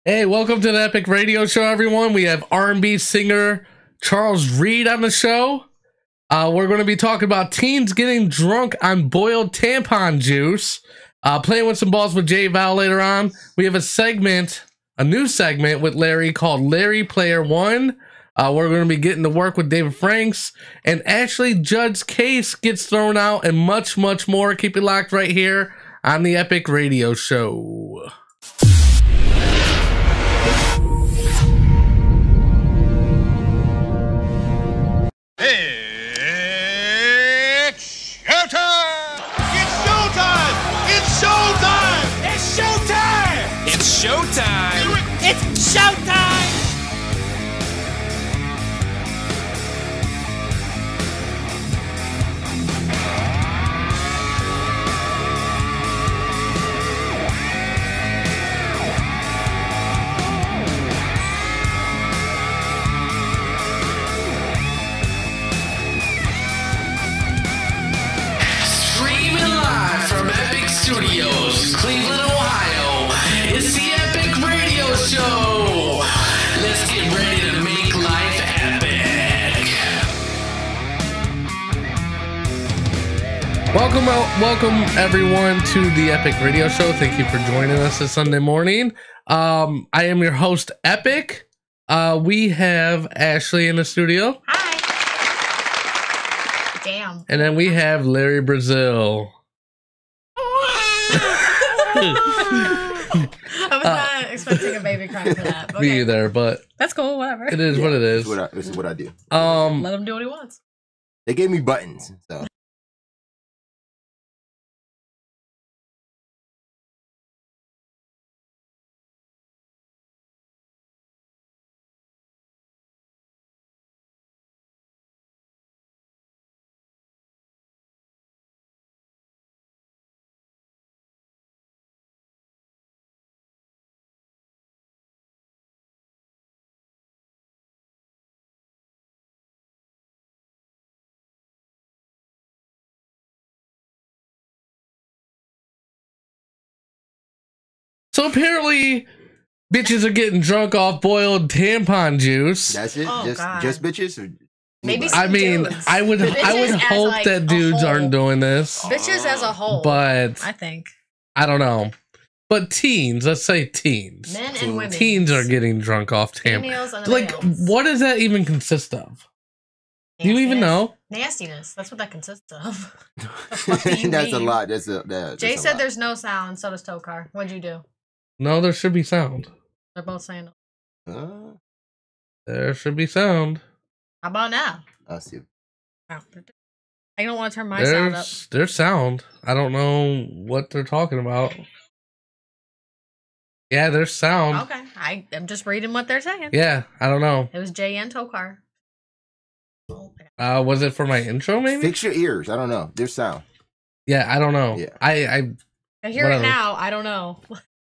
Hey, welcome to the Epic Radio Show, everyone. We have R&B singer Charles Reed on the show. We're going to be talking about teens getting drunk on boiled tampon juice. Playing with some balls with J Val later on. We have a new segment with Larry called Larry Player One. We're going to be getting to work with David Franks. And Ashley Judd's case gets thrown out and much, much more. Keep it locked right here on the Epic Radio Show. It's showtime! It's showtime! It's showtime! It's showtime! It's showtime! It's showtime! Studios, Cleveland, Ohio. It's the Epic Radio Show. Let's get ready to make life epic. Welcome everyone to the Epic Radio Show. Thank you for joining us this Sunday morning. I am your host, Epic. We have Ashley in the studio. Hi. Damn. And then we have Larry Brazil. I was not expecting a baby cry for that. Okay. Me either, but that's cool. Whatever. it is what it is. This is what I do. Let him do what he wants. They gave me buttons, so. So apparently, bitches are getting drunk off boiled tampon juice. That's it? Oh, just bitches? Or Maybe I mean, dudes. I would Bitches hope as, like, that a dudes whole. aren't doing this, Bitches as a whole. but I think I don't know. But teens, let's say teens. men and women. Teens are getting drunk off tampon. Females and Like, males. what does that even consist of? Do you even know? Nastiness. That's what that consists of. The fuck do you That's a mean? lot. That's Jay a said lot. there's no sound. So does Tokar. What'd you do? No, there should be sound. They're both saying. There should be sound. How about now? I'll see. Oh, I don't want to turn my sound up. There's sound. I don't know what they're talking about. Yeah, there's sound. Okay, I'm just reading what they're saying. Yeah, I don't know. It was Jay and Tokar. Was it for my intro, maybe? Fix your ears. I don't know. There's sound. Yeah, I don't know. Yeah. I hear whatever. it now. I don't know.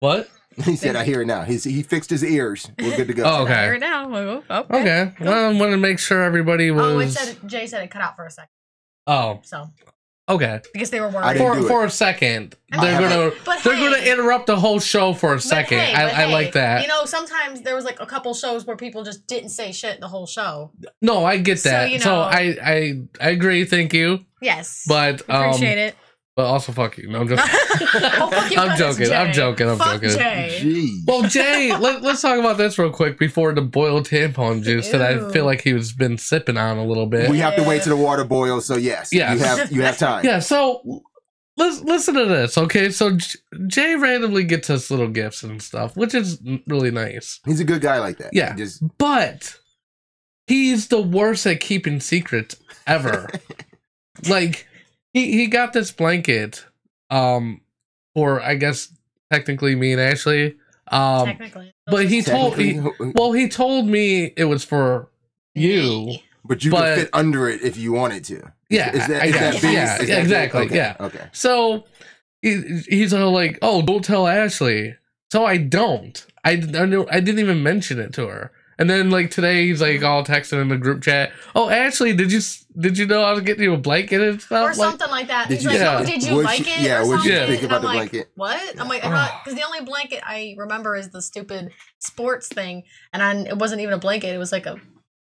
What? He said, I hear it now. He fixed his ears. We're good to go. Oh, I hear okay. it now. Okay. Okay. Well, I wanted to make sure everybody was. Oh, Jay said it cut out for a second. Oh, So okay. because they were I worried. didn't do For a second, I they're mean, gonna but they're hey. gonna interrupt the whole show for a second. I like that. You know, sometimes there was like a couple shows where people just didn't say shit the whole show. No, I get So, that. you So know- I agree. Thank you. Yes, But appreciate it. But also fuck you. No, I'm just. Oh, fuck you, I'm 'cause it's joking. I'm Jay. joking. I'm Fuck joking. Jay. Jeez. Well, Jay, let's talk about this real quick before the boiled tampon juice that I Ew. feel like he was been sipping on a little bit. We have to wait till the water boils, so yes. Yes. You have time. Yeah, so listen to this, okay? So Jay randomly gets us little gifts and stuff, which is really nice. He's a good guy like that. Yeah. He just But he's the worst at keeping secrets ever. Like he got this blanket for I guess technically me and Ashley. Technically, But he told he told me it was for you. But you But- can fit under it if you wanted to. Yeah, Is that I big? guess. Is Yeah, that big? exactly. Okay, Yeah. Okay. So he's all like, "Oh, don't tell Ashley." So I don't. I didn't even mention it to her. And then like today he's like all texting in the group chat. Oh, Ashley, did you know I was getting you a blanket and stuff? Or something like that. He's you- like, yeah. oh, did you like it? Yeah, or what'd you something? think And about I'm the like, blanket? What? I'm like, because the only blanket I remember is the stupid sports thing, and it wasn't even a blanket. It was like a,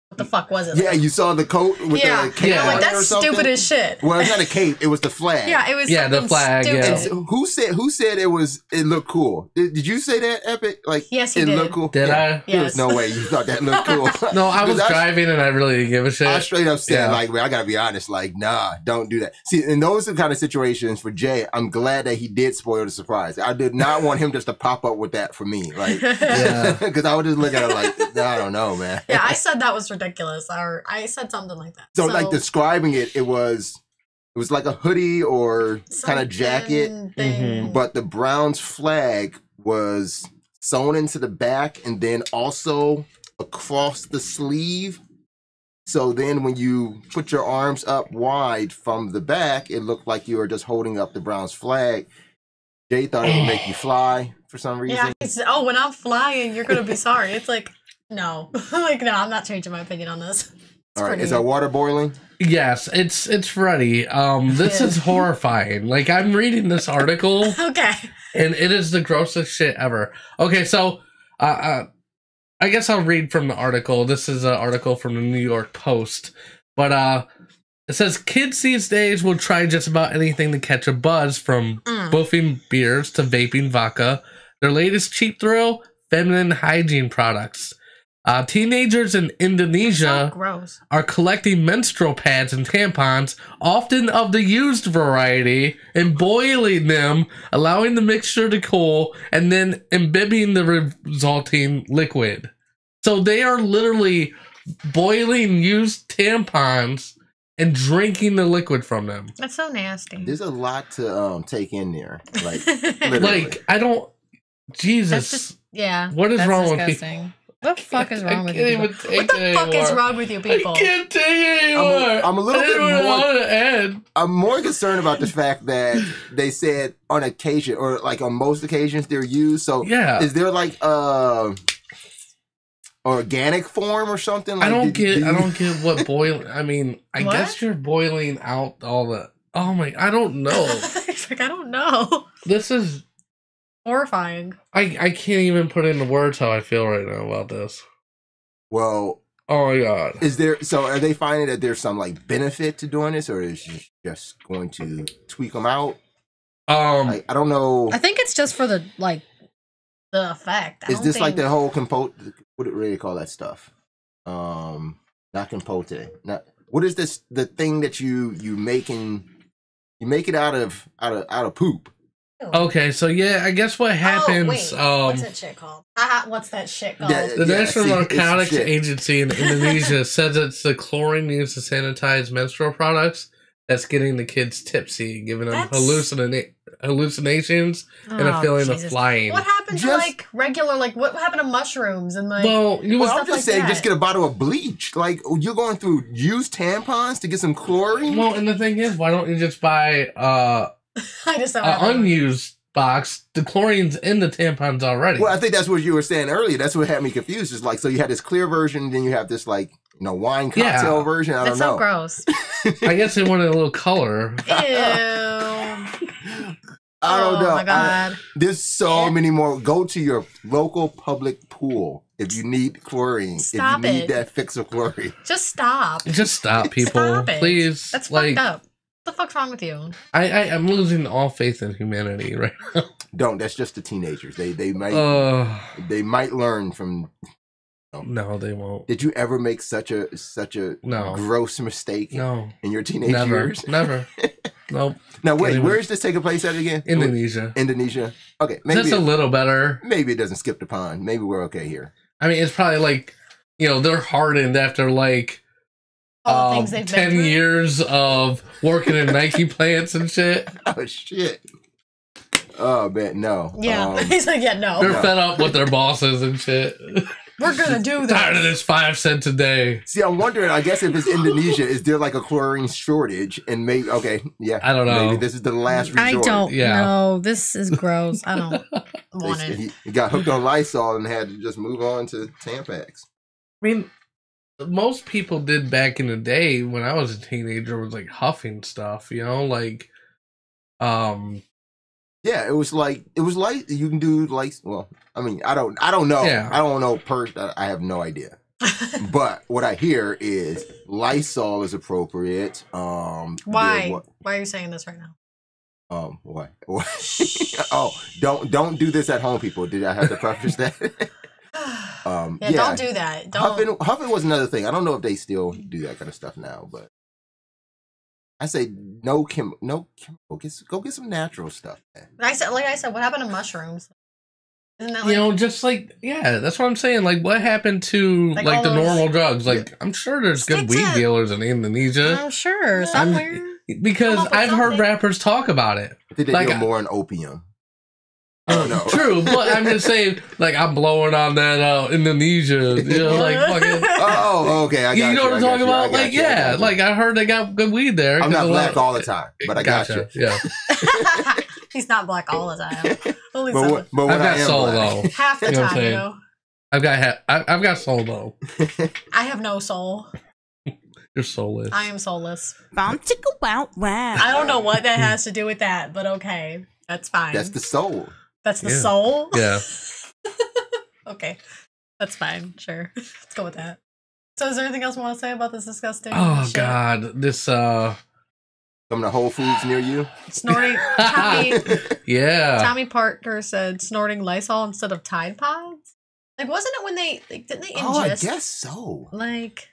what the fuck was it? Yeah, you saw the coat with Yeah. the cape Yeah. I'm like, on it or that's something? stupid as shit. Well, it's not a cape. It was the flag. Yeah, it was. Yeah, the something flag, Stupid. yeah. And so who said it looked cool? Did you say that, Epic? Like, Yes, he it did. looked cool. Did I? There's Yes. no way you thought that looked cool. No, I was 'Cause driving and I really didn't give a shit. I straight up said, Yeah. like, man, I gotta be honest, like, nah, don't do that. See, in those are the kind of situations for Jay, I'm glad that he did spoil the surprise. I did not want him just to pop up with that for me, like, Yeah. because I would just look at it like, nah, I don't know, man. Yeah, I said that was ridiculous, or I said something like that. So, like, describing it was like a hoodie or kind of jacket, something thing. but the Browns flag was sewn into the back and then also across the sleeve. So then when you put your arms up wide from the back, it looked like you were just holding up the Browns flag. Jay thought it would make you fly for some reason. Yeah, it's, when I'm flying, you're gonna be sorry. It's like, no, like no, I'm not changing my opinion on this. All right, is our water boiling? Yes, it's ready. This is horrifying. Like I'm reading this article Okay. and it is the grossest shit ever. Okay, so I guess I'll read from the article. This is an article from the New York Post. But it says kids these days will try just about anything to catch a buzz, from boofing beers to vaping vodka. Their latest cheap thrill, feminine hygiene products. Teenagers in Indonesia So gross. are collecting menstrual pads and tampons, often of the used variety, and boiling them, allowing the mixture to cool, and then imbibing the resulting liquid. So they are literally boiling used tampons and drinking the liquid from them. That's so nasty. There's a lot to take in there. Like, literally. Like, I don't... Jesus. That's just, yeah. What is that's wrong with disgusting. What the fuck is wrong with can't you? even People? take What the it fuck is anymore. wrong with you people? I can't take it anymore. I'm a little I bit don't more- want to end. I'm more concerned about the fact that they said on occasion, or like on most occasions, they're used. So Yeah. is there like organic form or something? Like, I don't did get you- what boiling. I mean, I What? guess you're boiling out all the. Oh my! I don't know. It's like, I don't know. This is. Horrifying. I can't even put into words how I feel right now about this. Well, Oh my god. is there? So are they finding that there's some like benefit to doing this, or is it just going to tweak them out? Like, I don't know. I think it's just for the effect. I Is don't this like think- the whole compote? What do they call that stuff? Not compote. Not what is this? The thing that you make it out of poop. Okay, so yeah, I guess what happens. Oh, wait. What's that shit called? What's that shit called? Yeah, The National see, it's Narcotics shit. Agency in Indonesia says it's the chlorine used to sanitize menstrual products that's getting the kids tipsy, giving them hallucinations and a Oh, feeling of Jesus. flying. What happened to Just- like regular, like what happened to mushrooms and like Well, you Well, was I'm stuff just like saying, that. just get a bottle of bleach. Like, you're going through used tampons to get some chlorine? well, and the thing is, why don't you just buy I just don't know. an unused box? The chlorine's in the tampons already. Well, I think that's what you were saying earlier. That's what had me confused. It's like, so you had this clear version, then you have this, like, wine cocktail Yeah. version. I don't That's so know. gross. I guess they wanted a little color. Ew. I don't know. Oh my god. There's so many more. Go to your local public pool if you need chlorine. Stop if you need it. that fix of chlorine. Just stop. Just stop, people, Stop it. please. That's like, fucked up. What the fuck's wrong with you? I'm losing all faith in humanity right now. Don't. That's just the teenagers. They might learn from. No, they won't. Did you ever make such a No. gross mistake No, in your teenage never, years? never. Nope. Now wait, Can't where even- is this taking place at again? Indonesia. Indonesia. Okay, maybe Just a little better. maybe it doesn't skip the pond. Maybe we're okay here. I mean, it's probably like, they're hardened after like All the things they've 10 been through. years of working in Nike plants and shit. Oh shit. Oh man, no. Yeah. He's like, yeah, no. They're fed up with their bosses and shit. We're gonna do Tired of that. this 5 cents a day. See, I'm wondering. I guess if it's Indonesia, is there like a chlorine shortage? And maybe I don't know. Maybe this is the last resort. I don't Yeah. know. This is gross. I don't want it. He got hooked on Lysol and had to just move on to Tampax. mean, most people did back in the day when I was a teenager was like huffing stuff, you know, like, yeah, it was like you can do like, well, I mean, I don't know. Yeah. I don't know I have no idea. But what I hear is Lysol is appropriate. Why? Why are you saying this right now? What? Oh, don't do this at home, people. Did I have to preface that? Yeah, don't do that. Don't. Huffing was another thing. I don't know if they still do that kind of stuff now, but I say no chemical. Go get some natural stuff, man. Like I said, what happened to mushrooms? Isn't that you know, just like, yeah, that's what I'm saying. Like, what happened to like the normal drugs? Like, I'm sure there's good weed dealers in Indonesia. I'm sure somewhere. Because I've heard rappers talk about it. I think they deal more in opium. No. True, but I'm just saying, like, I'm blowing on that Indonesia, you know, like fucking. Oh, okay, I got you. You know what I'm talking about? Like, yeah, like I heard they got good weed there. I'm not black all the time, but I got you. Yeah. He's not black all the time. Only but I've got soul though. Half the time, you know. I've got soul though. I have no soul. You're soulless. I am soulless. I don't know what that has to do with that, but okay, that's fine. That's the soul. That's the soul? Yeah. Okay. That's fine. Sure. Let's go with that. So is there anything else you want to say about this disgusting shit? God. This Coming to Whole Foods near you? Snorting Tommy. Yeah. Tommy Parker said snorting Lysol instead of Tide Pods? Like, wasn't it when they didn't they ingest? Oh, I guess so. Like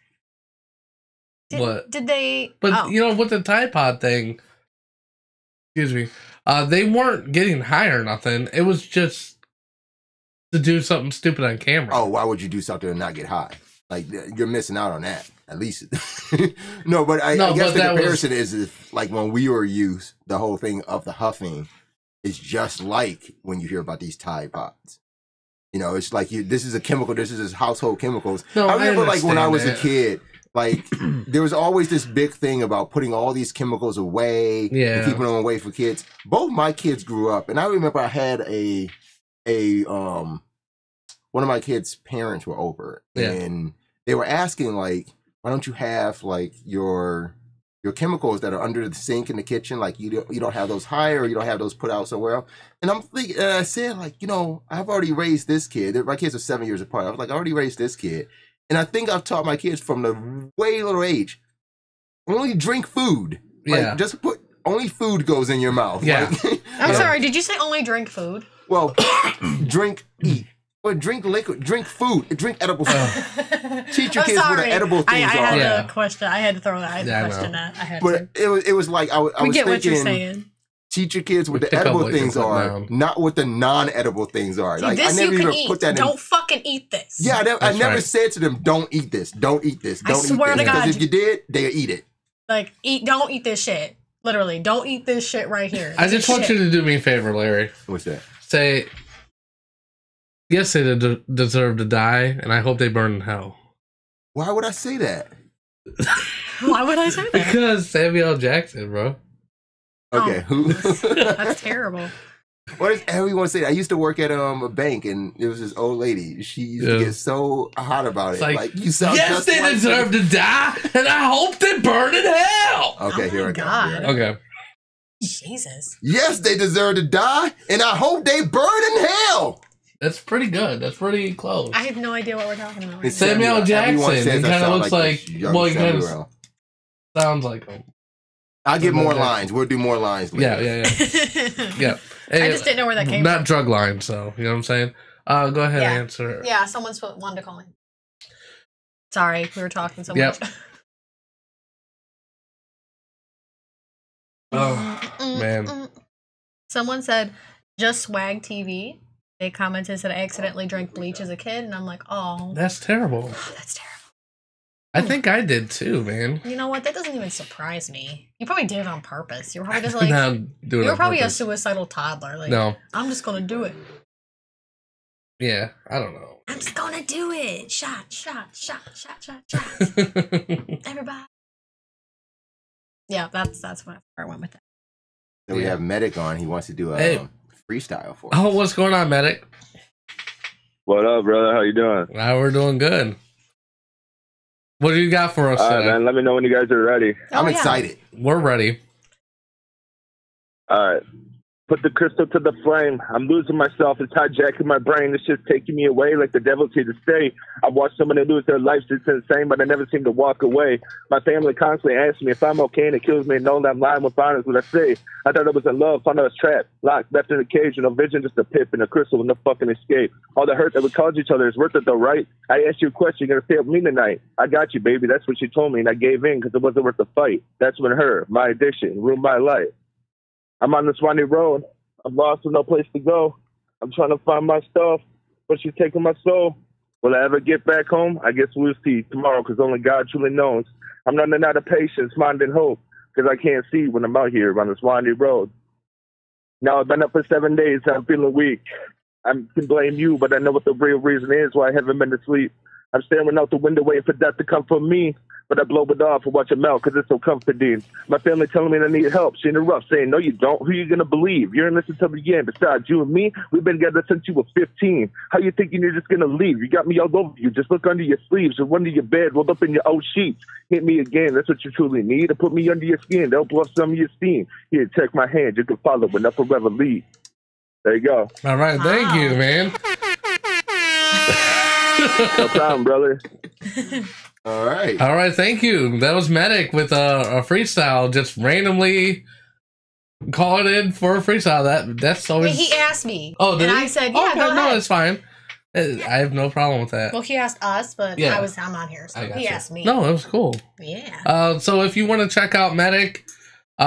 what? Did they But you know, with the Tide Pod thing, excuse me, they weren't getting high or nothing. It was just to do something stupid on camera. Oh, why would you do something and not get high? Like, you're missing out on that. At least. No, but I guess the comparison is like when we were youth, the whole thing of the huffing is just like when you hear about these Tide Pods. You know, it's like this is a chemical. This is household chemicals. No, I remember like when I was a kid, like there was always this big thing about putting all these chemicals away and keeping them away for kids. Both my kids grew up, and I remember I had one of my kids' parents were over, and they were asking like, why don't you have like your chemicals that are under the sink in the kitchen? Like you don't have those higher, or you don't have those put out somewhere else. And I'm thinking, I said like, you know, I've already raised this kid. My kids are 7 years apart. I was like, I already raised this kid. And I think I've taught my kids from the way little age, only drink food. Like, just only food goes in your mouth. Yeah. Like, I'm sorry, did you say only drink food? Well, eat. Or drink liquid, drink food, drink edible food. Teach your kids what edible things I are. had to question. I had to throw that. I had to question that. I had to. It was like I was get thinking. What you're saying. Teach your kids what the edible things are, not what the non-edible things are. See, like this I never you can even eat. put that in. Don't fucking eat this. Yeah, I never said to them, "Don't eat this. Don't eat this. Don't eat this." I swear to God, because if you did, they'll eat it. Like don't eat this shit. Literally, don't eat this shit right here. I just want you to do me a favor, Larry. What's that? Say, yes, they deserve to die, and I hope they burn in hell. Why would I say that? Why would I say that? Because Samuel L. Jackson, bro. Okay, who? That's terrible. What does everyone say? I used to work at a bank, and there was this old lady. She used to get so hot about it. Like you sound yes, they deserve to die, and I hope they burn in hell. Okay, here I go. Okay. Jesus. Yes, they deserve to die, and I hope they burn in hell. That's pretty good. That's pretty close. I have no idea what we're talking about. It's Samuel L. Jackson. He kind of looks like well, he kind of sounds like him. I'll get more lines. We'll do more lines later. Yeah. I just didn't know where that came from. Not drug lines, so you know what I'm saying? Go ahead and answer. Yeah, someone's wanted to call me. Sorry, we were talking so much. Oh, man. Someone said, just swag TV. They commented, said, I accidentally drank bleach as a kid, and I'm like, oh. That's terrible. That's terrible. I think I did too, man. You know what? That doesn't even surprise me. You probably did it on purpose. You were probably just like, you were probably a suicidal toddler. Like, no. I'm just going to do it. Yeah, I don't know. I'm just going to do it. Shot. Everybody. Yeah, that's where I went with that. So we have Medic on. He wants to do a freestyle for us. Oh, what's going on, Medic? What up, brother? How you doing? We're doing good. What do you got for us today? Man, let me know when you guys are ready. I'm excited. We're ready. All right. Put the crystal to the flame. I'm losing myself. It's hijacking my brain. It's just taking me away like the devil's here to stay. I've watched somebody lose their lives. It's insane, but I never seem to walk away. My family constantly asks me if I'm okay, and it kills me. No, I'm lying with honest what I say. I thought I was in love, found I was trapped, locked, left in a cage, no vision, just a pip and a crystal with no fucking escape. All the hurt that we caused each other is worth it though, right? I asked you a question, you're gonna stay with me tonight. I got you, baby. That's what she told me, and I gave in because it wasn't worth the fight. That's when her, my addiction, ruined my life. I'm on this windy road. I'm lost with no place to go. I'm trying to find my stuff, but she's taking my soul. Will I ever get back home? I guess we'll see tomorrow, because only God truly knows. I'm running out of patience, mind, and hope, because I can't see when I'm out here on this windy road. Now I've been up for 7 days, and I'm feeling weak. I can blame you, but I know what the real reason is why I haven't been to sleep. I'm staring out the window waiting for death to come for me, but I blow it off and watch it melt because it's so comforting. My family telling me I need help. She interrupts, saying, no, you don't. Who are you going to believe? You're innocent till the end. Besides, you and me, we've been together since you were 15. How you thinking you're just going to leave? You got me all over you. Just look under your sleeves or under your bed, rolled up in your old sheets. Hit me again. That's what you truly need. Or put me under your skin. They'll blow some of your steam. Here, take my hand. You can follow, but not forever leave. There you go. All right. Thank you, man. No problem, brother. All right. All right. Thank you. That was Medic with a freestyle. Just randomly call it in for a freestyle. That's always. He asked me. Oh, did and he? I said, yeah, okay, go ahead. No, it's fine. I have no problem with that. Well, he asked us, but Yeah. I'm on here, so he asked me. No, it was cool. Yeah. So if you want to check out Medic,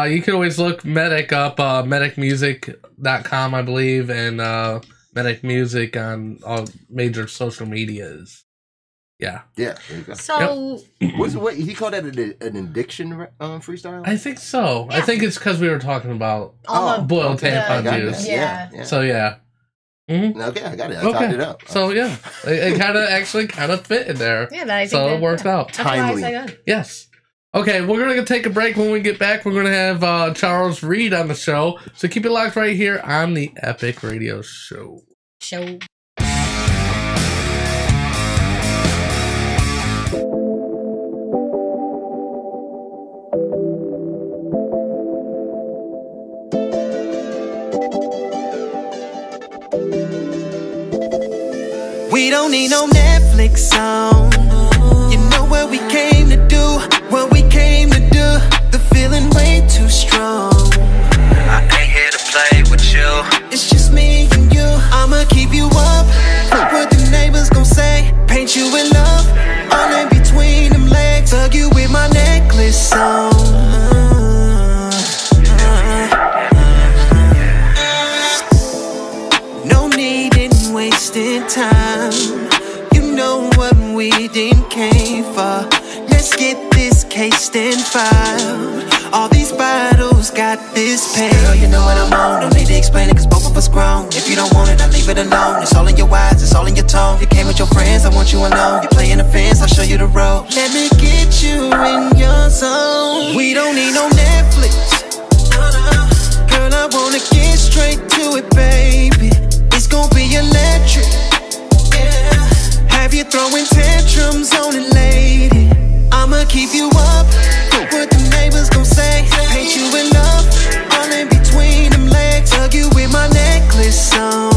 you can always look Medic up, medicmusic.com, I believe, and Medic Music on all major social medias. Yeah. Yeah. There you go. So What he called that an addiction freestyle? I think so. Yeah. I think it's because we were talking about all the boiled tampon got juice. that. Yeah. So yeah. Mm-hmm. Okay, I got it. I tied it up. So yeah, it kind of fit in there. Yeah, I think so it worked out. That's why I Timely. said good. Yes. Okay, we're gonna take a break. When we get back, we're gonna have Charles Reed on the show. So keep it locked right here on the Epic Radio Show. We don't need no Netflix song. You know what we came to do, what we came to do. The feeling way too strong. I ain't here to play with you. It's just me and you. I'ma keep you up. What the neighbors gon' say? Paint you in love. All in between them legs. Hug you with my necklace on. No need in wasting time. You know what we didn't came for. Let's get this case and filed. All these bottles got this pain. Girl, you know what I'm on. Don't need to explain it, cause both of us grown. If you don't want it, I leave it alone. It's all in your eyes, it's all in your tone. You came with your friends, I want you alone. You playing the fence, I'll show you the road. Let me get you in your zone. We don't need no Netflix. Girl, I wanna get straight to it, baby. It's gonna be electric. Yeah. Have you throwing tantrums on it, lady? I'ma keep you up. What the neighbors gon' say? Paint you in love. All in between them legs. Hug you with my necklace on.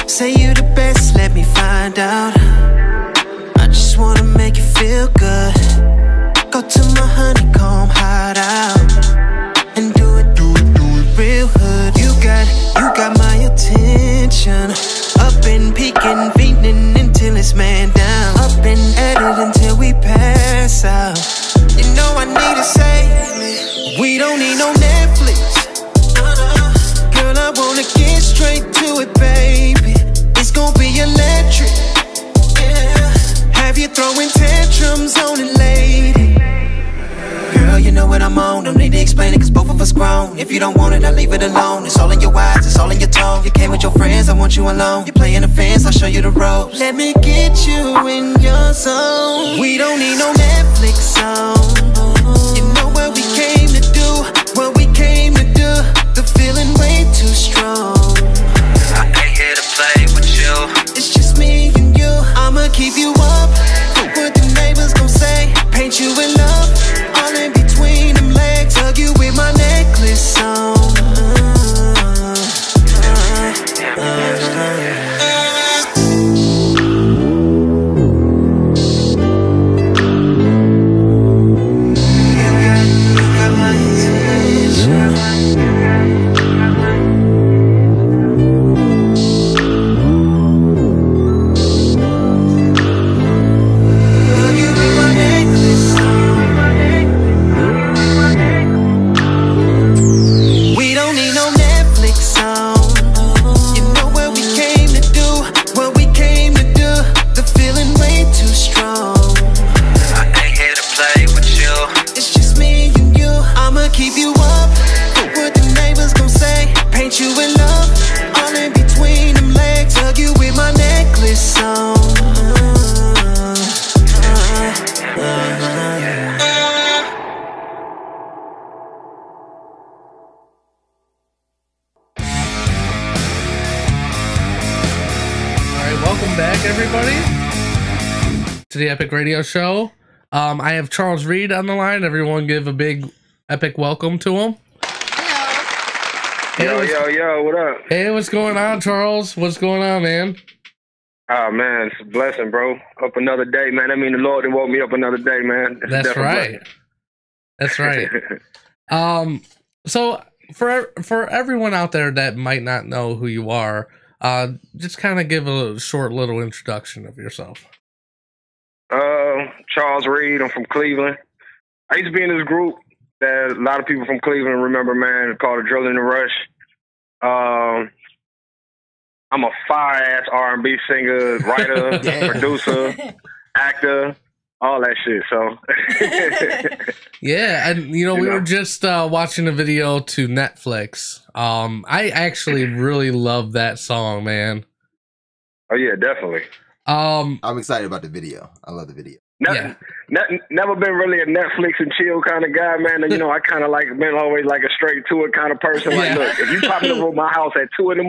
Say you the best, let me find out. I just wanna make you feel good. Go to my honeycomb hideout and do it real hood. You got my attention. Up and peeking, feeding until it's man down. Up and at it until we pass out. You know I need to say, we don't need no Netflix. Girl, I wanna get straight to it, baby. It's gonna be electric. Yeah. Have you throwing tantrums on it, lady? Girl, you know what I'm on. Don't need to explain it, cause both of us grown. If you don't want it, I leave it alone. It's all in your eyes, it's all in your tone. You came with your friends, I want you alone. You playing the fence, I'll show you the ropes. Let me get you in your zone. We don't need no Netflix song. You know what we came to do, what we came to do. The feeling way too strong. I ain't here to play with you. keep you up. Fuck what the neighbors gon' say. Paint you in love. All in between them legs. Hug you with my necklace on. To the Epic Radio Show. I have Charles Reed on the line. Everyone give a big epic welcome to him. Hello. Yo, what up? Hey, what's going on, Charles? What's going on, man? Oh, man, it's a blessing, bro. Up another day, man. I mean, the Lord woke me up another day, man. That's right. That's right. So for everyone out there that might not know who you are, just kind of give a short little introduction of yourself. Charles Reed. I'm from Cleveland. I used to be in this group that a lot of people from Cleveland remember, man, called the Drill in the Rush. I'm a fire-ass R&B singer, writer, producer, actor, all that shit, so. Yeah, and we were just watching a video to Netflix. I actually really love that song, man. Oh, yeah, definitely. I'm excited about the video. I love the video. Never been really a Netflix and chill kind of guy, man. And, I kind of been always like a straight to it kind of person. Like, look, if you pop over my house at 2 a.m,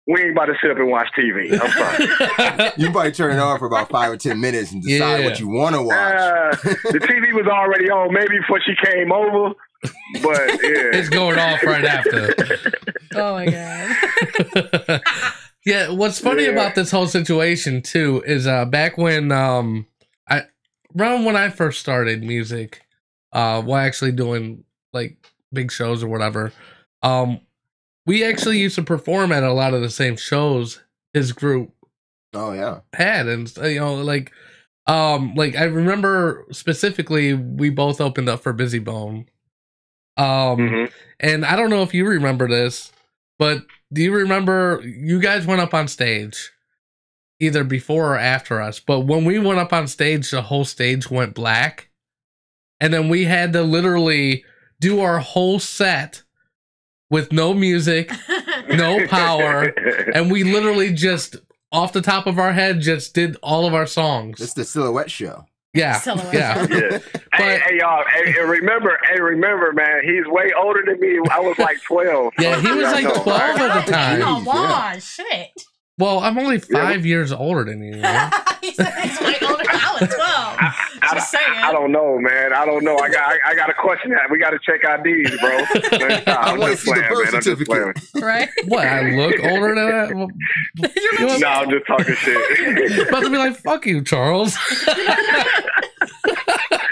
we ain't about to sit up and watch TV. I'm sorry. You probably turn it on for about 5 or 10 minutes and decide what you want to watch. The TV was already on, maybe before she came over. But yeah, it's going off right after. Oh my god. Yeah, what's funny about this whole situation too is back when around when I first started music, actually doing like big shows or whatever, we actually used to perform at a lot of the same shows his group had, and I remember specifically we both opened up for Busy Bone. And I don't know if you remember this, but do you remember you guys went up on stage either before or after us? But when we went up on stage, the whole stage went black. And then we had to literally do our whole set with no music, no power. And we literally just, off the top of our head, just did all of our songs. It's the Silhouette Show. Yeah. Yeah. Hey, y'all. Hey, remember, man. He's way older than me. I was like 12. Yeah, he was like 12 at the time. Come on, shit. Well, I'm only 5 years older than you. He said he's way older. I was 12. Just saying. I don't know, man. I don't know. I got to question that. We got to check IDs, bro. I want to see the birth certificate. Right? What? I look older than that? Well, no, I'm just talking shit. About to be like, fuck you, Charles.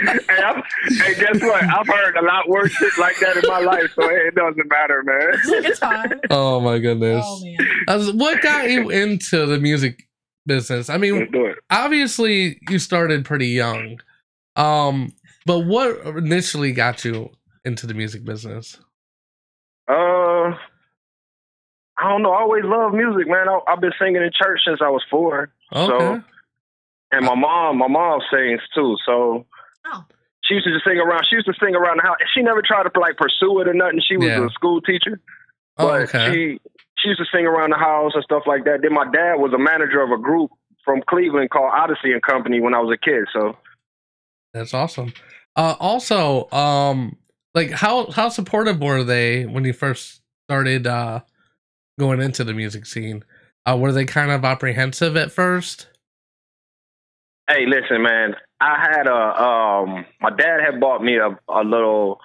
Hey, guess what? I've heard a lot worse shit like that in my life, so it doesn't matter, man. It's fine. Oh my goodness. Oh, man. What got you into the music business? I mean, obviously you started pretty young. But what initially got you into the music business? I don't know. I always loved music, man. I've been singing in church since I was 4. Okay. So, and my mom sings too. So she used to just sing around. She used to sing around the house. She never tried to pursue it or nothing. She was a school teacher, but she used to sing around the house and stuff like that. Then my dad was a manager of a group from Cleveland called Odyssey and Company when I was a kid. So that's awesome. Also, like how supportive were they when you first started going into the music scene? Were they kind of apprehensive at first? Hey, listen, man. I had my dad had bought me a little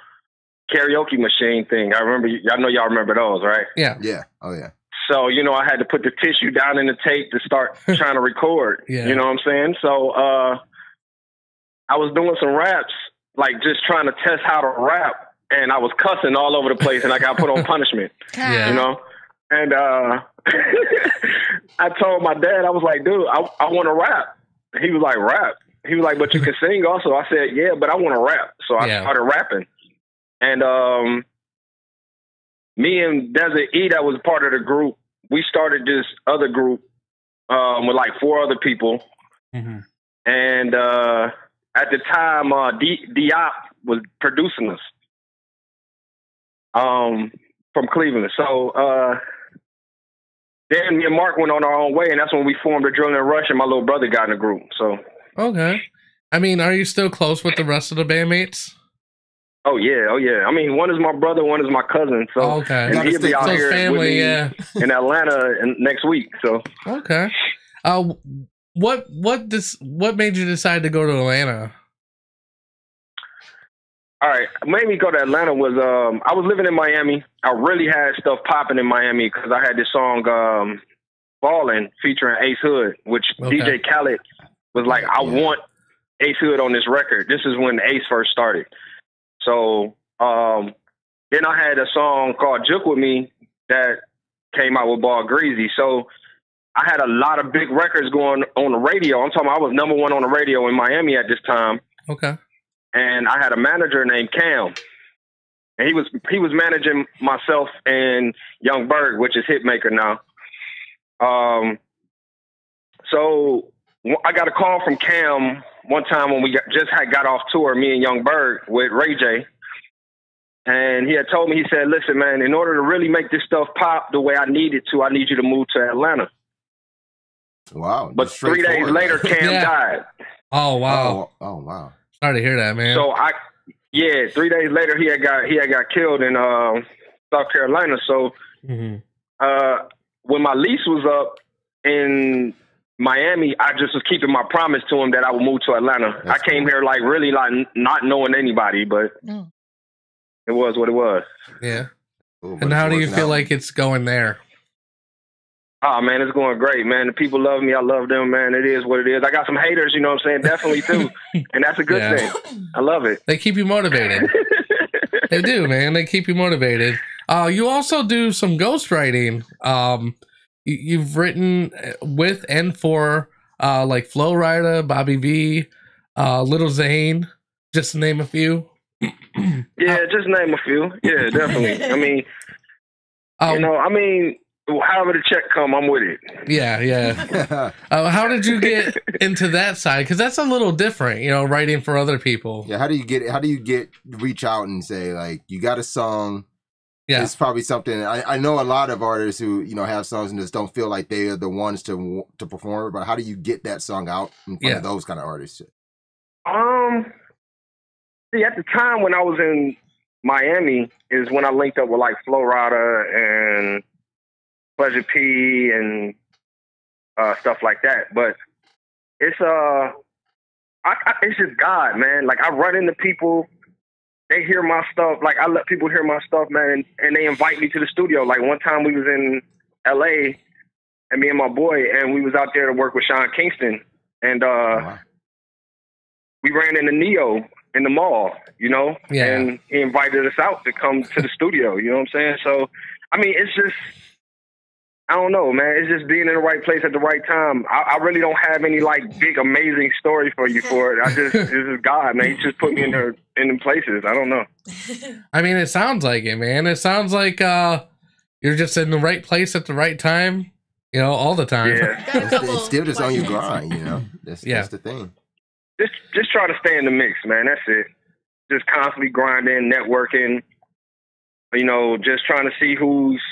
karaoke machine thing. I remember, I know y'all remember those, right? Yeah. Yeah. Oh, yeah. So, you know, I had to put the tissue down in the tape to start trying to record. Yeah. You know what I'm saying? So, I was doing some raps, like just trying to test how to rap, and I was cussing all over the place, and I got put on punishment. Yeah. You know? And I told my dad, I was like, dude, I want to rap. He was like, rap? He was like, but you can sing also. I said, yeah, but I want to rap. So I started rapping. And me and Desert E, that was part of the group, we started this other group with like 4 other people. Mm-hmm. And at the time, Diop was producing us from Cleveland. So then me and Mark went on our own way, and that's when we formed Adrenaline Rush, and my little brother got in the group. So okay. I mean, are you still close with the rest of the bandmates? Oh yeah. I mean, one is my brother, one is my cousin. So okay, and he'll be out here family, with me yeah. in Atlanta next week. So okay. What made you decide to go to Atlanta? All right, made me go to Atlanta was I was living in Miami. I really had stuff popping in Miami because I had this song "Ballin" featuring Ace Hood, which DJ Khaled was like, I want Ace Hood on this record. This is when Ace first started. So then I had a song called "Juke with Me" that came out with Ball Greasy. So I had a lot of big records going on the radio. I'm talking about I was number 1 on the radio in Miami at this time. Okay. And I had a manager named Cam, and he was managing myself and Young Berg, which is Hitmaker now. So I got a call from Cam one time when we just got off tour, me and Young Berg with Ray J. And he had told me, he said, listen, man, in order to really make this stuff pop the way I need it to, I need you to move to Atlanta. Wow. But 3 days later, Cam died. Oh, wow. Oh, wow. Sorry to hear that, man. So 3 days later he had got killed in South Carolina. So when my lease was up in Miami, I just was keeping my promise to him that I would move to Atlanta. I came here like really like not knowing anybody, but it was what it was. Yeah. Ooh, and how do you feel like it's going there? Oh, man, it's going great, man. The people love me. I love them, man. It is what it is. I got some haters, you know what I'm saying? Definitely, too. And that's a good thing. I love it. They keep you motivated. They do, man. They keep you motivated. You also do some ghostwriting. You've written with and for like Flo Rida, Bobby V, Little Zane, just to name a few. Yeah, just name a few. Yeah, definitely. I mean, however the check come, I'm with it. Yeah. How did you get into that side? Because that's a little different, writing for other people. Yeah. How do you reach out and say, like, you got a song? Yeah. It's probably something. I know a lot of artists who have songs and just don't feel like they are the ones to perform. But how do you get that song out in front of those kind of artists? See, at the time when I was in Miami is when I linked up with like Flo Rida and Pleasure P and stuff like that. But it's it's just God, man. Like I run into people, they hear my stuff. Like I let people hear my stuff, man, and they invite me to the studio. Like one time we was in LA and me and my boy, and we was out there to work with Sean Kingston. And we ran into Neo in the mall, and he invited us out to come to the studio, you know what I'm saying? So, I mean, it's just, I don't know, man. It's just being in the right place at the right time. I really don't have any like big, amazing story for you for it. This is God, man. He just put me in the places. I don't know. I mean, it sounds like it, man. It sounds like you're just in the right place at the right time, all the time. Yeah. It's still just on your grind, That's the thing. Just try to stay in the mix, man. That's it. Just constantly grinding, networking, just trying to see who's,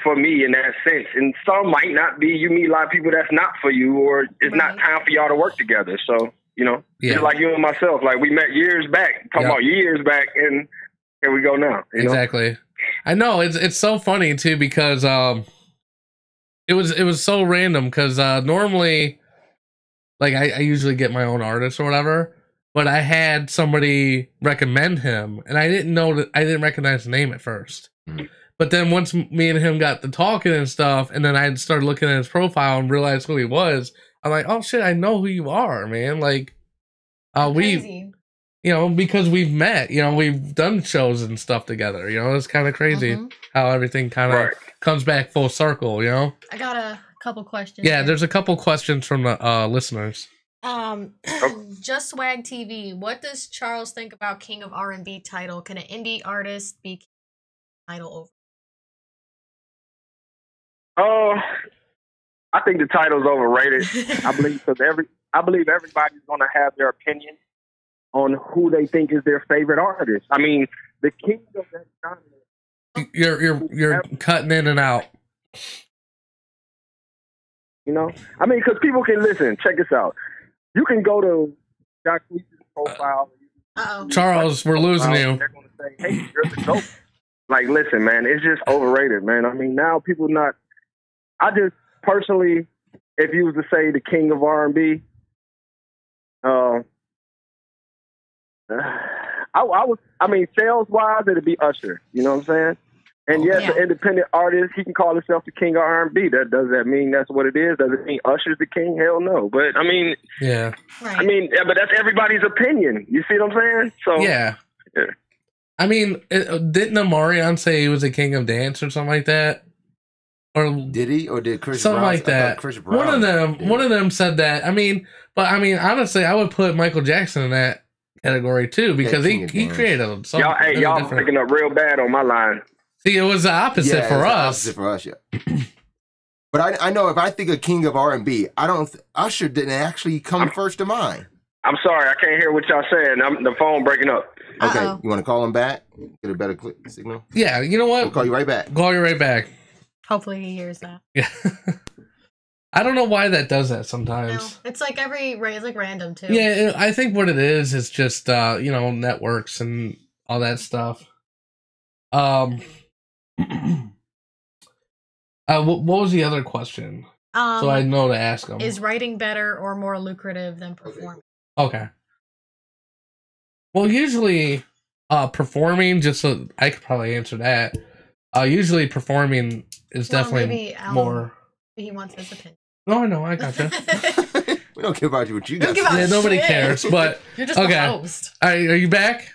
for me in that sense. And some might not be. You meet a lot of people that's not for you, or it's not time for y'all to work together. So, just like you and myself, like we met years back, talking about years back, and here we go now. Exactly. I know it's so funny too, because it was so random, because normally like I usually get my own artist or whatever, but I had somebody recommend him, and I didn't recognize the name at first. Mm-hmm. But then once me and him got to talking and stuff, and then I started looking at his profile and realized who he was, I'm like, oh shit, I know who you are, man. Like, we, you know, because we've met, you know, we've done shows and stuff together. You know, it's kind of crazy how everything kind of comes back full circle. You know, I got a couple questions. Yeah, there's a couple questions from the listeners. Just Swag TV. What does Charles think about King of R&B title? Can an indie artist be title over? I think the title's overrated. I believe everybody's gonna have their opinion on who they think is their favorite artist. I mean, the king of that genre. You're cutting in and out. You know, I mean, because people can listen. Check this out. You can go to Jack Lee's profile. Charles, we're losing you. They're gonna say, "Hey, you're the GOAT." Like, listen, man, it's just overrated, man. I mean, now people not. I just personally, if you was to say the king of R&B, I mean, sales wise, it'd be Usher. You know what I'm saying? And yes, an independent artist, he can call himself the king of R&B. Does that mean that's what it is? Does it mean Usher's the king? Hell no. But I mean, yeah. I mean, but that's everybody's opinion. You see what I'm saying? So yeah. I mean, didn't Omarion say he was the king of dance or something like that? Or did he? Or did Chris something Brown? Like that? Chris Brown one of them said that. I mean, honestly, I would put Michael Jackson in that category too because he created something. Y'all picking up real bad on my line. See, it was the opposite for us. Opposite for us, yeah. But I know if I think of king of R&B, Usher didn't actually come first to mind. I'm sorry, I can't hear what y'all saying. The phone breaking up. Okay, you want to call him back? Get a better signal? Yeah, you know what? We'll call you right back. Call you right back. Hopefully he hears that. Yeah. I don't know why that does that sometimes. No, it's like it's like random too. Yeah, I think what it is just networks and all that stuff. What was the other question? So I know to ask them. Is writing better or more lucrative than performing? Okay. Well, usually, performing. Just so I could probably answer that. Usually, performing is definitely more. He wants his opinion. No, I know. I gotcha. We don't care about what you got. Yeah, nobody cares. But you're just the host. Are you back?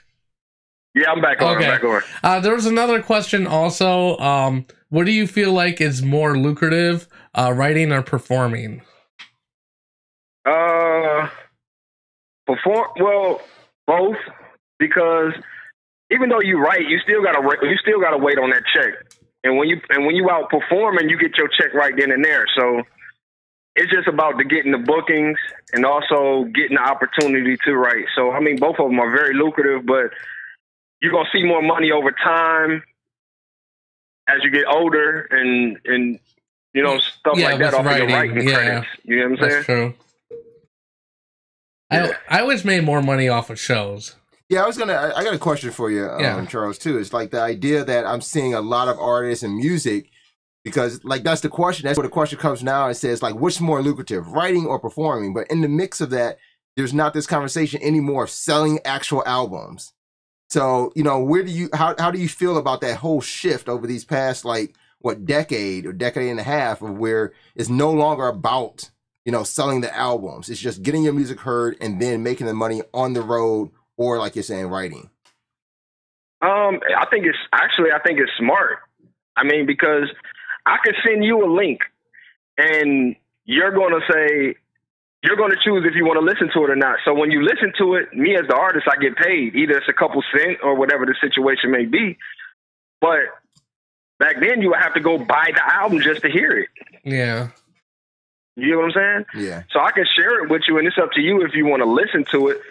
Yeah, I'm back on. Okay. I'm back on. There was another question also. What do you feel like is more lucrative, writing or performing? Well, both, because even though you write, you still gotta wait on that check. And when you out performing, you get your check right then and there. So it's just about getting the bookings and also getting the opportunity to write. So I mean, both of them are very lucrative, but you're gonna see more money over time as you get older, and stuff like that off of your writing credits. You know what I'm saying? That's true. Yeah. I always made more money off of shows. Yeah, I got a question for you, Charles, too. It's like the idea that I'm seeing a lot of artists and music, because like that's the question. That's where the question comes now. It says like, what's more lucrative, writing or performing? But in the mix of that, there's not this conversation anymore of selling actual albums. So, how do you feel about that whole shift over these past, decade or decade and a half of where it's no longer about, selling the albums. It's just getting your music heard and then making the money on the road or, like you're saying, writing. I think it's smart. I mean, because I could send you a link and you're going to choose if you want to listen to it or not. So when you listen to it, me as the artist, I get paid. Either it's a couple cents or whatever the situation may be. But back then, you would have to go buy the album just to hear it. Yeah. You know what I'm saying? Yeah. So I can share it with you, and it's up to you if you want to listen to it,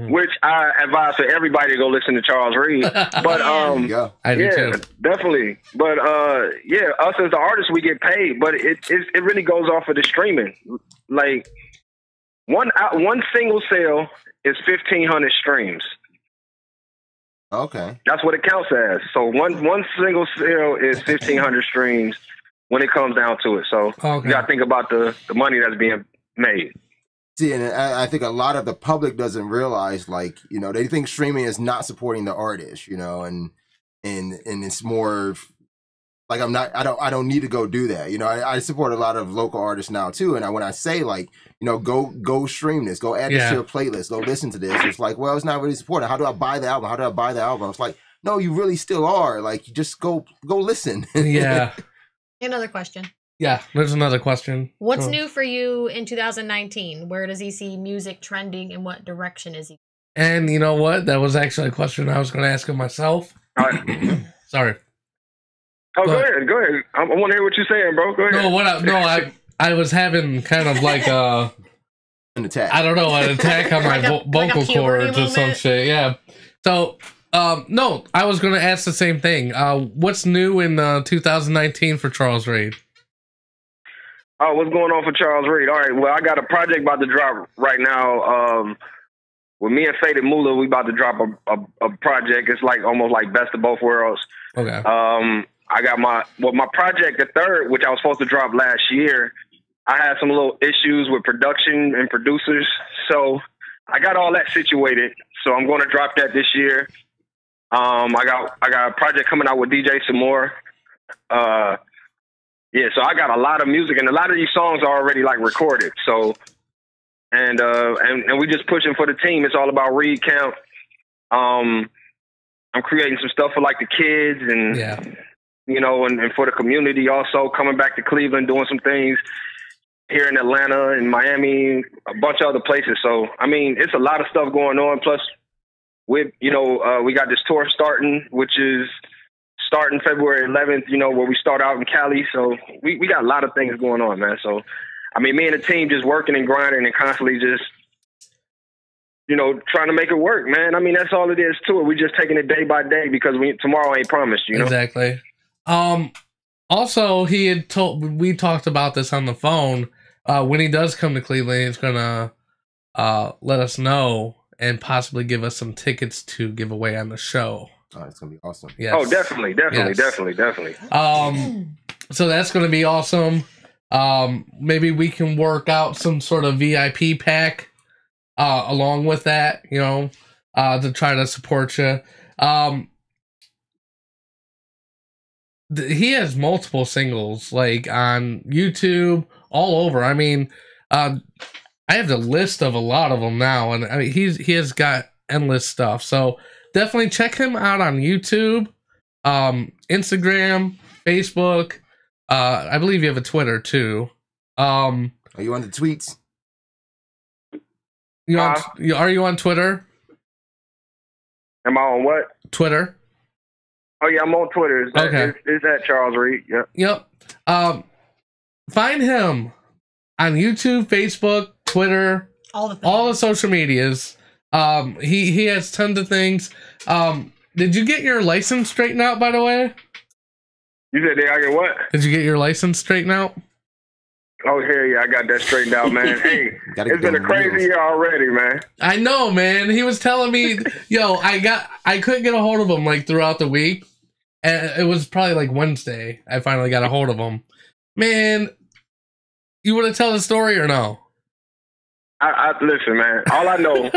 which I advise for everybody to go listen to Charles Reed. But I do too. Definitely. But us as the artists, we get paid, but it really goes off of the streaming. Like, one single sale is 1,500 streams. Okay. That's what it counts as. So one single sale is 1,500 streams when it comes down to it. So you got to think about the money that's being made. See, and I think a lot of the public doesn't realize, like, you know, they think streaming is not supporting the artist, you know, and it's more like I don't need to go do that. You know, I support a lot of local artists now too, and when I say, like, you know, go stream this, go add this to your playlist, go listen to this, it's like, well, it's not really supporting. How do I buy the album? How do I buy the album? It's like, no, you really still are. Like, you just go listen. Yeah. Another question. Yeah, there's another question. What's new for you in 2019? Where does he see music trending, and what direction is he? And you know what? That was actually a question I was going to ask him myself. Sorry. Oh, go ahead. I want to hear what you're saying, bro. Go ahead. I was having kind of like an attack. I don't know, an attack on my vocal cords or some shit. Yeah. So, no, I was going to ask the same thing. What's new in 2019 for Charles Reid? Oh, what's going on for Charles Reid? All right, well, I got a project about to drop right now. With me and Faded Moolah, we about to drop a project. It's like almost like best of both worlds. Okay. I got my project, the third, which I was supposed to drop last year. I had some little issues with production and producers, so I got all that situated. So I'm going to drop that this year. I got a project coming out with DJ some more. Yeah, so I got a lot of music, and a lot of these songs are already like recorded. So, and we just pushing for the team. It's all about Reid Camp. I'm creating some stuff for like the kids, and you know, and for the community. Also coming back to Cleveland, doing some things here in Atlanta and Miami, a bunch of other places. So, I mean, it's a lot of stuff going on. Plus, we got this tour starting, which is starting February 11th, you know, where we start out in Cali. So we got a lot of things going on, man. So, I mean, me and the team just working and grinding and constantly just, you know, trying to make it work, man. I mean, that's all it is to it. We just taking it day by day because tomorrow ain't promised, you know? Exactly. Also, we talked about this on the phone. When he does come to Cleveland, he's going to let us know and possibly give us some tickets to give away on the show. Oh, it's gonna be awesome. Yes. Oh, definitely. So that's gonna be awesome. Maybe we can work out some sort of VIP pack along with that, you know, to try to support you. He has multiple singles like on YouTube, all over. I mean, I have the list of a lot of them now, and I mean, he has got endless stuff. So definitely check him out on YouTube, Instagram, Facebook. I believe you have a Twitter too. Are you on the tweets? Are you on Twitter? Am I on what? Twitter. Oh yeah, I'm on Twitter. Is that Charles Reid? Yep. Find him on YouTube, Facebook, Twitter, all the social medias. He has tons of things. Did you get your license straightened out, by the way? You said I get what? Did you get your license straightened out? Oh, hell yeah, I got that straightened out, man. Hey, it's been a crazy year already, man. I know, man. He was telling me, I couldn't get a hold of him like throughout the week. And it was probably like Wednesday. I finally got a hold of him. Man, you want to tell the story or no? I listen, man. All I know.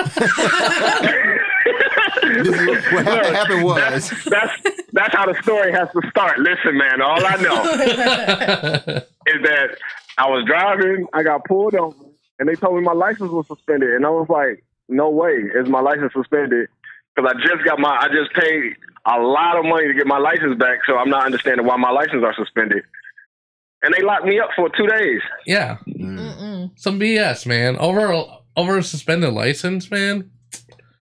What happened was that's how the story has to start. Listen, man. All I know is that I was driving. I got pulled over, and they told me my license was suspended, and I was like, "No way, is my license suspended?" Because I just paid a lot of money to get my license back, so I'm not understanding why my license are suspended. And they locked me up for 2 days. Yeah. Some BS, man. Over a suspended license, man.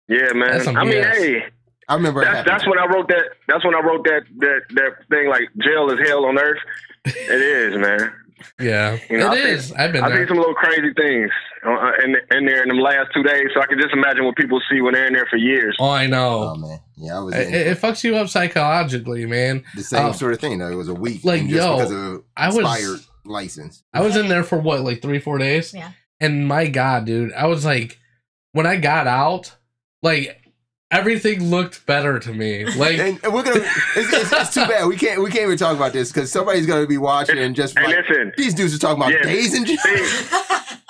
Yeah, man. I mean, hey. I remember that's when I wrote that. That's when I wrote that thing like jail is hell on earth. It is, man. Yeah, it is. I've seen some little crazy things in there in them last 2 days, so I can just imagine what people see when they're in there for years. Oh, I know. Oh man, yeah, I was. It fucks you up psychologically, man. The same sort of thing. Though. It was a week, like because of expired license. I was in there for what, like 3-4 days. Yeah. And my God, dude, I was like, when I got out, like. Everything looked better to me. Like, and we're gonna. It's too bad we can't even talk about this because somebody's gonna be watching and just like, listen, these dudes are talking about days and.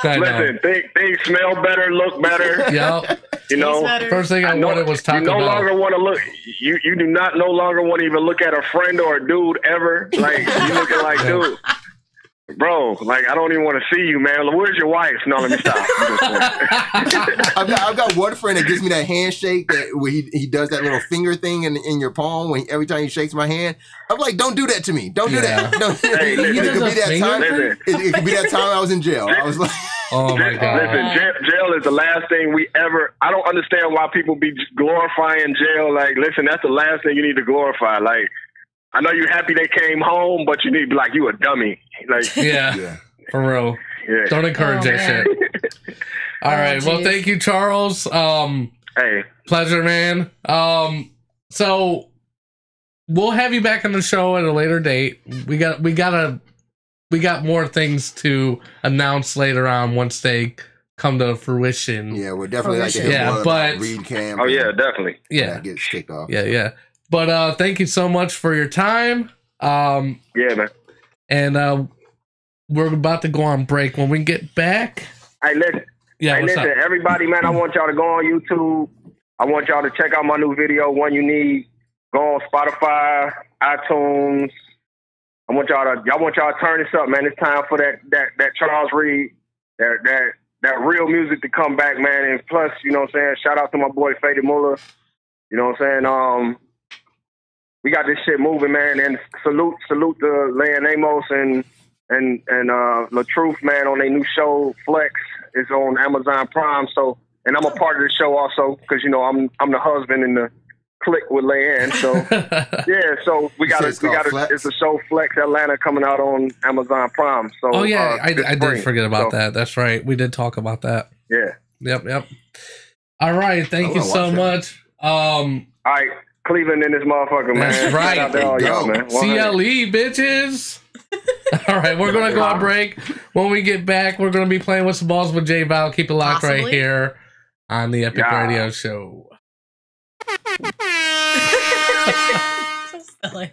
Listen, things smell better, look better. Yep. You know, first thing I wanted was Taco Bell. You no longer want to look. You do not no longer want to even look at a friend or a dude ever. Like you looking like, dude, bro. Like I don't even want to see you, man. Where's your wife? No, let me stop. I've got one friend that gives me that handshake that where he does that little finger thing in your palm when every time he shakes my hand. I'm like, don't do that to me. Don't do that. Hey, listen, it could be that time. It could be that time I was in jail. I was like. Oh my God! Listen, jail is the last thing we ever. I don't understand why people be glorifying jail. Like, listen, that's the last thing you need to glorify. Like, I know you're happy they came home, but you need to be like, you a dummy. Like, yeah. For real. Yeah. Don't encourage that shit. All right. Well, thank you, Charles. Hey, pleasure, man. So we'll have you back on the show at a later date. We got more things to announce later on once they come to fruition. Yeah, we're definitely like to hear but Reed Cam. Oh yeah, definitely. Yeah, get kicked off. Yeah. But thank you so much for your time. Yeah, man. And we're about to go on break. When we get back, hey, listen. Yeah, hey, listen, everybody, man. I want y'all to go on YouTube. I want y'all to check out my new video, One You Need. Go on Spotify, iTunes. I want y'all to turn this up, man. It's time for that Charles Reed, that real music to come back, man. And plus, you know what I'm saying, shout out to my boy Faded Muller. You know what I'm saying? We got this shit moving, man. And salute to Leon Amos and La Truth, man, on their new show Flex. It's on Amazon Prime. So, and I'm a part of the show also because you know I'm the husband in the click with Leanne, so yeah, so we got it's a show Flex Atlanta coming out on Amazon Prime. So I did forget about that. That's right, we did talk about that. Yeah. Yep. All right, thank you so much. All right, Cleveland in this motherfucker, man. That's right. Shout out to all y'all, man. CLE bitches. All right, we're gonna go on break. When we get back, we're gonna be playing with some balls with J Val. Keep it locked right here on the Epic Radio Show. So silly.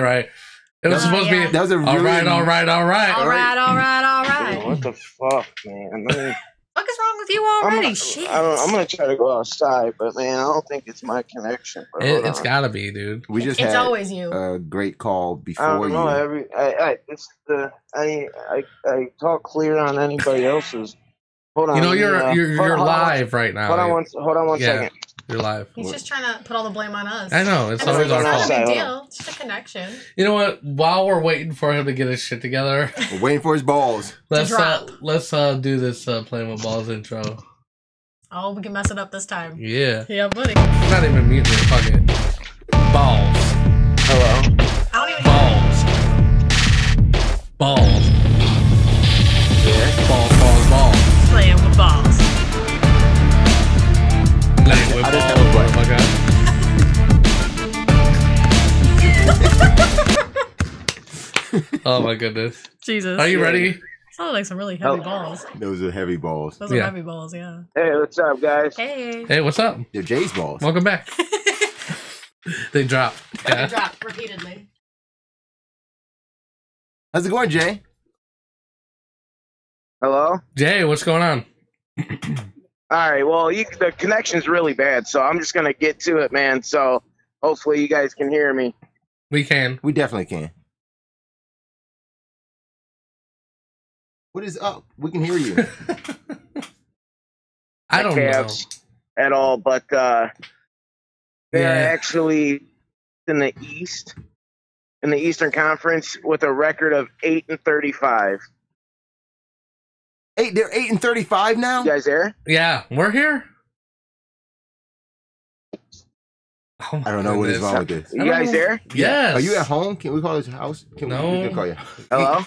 right. It was supposed to be. That was a really, all right. All right. What the fuck, man? What is wrong with you already? Shit. I'm gonna try to go outside, but man, I don't think it's my connection. It's gotta be, dude. We just it's had always you. A great call before I don't know. I talk clear on anybody else's. Hold on. You know, you're live right now. Hold on one second. You're live. He's just trying to put all the blame on us. I know. It's always our fault. It's not a big deal. It's just a connection. You know what? While we're waiting for him to get his shit together, we're waiting for his balls. Let's do this playing with balls intro. Oh, we can mess it up this time. Yeah. Yeah, buddy. I'm not even muting it. Fuck it. Balls. Hello. I don't even balls. Yeah. Balls. Playing with balls. Playing with balls. Oh my god. Oh my goodness. Jesus. Are you ready? Sounded like some really heavy balls. Those are heavy balls. Those are heavy balls, yeah. Hey, what's up, guys? Hey, what's up? They're Jay's balls. Welcome back. They drop. Yeah. They drop repeatedly. How's it going, Jay? Hello? Jay, what's going on? All right, well, the connection's really bad, so I'm just going to get to it, man. So hopefully you guys can hear me. We can. We definitely can. What is up? We can hear you. I don't know. At all, but they're actually in the Eastern Conference with a record of 8-35. They're 8-35 now? You guys there? Yeah, we're here. Oh I don't know what is wrong with this. You guys there? Yes. Are you at home? Can we call this house? No. We can call you. Hello?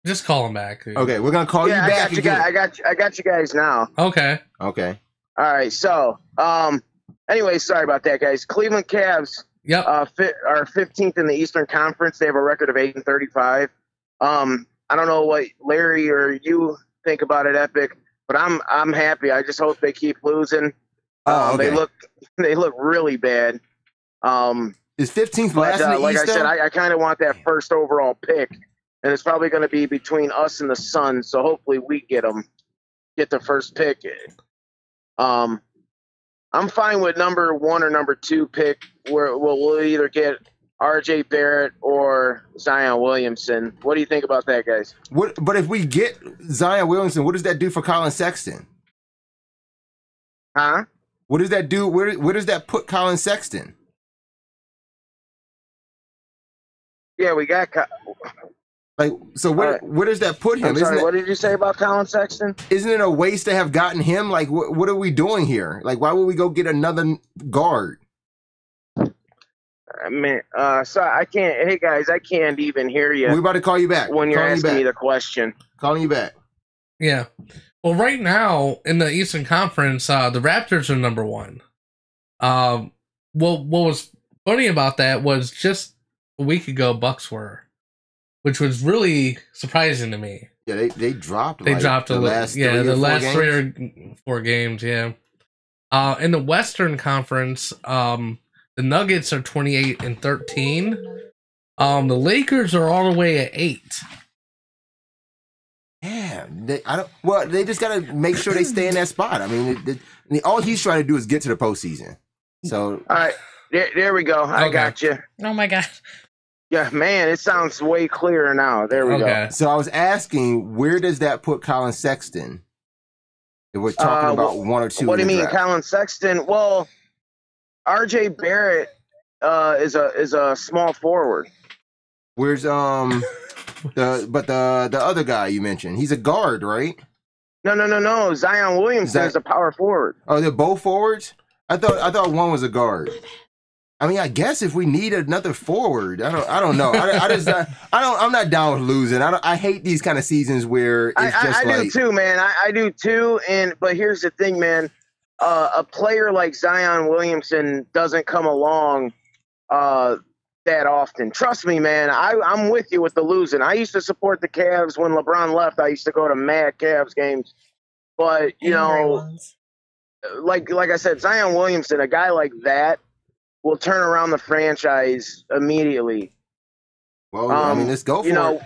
Just call him back. Dude. Okay, we're gonna call you back. I got you guys now. Okay. All right. So, anyway, sorry about that, guys. Cleveland Cavs. Yep. Are 15th in the Eastern Conference. They have a record of 8-35. I don't know what Larry or you think about it, Epic, but I'm happy. I just hope they keep losing. Okay. They look really bad. Is 15th last in the like East, I said, I kind of want that first overall pick. And it's probably going to be between us and the Suns, so hopefully we get the first pick. I'm fine with number 1 or number 2 pick, where we'll either get R.J. Barrett or Zion Williamson. What do you think about that, guys? But if we get Zion Williamson, what does that do for Colin Sexton? Huh? What does that do? Where does that put Colin Sexton? Yeah, we got. So where does that put him? I'm sorry, what did you say about Colin Sexton? Isn't it a waste to have gotten him? Like, what are we doing here? Like, why would we go get another guard? I mean, so I can't. Hey guys, I can't even hear you. We're about to call you back when you're asking me the question. Calling you back. Yeah. Well, right now in the Eastern Conference, the Raptors are number 1. What was funny about that was just a week ago, Bucks were, which was really surprising to me. Yeah, they dropped. They dropped the last 3 or 4 games. Yeah. In the Western Conference, the Nuggets are 28-13. The Lakers are all the way at 8. Yeah, they just gotta make sure they stay in that spot. I mean, all he's trying to do is get to the postseason. So, all right, there we go. I got you. Oh my god. Yeah, man, it sounds way clearer now. There we go. So I was asking, where does that put Colin Sexton? If we're talking about 1 or 2. What do you mean, Colin Sexton? Well, R.J. Barrett is a small forward. Where's the other guy you mentioned? He's a guard, right? No. Zion Williamson is a power forward. Oh, they're both forwards? I thought one was a guard. I mean, I guess if we need another forward, I don't know. I'm not down with losing. I hate these kind of seasons where it's just I do too, man. I do too. But here's the thing, man. A player like Zion Williamson doesn't come along that often. Trust me, man. I'm with you with the losing. I used to support the Cavs when LeBron left. I used to go to mad Cavs games. But you know, like I said, Zion Williamson, a guy like that. will turn around the franchise immediately. Well, I mean, let's go for it.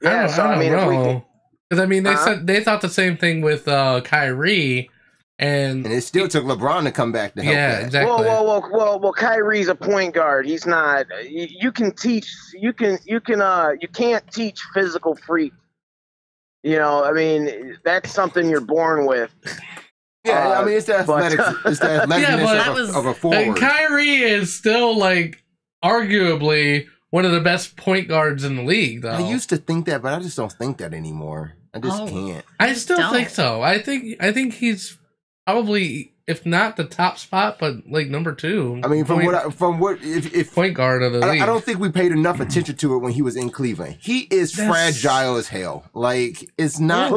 Yeah, so I mean, if we can, because I mean, they said they thought the same thing with Kyrie, and it still took LeBron to come back to help. Yeah, that. exactly. Well, Kyrie's a point guard. He's not. You can teach. You can't teach physical freak. You know, I mean, that's something you're born with. Yeah, I mean, it's the athletics. It's the athleticness of a forward. And Kyrie is still like arguably one of the best point guards in the league, though. I used to think that, but I just don't think that anymore. I just can't. I still think so. I think he's probably, if not the top spot, but like number 2. I mean, if point guard of the league. I don't think we paid enough attention to it when he was in Cleveland. He is fragile as hell. Like, it's not.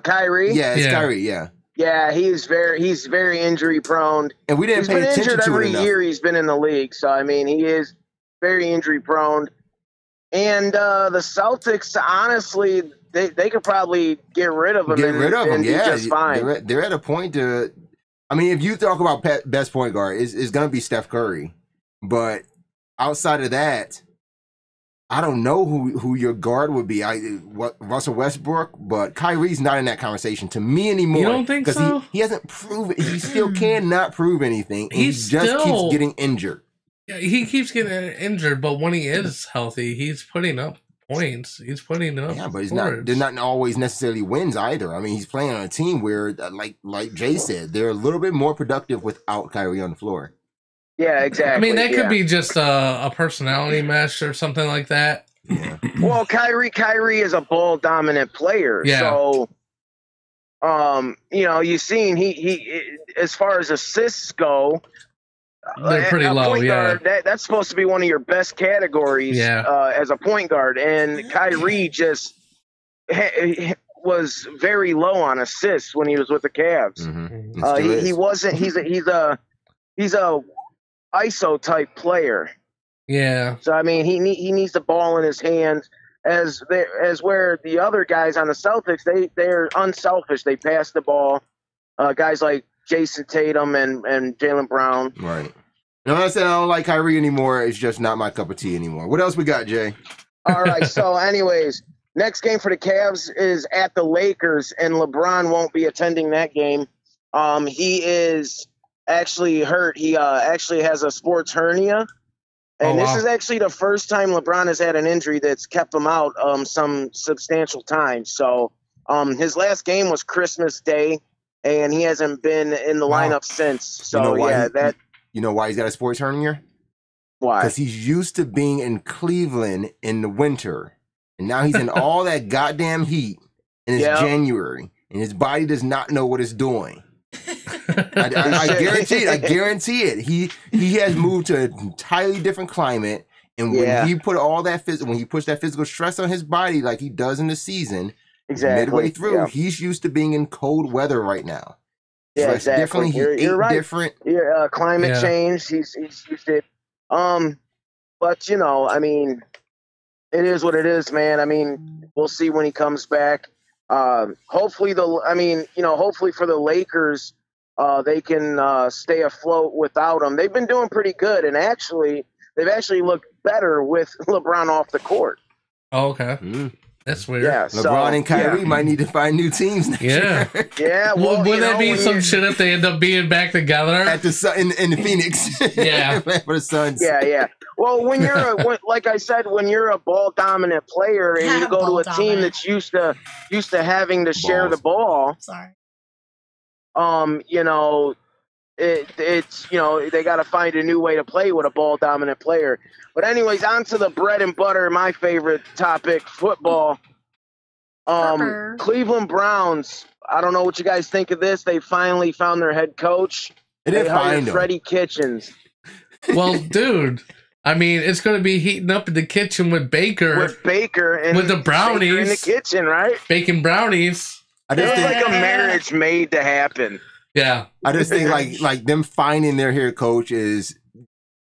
Kyrie? Yeah, it's Kyrie. Yeah. Yeah, he's very injury prone. And we didn't pay attention to it enough. Every year he's been in the league, so I mean, he is very injury prone. And the Celtics, honestly, they could probably get rid of him. And yeah. Just fine. They're at a point to. I mean, if you talk about best point guard, it's going to be Steph Curry. But outside of that, I don't know who your guard would be. Russell Westbrook, but Kyrie's not in that conversation to me anymore. You don't think so? He hasn't proven. He still cannot prove anything. And he just keeps getting injured. Yeah, he keeps getting injured, but when he is healthy, he's putting up points. He's putting up. Yeah, but he's not. They're not always necessarily wins either. I mean, he's playing on a team where, like Jay said, they're a little bit more productive without Kyrie on the floor. Yeah, exactly. I mean, that could be just a personality mesh or something like that. Yeah. Well, Kyrie is a ball dominant player. Yeah. So, you've seen he as far as assists go, they're pretty low. Point guard, that's supposed to be one of your best categories. As a point guard, and Kyrie just was very low on assists when he was with the Cavs. Mm-hmm. He wasn't. He's a ISO type player. Yeah. So I mean, he needs the ball in his hands. As where the other guys on the Celtics, they're unselfish. They pass the ball. Guys like Jason Tatum and Jaylen Brown. Right. No, I said I don't like Kyrie anymore. It's just not my cup of tea anymore. What else we got, Jay? All right. So, anyways, next game for the Cavs is at the Lakers, and LeBron won't be attending that game. He is actually hurt. He actually has a sports hernia. And this is actually the first time LeBron has had an injury that's kept him out some substantial time. So his last game was Christmas Day, and he hasn't been in the lineup since. So, you know why he's got a sports hernia? Why? Because he's used to being in Cleveland in the winter. And now he's in all that goddamn heat, and it's January, and his body does not know what it's doing. I guarantee it. He has moved to an entirely different climate, and when he put all that when he puts that physical stress on his body like he does in the season, midway through, he's used to being in cold weather right now. Yeah, so exactly. You're right. Different. Climate change. He's used it. But I mean, it is what it is, man. I mean, we'll see when he comes back. Hopefully for the Lakers, they can stay afloat without him. They've been doing pretty good, and they've actually looked better with LeBron off the court. Oh, okay. That's weird. Yeah, LeBron and Kyrie might need to find new teams next year. Yeah. Well, would that be some shit if they end up being back together at the Sun in the Phoenix? Yeah, for the Suns. Yeah. Well, when you're like I said, when you're a ball dominant player and you go to a team that's used to having to share the ball. Sorry. It's they got to find a new way to play with a ball dominant player. But anyways, on to the bread and butter, my favorite topic, football. Cleveland Browns. I don't know what you guys think of this. They finally found their head coach. They hired Freddie Kitchens. Well, dude, I mean, it's going to be heating up in the kitchen with Baker. And with the brownies Baker in the kitchen, right? Baking brownies. It's like a marriage made to happen. Yeah, I just think like them finding their head coach is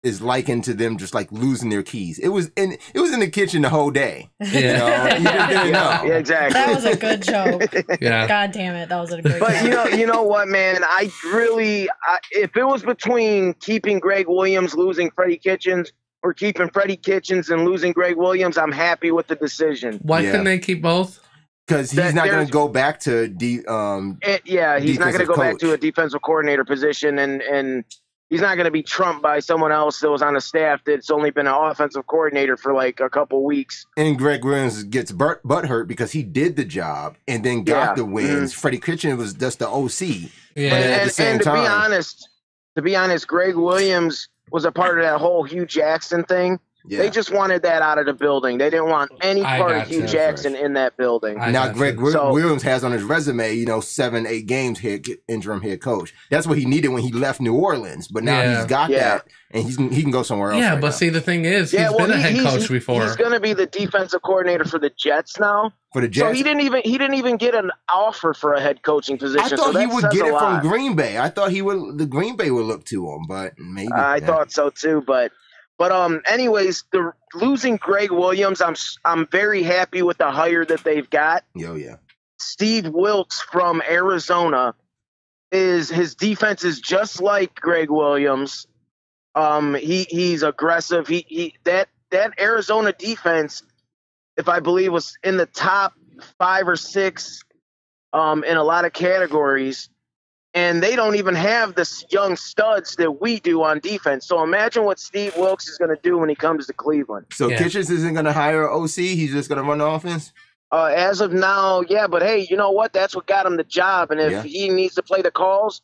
is likened to them just like losing their keys. It was in the kitchen the whole day. Yeah. You know? You just didn't know. Yeah, exactly. That was a good joke. Yeah. God damn it, that was a good But joke. you know what, man? If it was between keeping Greg Williams, losing Freddie Kitchens, or keeping Freddie Kitchens and losing Greg Williams, I'm happy with the decision. Why couldn't they keep both? Because he's not going to go back to he's not going to go back to a defensive coordinator position, and he's not going to be trumped by someone else that was on the staff that's only been an offensive coordinator for like a couple weeks. And Greg Williams gets butt hurt because he did the job and then got the wins. Mm-hmm. Freddie Kitchen was just the OC. Yeah. But at the same time, to be honest, Greg Williams was a part of that whole Hugh Jackson thing. Yeah. They just wanted that out of the building. They didn't want any part of Hugh Jackson in that building. Now Greg Williams has on his resume, 7-8 games interim head coach. That's what he needed when he left New Orleans. But now he's got that, and he can go somewhere else. Yeah, but see, the thing is, he's been a head coach before. He's going to be the defensive coordinator for the Jets now. For the Jets, so he didn't even get an offer for a head coaching position. I thought he would get it from Green Bay. I thought the Green Bay would look to him, but maybe I thought so too. But anyways, the losing Greg Williams, I'm very happy with the hire that they've got. Yeah. Steve Wilkes from Arizona his defense is just like Greg Williams. He's aggressive. That Arizona defense, if I believe, was in the top 5 or 6 in a lot of categories. And they don't even have the young studs that we do on defense. So imagine what Steve Wilkes is going to do when he comes to Cleveland. So Kitchens isn't going to hire an OC? He's just going to run the offense? As of now, yeah. But, hey, you know what? That's what got him the job. And if he needs to play the calls,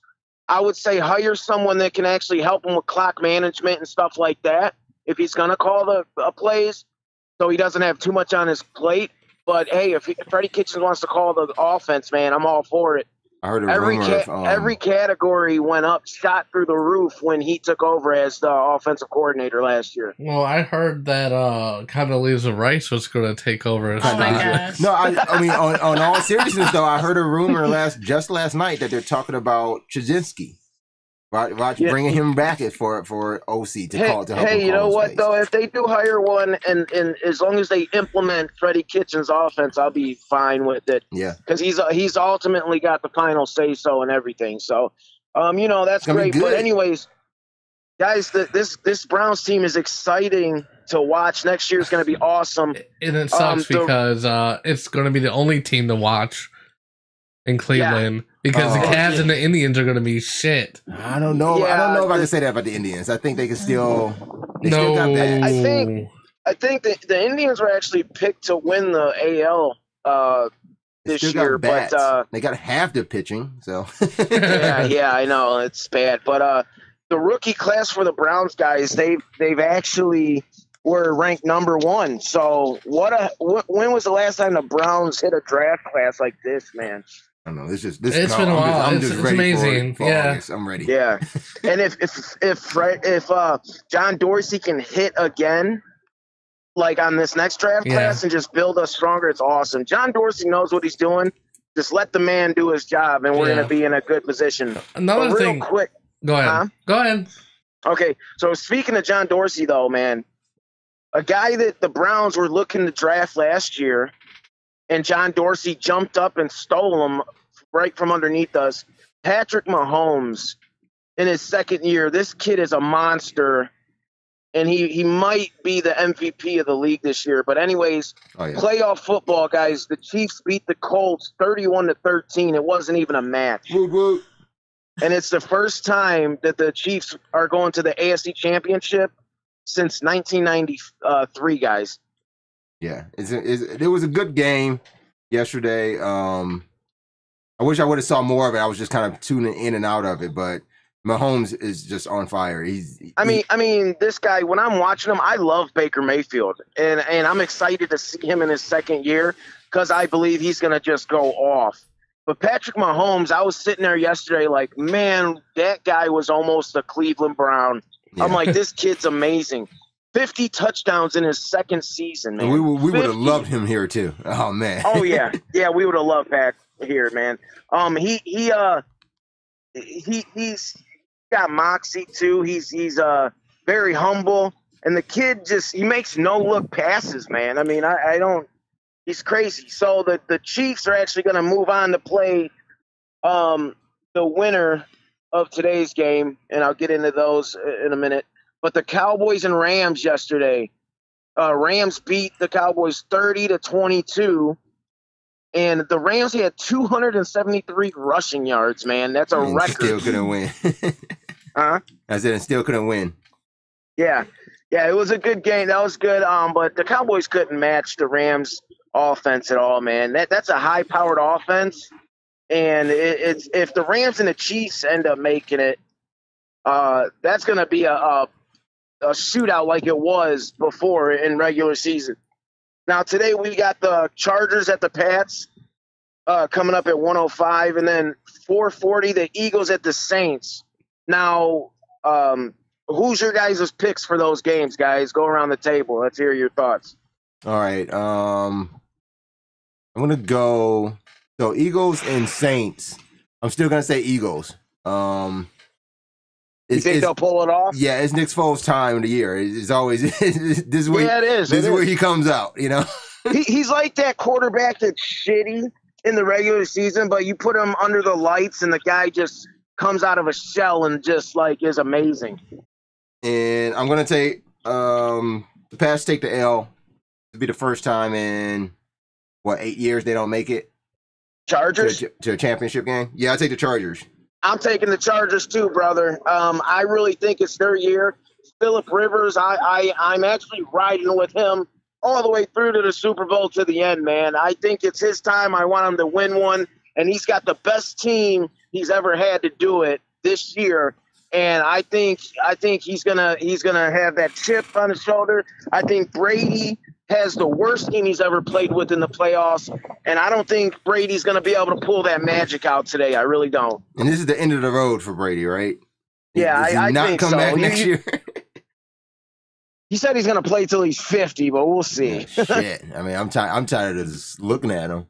I would say hire someone that can actually help him with clock management and stuff like that if he's going to call the plays so he doesn't have too much on his plate. But, hey, if Freddie Kitchens wants to call the offense, man, I'm all for it. I heard a rumor every category went up, shot through the roof when he took over as the offensive coordinator last year. Well, I heard that Condoleezza Rice was going to take over. Oh my gosh. No, I mean, on all seriousness, though, I heard a rumor last night that they're talking about Chajinski. Bringing him back for OC to help him you know call what, his though? If they do hire one, and as long as they implement Freddie Kitchens' offense, I'll be fine with it. Yeah. Because he's ultimately got the final say-so and everything. So, that's great. But anyways, guys, this Browns team is exciting to watch. Next year is going to be awesome. And it sucks because it's going to be the only team to watch in Cleveland because the Cavs and the Indians are going to be shit. I don't know. I don't know if I can say that about the Indians. I think they can still. Still got that. I think the Indians were actually picked to win the AL this year, but they got half their pitching. So yeah, I know it's bad. But the rookie class for the Browns guys, they've actually were ranked number 1. So when was the last time the Browns hit a draft class like this, man? I don't know. It's been a while. I'm just ready amazing. for August. I'm ready. Yeah, and if John Dorsey can hit again, like on this next draft class, and just build us stronger, it's awesome. John Dorsey knows what he's doing. Just let the man do his job, and we're going to be in a good position. Another thing. Quick. Go ahead. Go ahead. Okay, so speaking of John Dorsey, though, man, a guy that the Browns were looking to draft last year, and John Dorsey jumped up and stole him right from underneath us. Patrick Mahomes, in his second year, this kid is a monster, and he might be the MVP of the league this year. But anyways, playoff football, guys, the Chiefs beat the Colts 31-13. It wasn't even a match. Woo, woo. And it's the first time that the Chiefs are going to the AFC Championship since 1993, guys. Yeah, it was a good game yesterday. I wish I would have saw more of it. I was just kind of tuning in and out of it, but Mahomes is just on fire. I mean, this guy, when I'm watching him, I love Baker Mayfield, and I'm excited to see him in his second year because I believe he's going to just go off. But Patrick Mahomes, I was sitting there yesterday like, man, that guy was almost a Cleveland Brown. Yeah. I'm like, this kid's amazing. 50 touchdowns in his second season, man. We would have loved him here too. Oh man. Oh yeah, we would have loved Pat here, man. He's got moxie too. He's very humble, and the kid he makes no-look passes, man. I mean, I don't – he's crazy. So the Chiefs are actually going to move on to play the winner of today's game, and I'll get into those in a minute. But the Cowboys and Rams yesterday, Rams beat the Cowboys 30-22, and the Rams had 273 rushing yards, man. That's a record. Still couldn't win. Huh? I said and still couldn't win. Yeah, it was a good game. That was good. But the Cowboys couldn't match the Rams' offense at all, man. That's a high-powered offense, and it's if the Rams and the Chiefs end up making it, that's going to be a shootout like it was before in regular season. Now today we got the Chargers at the Pats coming up at 1:05, and then 4:40 the Eagles at the Saints. Now, who's your guys' picks for those games, guys? Go around the table. Let's hear your thoughts. All right. I'm gonna go. So Eagles and Saints. I'm still gonna say Eagles. You think they'll pull it off? Yeah, it's Nick Foles' time of the year. It's always this is where it is where he comes out. You know, he's like that quarterback that's shitty in the regular season, but you put him under the lights and the guy just comes out of a shell and just like is amazing. And I'm gonna take the Pats take the L. It'll be the first time in 8 years they don't make it. Chargers to a championship game. Yeah, I take the Chargers. I'm taking the Chargers too, brother. I really think it's their year. Phillip Rivers, I'm actually riding with him all the way through to the Super Bowl to the end, man. I think it's his time. I want him to win one, and he's got the best team he's ever had to do it this year. And I think he's gonna have that chip on his shoulder. I think Brady has the worst team he's ever played with in the playoffs, and I don't think Brady's going to be able to pull that magic out today. I really don't. And this is the end of the road for Brady, right? Yeah, I not think come so. back next year. He said he's going to play till he's 50, but we'll see. Shit, I mean, I'm tired of just looking at him.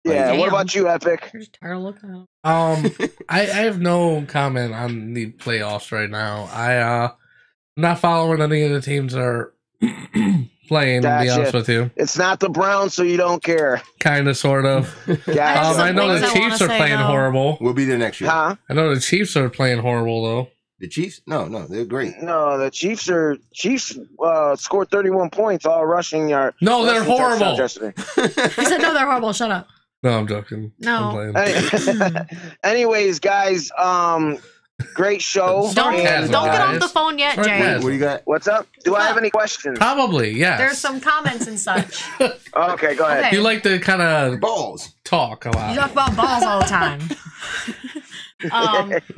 Yeah, what about you, Epic? I'm just tired of looking at him. I have no comment on the playoffs right now. I'm not following any of the teams that are playing, to be honest with you. It's not the Browns, so you don't care. Kind of, sort of. I know the Chiefs are playing horrible. We'll be there next year. Huh? I know the Chiefs are playing horrible, though. The Chiefs? No, they're great. No, the Chiefs scored 31 points, all rushing yard. No, they're horrible. He said, no, they're horrible. Shut up. No, I'm joking. No. Anyways, guys, great show. Don't get off the phone yet, Jay. What do you got? What's up? Do I have any questions? Probably, yes. There's some comments and such. Okay, go ahead. You like to kind of balls talk a lot. You talk about balls all the time.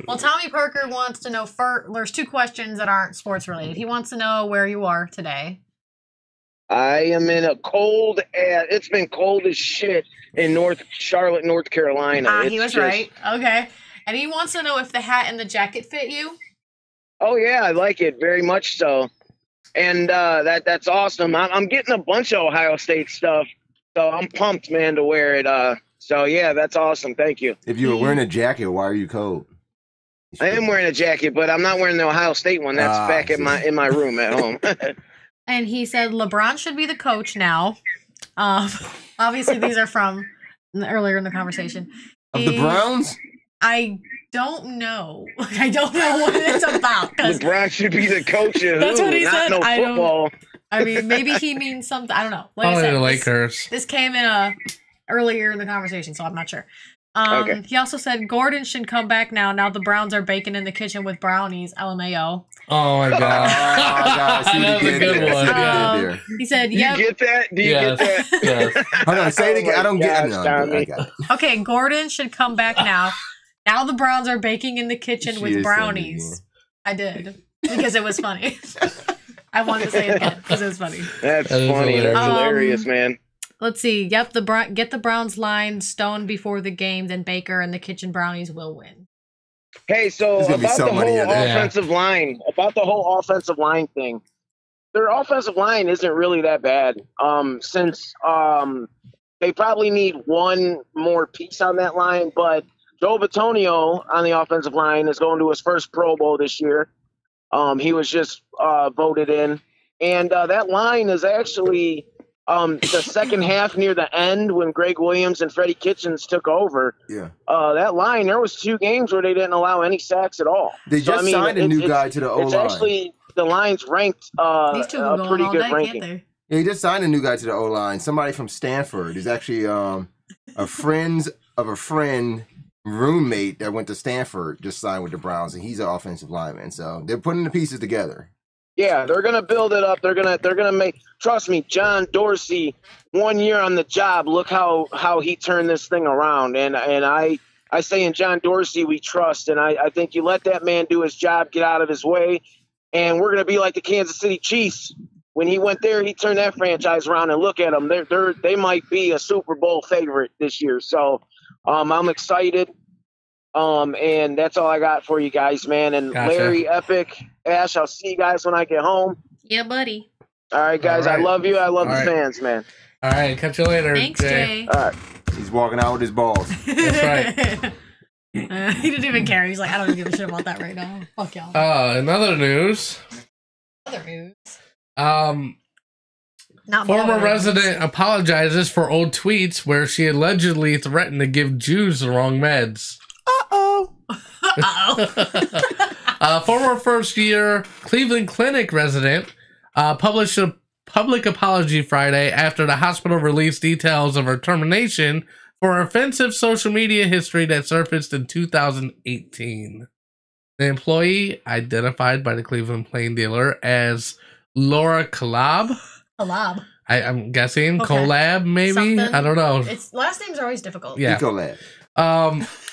Well, Tommy Parker wants to know there's two questions that aren't sports related. He wants to know where you are today. I am in a it's been cold as shit in Charlotte, North Carolina. He was right. Okay. And he wants to know if the hat and the jacket fit you. Oh yeah, I like it very much so. And that's awesome. I'm getting a bunch of Ohio State stuff, so I'm pumped, man, to wear it. So yeah, that's awesome. Thank you. If you were wearing a jacket, why are you cold? I am wearing a jacket, but I'm not wearing the Ohio State one. That's back in my room at home. And he said LeBron should be the coach now. Obviously, these are from earlier in the conversation. Of the Browns? I don't know. I don't know what it's about. LeBron should be the coach of that's what he said. No football. I mean, maybe he means something. I don't know. Like Probably I said, the Lakers. This came in earlier in the conversation, so I'm not sure. Okay. He also said Gordon should come back now. Now the Browns are baking in the kitchen with brownies. LMAO. Oh my god! That was a good one. He said, "Yep." Do you get that? Do you get that? Yes. Hold on, say it again. I don't get it. I got it. Okay, Gordon should come back now. Now the Browns are baking in the kitchen with brownies. I did because it was funny. I wanted to say it again because it was funny. That's funny. That's hilarious, man. Let's see. Yep, get the Browns line stoned before the game, then Baker and the kitchen brownies will win. Hey, so about the whole offensive line thing, their offensive line isn't really that bad. Since they probably need one more piece on that line, but Joe Bitonio on the offensive line is going to his first Pro Bowl this year. He was just voted in. And that line is actually the second half near the end when Greg Williams and Freddie Kitchens took over. Yeah. That line, there was 2 games where they didn't allow any sacks at all. They just signed a new guy to the O-line. It's actually, the line's ranked These two a pretty good day, ranking. Yeah, he just signed a new guy to the O-line. Somebody from Stanford. He's actually a friend of a friend roommate that went to Stanford, just signed with the Browns, and he's an offensive lineman. So they're putting the pieces together. Yeah, they're gonna build it up. They're gonna make. Trust me, John Dorsey, 1 year on the job. Look how he turned this thing around. And I say in John Dorsey we trust. And I think you let that man do his job, get out of his way, and we're gonna be like the Kansas City Chiefs. When he went there, he turned that franchise around, and look at them. They might be a Super Bowl favorite this year. So I'm excited. And that's all I got for you guys, man. And Gotcha. Larry, Epic, Ash, I'll see you guys when I get home. Yeah, buddy. All right, guys. All right. I love you. I love All the right. fans, man. All right, catch you later. Thanks, Jay. All right. He's walking out with his balls. That's right. He didn't even care. He's like, I don't give a shit about that right now. Fuck y'all. In other news, Other news. Not former ballers. resident apologizes for old tweets where she allegedly threatened to give Jews the wrong meds. Uh-oh. Former first-year Cleveland Clinic resident published a public apology Friday after the hospital released details of her termination for offensive social media history that surfaced in 2018. The employee, identified by the Cleveland Plain Dealer as Laura Collab, I'm guessing, Okay. Collab, maybe? Something. I don't know. It's last names are always difficult. Yeah. Ecolab.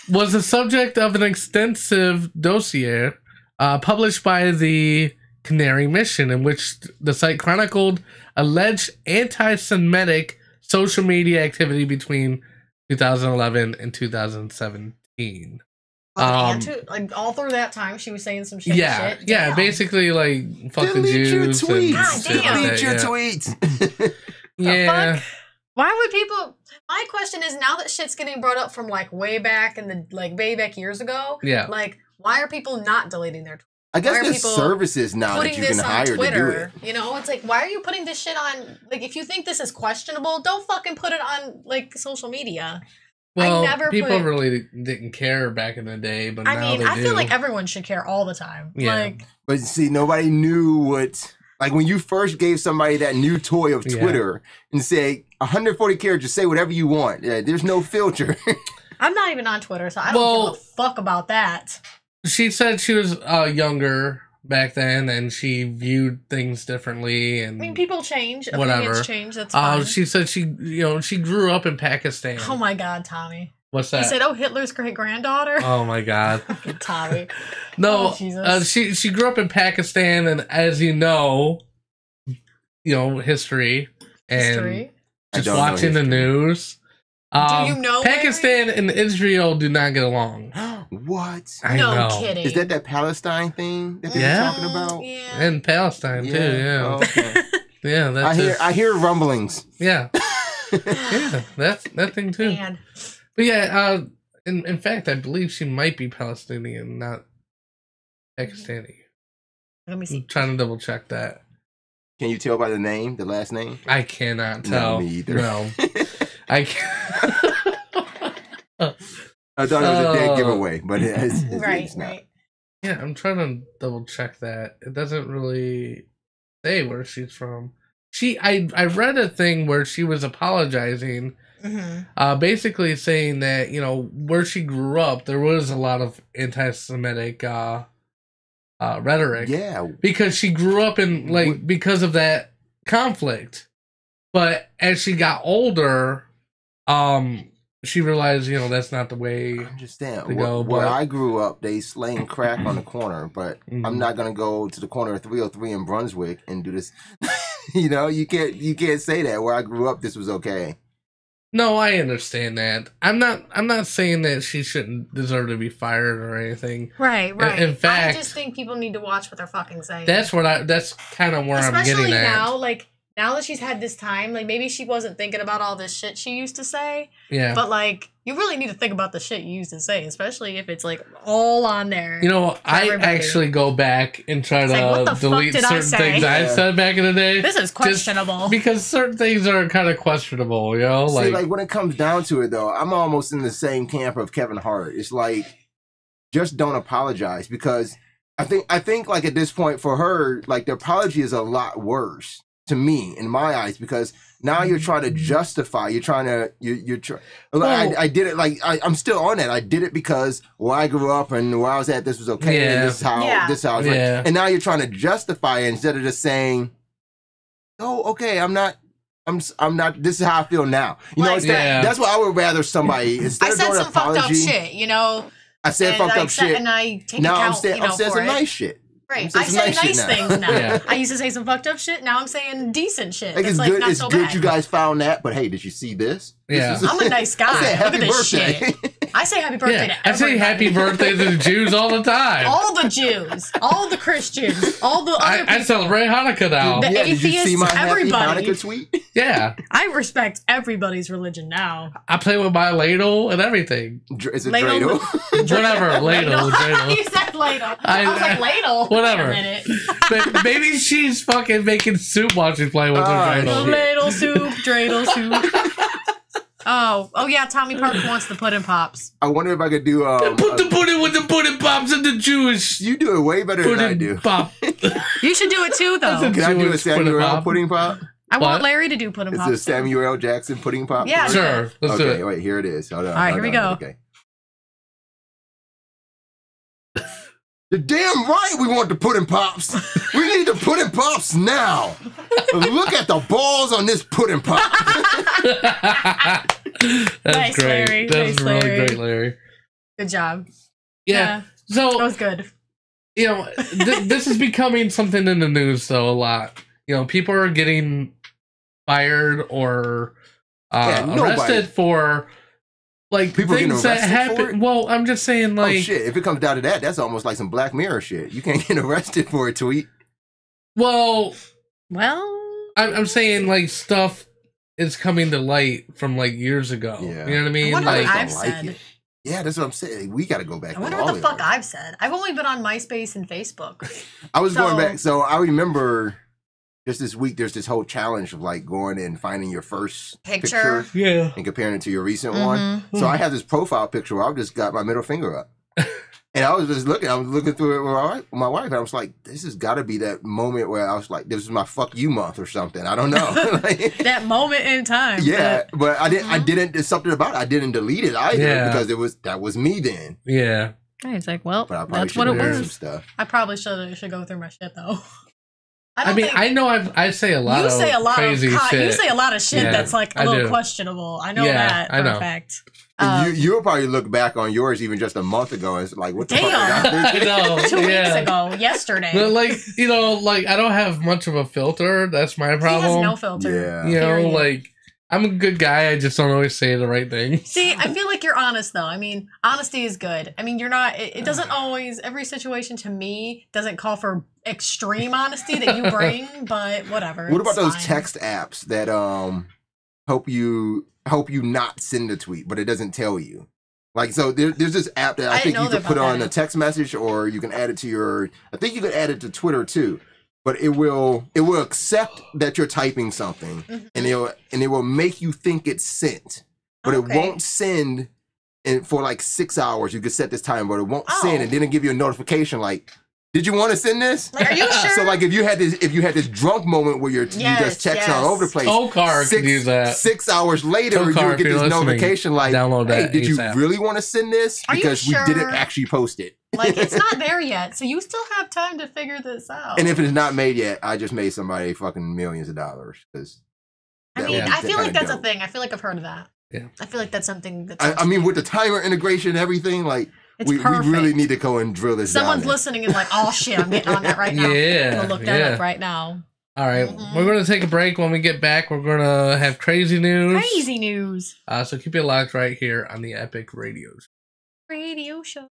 Was the subject of an extensive dossier published by the Canary Mission, in which the site chronicled alleged anti-Semitic social media activity between 2011 and 2017. Like all through that time, she was saying some shit. Yeah, shit. yeah, Damn. basically like fuck the Delete your Jews. tweets. God damn. Delete your yeah. tweets. Yeah. Fuck? Why would people? My question is, now that shit's getting brought up from like way back in the way back years ago. Yeah. Like, why are people not deleting their tweets? I guess Why are there's people services now that putting you can this on hire to do Twitter? it. You know, it's like, why are you putting this shit on? Like, if you think this is questionable, don't fucking put it on like social media. Well, I never people put- really didn't care back in the day, but I now mean, they I do. feel like everyone should care all the time. Yeah. Like, But see, nobody knew what. Like when you first gave somebody that new toy of Yeah. Twitter and say 140 characters, say whatever you want. Yeah, there's no filter. I'm not even on Twitter, so I don't give a fuck about that. She said she was younger back then, and she viewed things differently. And I mean, people change. whatever. Opinions change. That's fine. She said she grew up in Pakistan. Oh my god, Tommy. What's He that? said, "Oh, Hitler's great granddaughter." Oh my god. Fucking Tommy. No, Oh, Jesus. she grew up in Pakistan, and as you know, history and History. I just don't know watching the history. news. Do you know, Pakistan and Israel do not get along? What? I No know. kidding. Is that Palestine thing that they're Yeah. talking about? Yeah. And Palestine too. Yeah, Oh, okay. yeah. That's I hear rumblings. Yeah, yeah. That's that thing too. Man. But yeah, in fact, I believe she might be Palestinian, not Pakistani. Let me see. I'm trying to double check that. Can you tell by the name, the last name? I cannot No, tell. me either. No, I can't. I thought it was a dead Oh. giveaway, but it's Right, not. right. Yeah, I'm trying to double check that. It doesn't really say where she's from. I read a thing where she was apologizing, Mm-hmm. basically saying that where she grew up there was a lot of anti-Semitic rhetoric. Yeah. Because she grew up in because of that conflict, but as she got older, she realized that's not the way. I understand. to go, Where but- I grew up, they slang crack on the corner, but I'm not gonna go to the corner of 303 in Brunswick and do this. You can't say that. Where I grew up, this was okay. No, I understand that. I'm not saying that she shouldn't deserve to be fired or anything. Right, right. In fact, I just think people need to watch what they're fucking saying. that's kind of where I'm Especially getting at. now, like now that she's had this time, like maybe she wasn't thinking about all this shit she used to say. Yeah. But like, you really need to think about the shit you used to say, especially if it's like all on there. You know, I actually go back and try to delete certain things I said back in the day. This is questionable. Because certain things are kind of questionable, you know? See, like when it comes down to it, though, I'm almost in the same camp of Kevin Hart. It's like, just don't apologize, because I think like at this point for her, like the apology is a lot worse to me in my eyes, because now you're trying to justify. You're trying to I did it like I'm still on that. I did it because where I grew up and where I was at, this was okay. And this is how this is how it's like. And now you're trying to justify it instead of just saying, "Oh, okay, I'm not. This is how I feel now." You know, that's what I would rather somebody instead of doing an apology. I said some fucked up shit. You know. I said fucked up shit. And I take now account, I'm saying some nice shit. Right. I say nice things now. I used to say some fucked up shit. Now I'm saying decent shit. Like it's like good. Not It's so good bad. you guys found that. But hey, did you see this? Yeah. I'm a nice guy. I said happy Look at this birthday. shit. I say happy birthday to everybody. I say happy birthday to the Jews all the time. All the Jews, all the Christians, all the other people. I celebrate Hanukkah now. The Did you see my everybody. happy Hanukkah tweet? Yeah. I respect everybody's religion now. I play with my ladle and everything. Is it dreidel? Whatever, ladle. You said ladle. I was like ladle. Whatever. Wait a minute. Maybe she's fucking making soup while she's playing with her dreidel. Ladle soup, dreidel soup. Oh yeah, Tommy Parker wants the pudding pops. I wonder if I could do put the pudding with the pudding pops and the Jewish. You do it way better than I do. Pop. You should do it too, though. Can I do a Samuel L. pudding pop? I want Larry to do pudding pops. Is it a Samuel L. Jackson pudding pop? Yeah, sure. Let's do it. Wait, here it is. Hold on. All right, here we go. Okay. You're damn right we want the pudding pops. We need the pudding pops now. Look at the balls on this pudding pop. That's nice, great. Larry. That's nice, really Larry. great, Larry. Good job. Yeah. So that was good. You know, this is becoming something in the news though a lot. You know, people are getting fired or arrested for like people things that happen. Well, I'm just saying, like, oh shit! If it comes down to that, that's almost like some Black Mirror shit. You can't get arrested for a tweet. Well, I'm saying like stuff is coming to light from like years ago. Yeah. You know what I mean? I like, I've said. Yeah, that's what I'm saying. We got to go back. I wonder what the fuck I've said. I've only been on MySpace and Facebook. I was going back. So I remember just this week, there's this whole challenge of like going and finding your first picture and comparing it to your recent one. So I have this profile picture where I've just got my middle finger up. And I was just looking, through it with my wife, and I was like, this has got to be that moment where I was like, this is my fuck you month or something. I don't know. That moment in time. Yeah, but I didn't, there's something about it. I didn't delete it either because that was me then. Yeah. It's like, well, but that's what it was. Some stuff. I probably should go through my shit though. I know I say a lot of crazy shit. You say a lot of shit that's like a little questionable. I know that for a fact. You'll probably look back on yours even just a month ago and it's like, what the fuck? I know. 2 weeks ago, yesterday. But like, you know, like I don't have much of a filter. That's my problem. He has no filter. Yeah. You know, like I'm a good guy. I just don't always say the right thing. See, I feel like you're honest though. I mean, honesty is good. I mean, you're not. It doesn't always. Every situation to me doesn't call for extreme honesty that you bring, but whatever. What about those text apps that help you not send a tweet, but it doesn't tell you? Like, so there's this app that I think you can put on a text message, or you can add it to your. I think you can add it to Twitter too. But it will accept that you're typing something, and it will make you think it's sent, but it won't send. And for like 6 hours, you can set this time, but it won't send, and then it give you a notification like, "Did you want to send this?" Like, are you sure? So like if you had this drunk moment where you just texting all over the place, can use that. 6 hours later, you would get this notification like, "Hey, did you really want to send this?" Because we didn't actually post it. Like, it's not there yet, so you still have time to figure this out. And if it's not made yet, I just made somebody fucking millions of dollars. I mean, I feel like that's a thing. I feel like I've heard of that. Yeah. I feel like that's something that's... I mean, with the timer integration and everething, like, we really need to go and drill this down. Someone's listening and like, oh shit, I'm getting on that right now. I'm going to look that up right now. All right, we're going to take a break. When we get back, we're going to have crazy news. Crazy news. So keep it locked right here on the Epic Radio Show.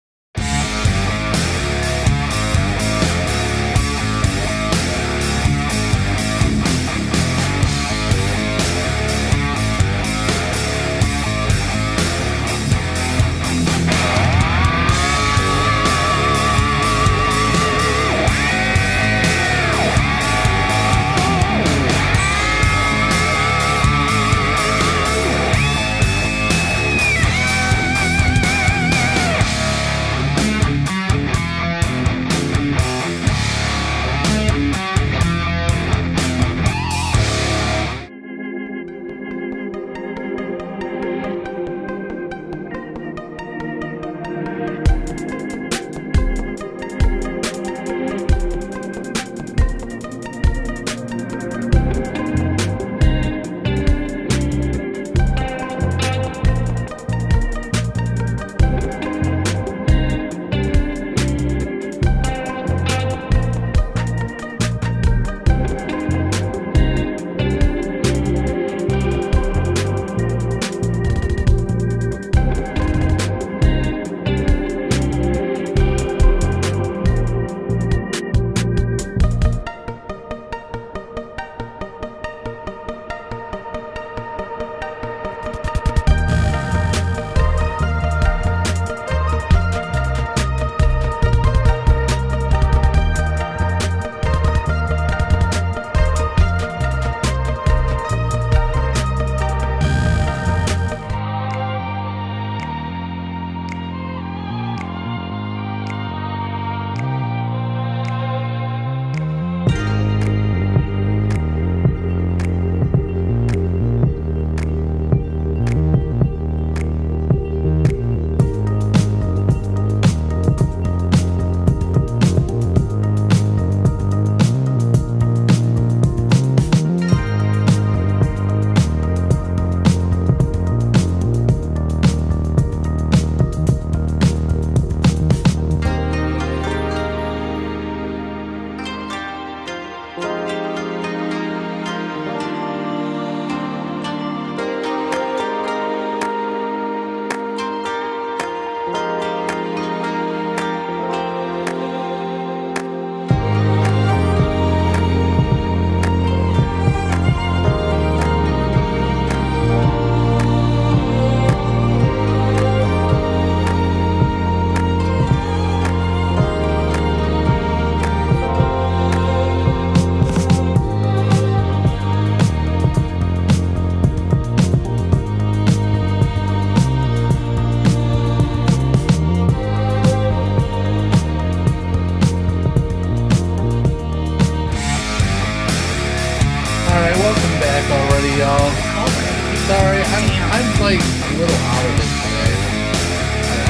I'm like a little out of it today.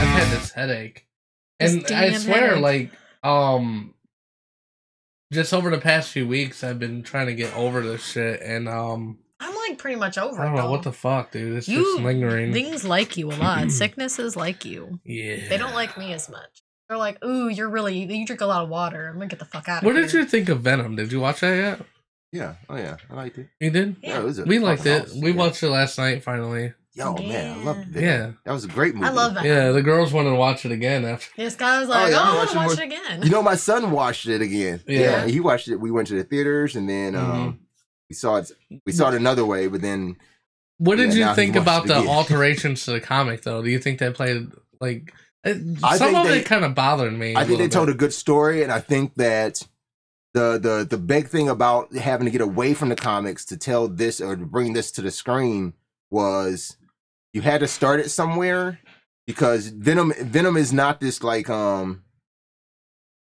I've had this headache, and I swear, headache. like, just over the past few weeks, I've been trying to get over this shit, and I'm like pretty much over I don't it. know what the fuck, dude. It's just lingering. Things like you a lot. Sicknesses like you. Yeah. They don't like me as much. They're like, ooh, you drink a lot of water. I'm gonna get the fuck out of What here. did you think of Venom? Did you watch that yet? Yeah. Oh yeah. I liked it. You did? Yeah. It was We liked it. awesome. We watched it last night. Finally. Yo, man, I love Venom. Yeah. That was a great movie. I love that. Yeah, the girls wanted to watch it again after. This guy was like, I want to watch it again. You know, my son watched it again. Yeah. He watched it. We went to the theaters, and then we saw it. We saw it another way, but then. What did you now think he watched about it the again. alterations to the comic, though? Do you think they played like? I Some think of they- it kind of bothered me. I think they told a good story, and I think that the big thing about having to get away from the comics to tell this or to bring this to the screen was you had to start it somewhere, because Venom is not this like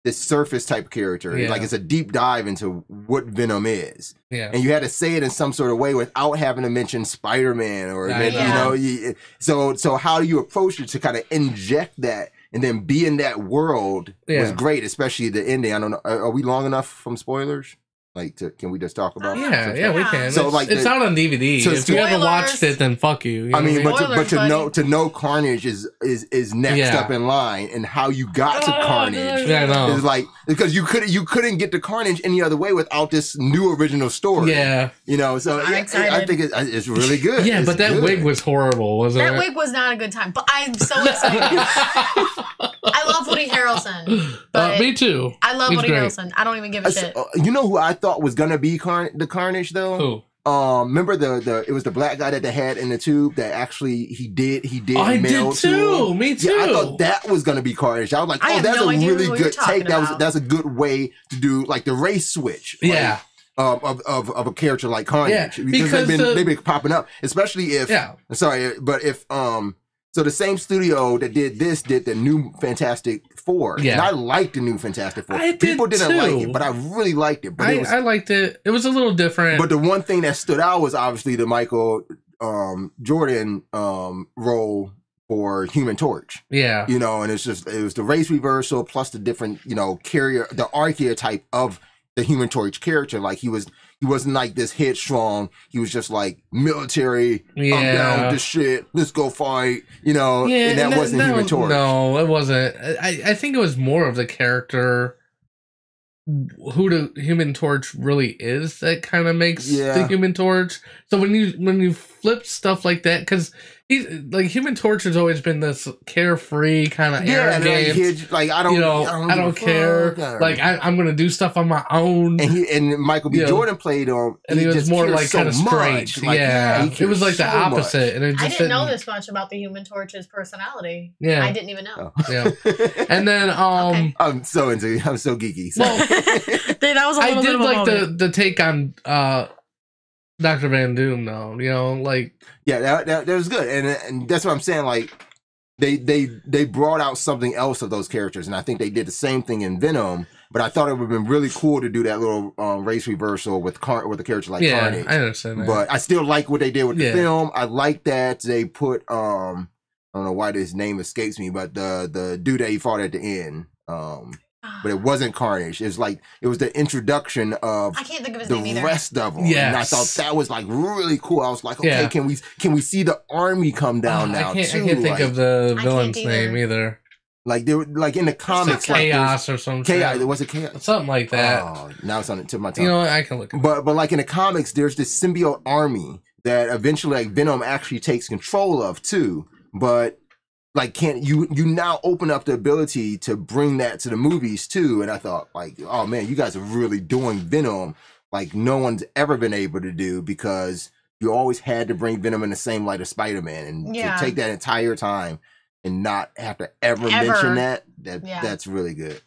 this surface type character. Yeah. Like, it's a deep dive into what Venom is. Yeah. And you had to say it in some sort of way without having to mention Spider-Man or Right. you know. So how you approach it to kind of inject that and then be in that world was great, especially the ending. I don't know. Are we long enough from spoilers? Like, can we just talk about? Yeah, we can. So it's out on DVD. So if you haven't watched it, then fuck you. You know I mean, what I but to know Carnage is next up in line, and how you got to Carnage Yeah, I know. is like, because you couldn't get to Carnage any other way without this new original story. Yeah, you know. So I'm I excited. think it's really good. Yeah, It's but that good. wig was horrible, wasn't That it? wig was not a good time, but I'm so excited. I love Woody Harrelson. But Me too. I love He's Woody great. Harrelson. I don't even give a shit. You know who I thought was gonna be the Carnage though? Who? Remember it was the black guy that they had in the tube that actually he did I mail did too. Me too. Yeah, I thought that was gonna be Carnage. I was like, I have that's no a idea really who good you're talking take. about. That's a good way to do like the race switch. Like, Yeah. Of a character like Carnage. Yeah, because because they've been popping up, especially if so the same studio that did this did the new Fantastic Four. Yeah. And I liked the new Fantastic Four. I did People didn't like too. it, but I really liked it. But I liked it. It was a little different. but the one thing that stood out was obviously the Michael Jordan role for Human Torch. Yeah. You know, and it was the race reversal plus the different, the archetype of the Human Torch character. Like he wasn't like this headstrong. He was just like military. I'm down with this shit. Let's go fight. And that wasn't Human Torch. No, it wasn't. I think it was more of the character who the Human Torch really is that kind of makes the Human Torch. So when you flip stuff like that, because he's like Human Torch has always been this carefree kind of arrogant. Like I don't care. Like I'm gonna do stuff on my own. And Michael B. Jordan played on, and he was just more cares like so kind of straight. much. Like, It was like the so opposite. much. And it just I didn't know this much about the Human Torch's personality. Yeah. I didn't even know. Yeah. And then I'm so geeky. So. That was a little I bit did of a like moment. the take on Dr. Van Doom though, that was good, and that's what I'm saying. Like they brought out something else of those characters, and I think they did the same thing in Venom. But I thought it would have been really cool to do that little race reversal with a character like Carnage. I understand that. But I still like what they did with the film. I like that they put I don't know why this name escapes me, but the dude that he fought at the end. But it wasn't Carnage. It was the introduction of I can't think of his the name either. rest of them. Yes. And I thought that was like really cool. I was like, okay, can we see the army come down now? I can't think of the villain's name either. Like they were like in the comics, like Chaos or something. Chaos. Was it Chaos? Something like that. Oh, now it's on the tip of my tongue. You know what? I can look. But like in the comics, there's this symbiote army that eventually like Venom actually takes control of too. But like, can't you now open up the ability to bring that to the movies too? And I thought, like, oh man, you guys are really doing Venom like no one's ever been able to do, because you always had to bring Venom in the same light as Spider-Man, and to take that entire time and not have to ever mention that's really good.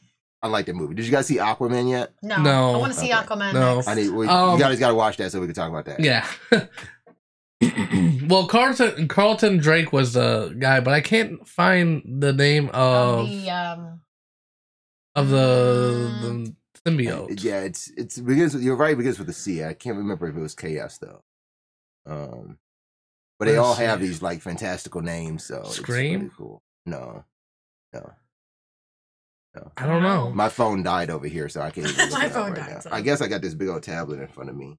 I like that movie. Did you guys see Aquaman yet? No. I want to see Aquaman next. You guys got to watch that so we can talk about that. Yeah. Well, Carlton Drake was the guy, but I can't find the name of the symbiote. Yeah, it's begins with, you're right, it begins with a C. I can't remember if it was Chaos though. But they all have these like fantastical names, so Scream? It's really cool. No. I don't know. My phone died over here, so I can't even look My it up phone right died, now. so. I guess I got this big old tablet in front of me.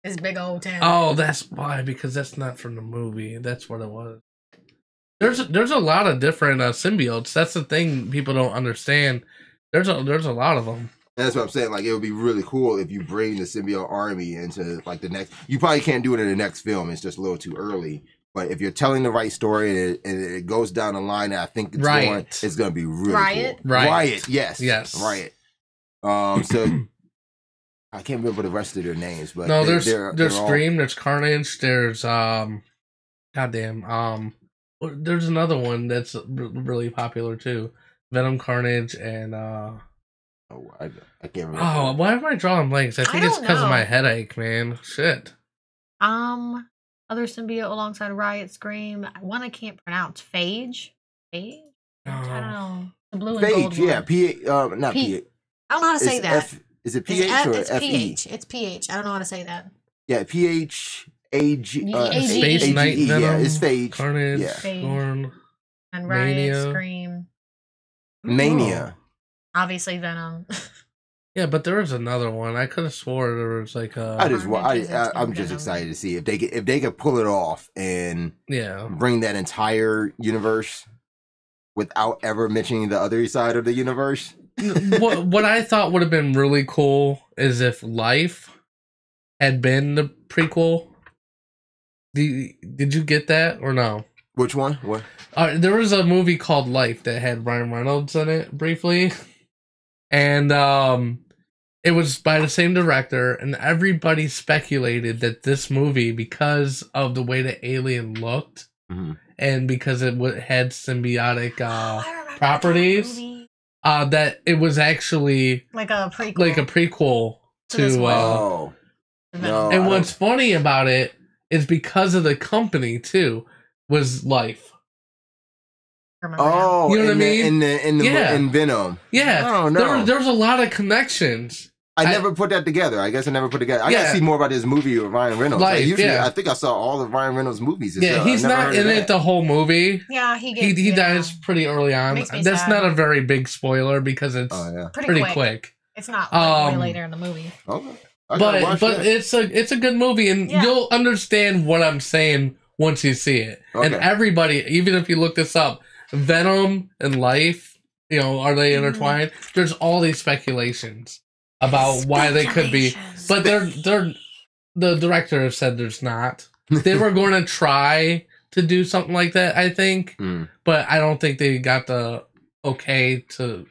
This big old town. Oh, that's why, because that's not from the movie. That's what it was. There's a lot of different symbiotes. That's the thing people don't understand. There's a lot of them. And that's what I'm saying. Like, it would be really cool if you bring the symbiote army into like the next. You probably can't do it in the next film. It's just a little too early. But if you're telling the right story and it goes down the line, and I think it's going to be really Riot? cool. Right. Riot, yes. Riot. So I can't remember the rest of their names, but No, there's they're Scream, there's Carnage, there's there's another one that's really popular too. Venom, Carnage, and I can't remember. oh, why am I drawing blanks? I think it's because of my headache, man. Shit. Other symbiote alongside Riot, Scream. One I can't pronounce. Phage? I don't know. The blue and gold one. Yeah, not P. I don't know how to say that. Is it PH or it's FE? PH. It's PH. I don't know how to say that. Yeah, PHAG. Space Knight Venom. Yeah, it's Phage. Carnage, Yeah. Thorn. And Riot, Mania. Scream. Mania. Obviously Venom. Yeah, but there was another one. I could have swore there was like a. I'm just excited to see if they could pull it off and bring that entire universe without ever mentioning the other side of the universe. what I thought would have been really cool is if Life had been the prequel. Did you get that or no? Which one? What? There was a movie called Life that had Ryan Reynolds in it briefly. And it was by the same director, and everybody speculated that this movie, because of the way the alien looked, and because it had symbiotic properties, that it was actually like a prequel to. No, and what's funny about it is because of the company too was Life. Oh, you know what I mean? In Venom. Yeah. Oh, no. There's a lot of connections. I never put that together. I guess I never put it together. I gotta see more about this movie with Ryan Reynolds. Life, I think I saw all of Ryan Reynolds' movies. Yeah, he's not in it the whole movie. Yeah, he dies pretty early on. That's not a very big spoiler because it's pretty quick. It's not like way later in the movie. Okay. But it's a good movie, and you'll understand what I'm saying once you see it. Okay. And everybody, even if you look this up, Venom and Life, are they intertwined? There's all these speculations about why they could be, but the director said there's not. They were going to try to do something like that, I think, but I don't think they got the okay to.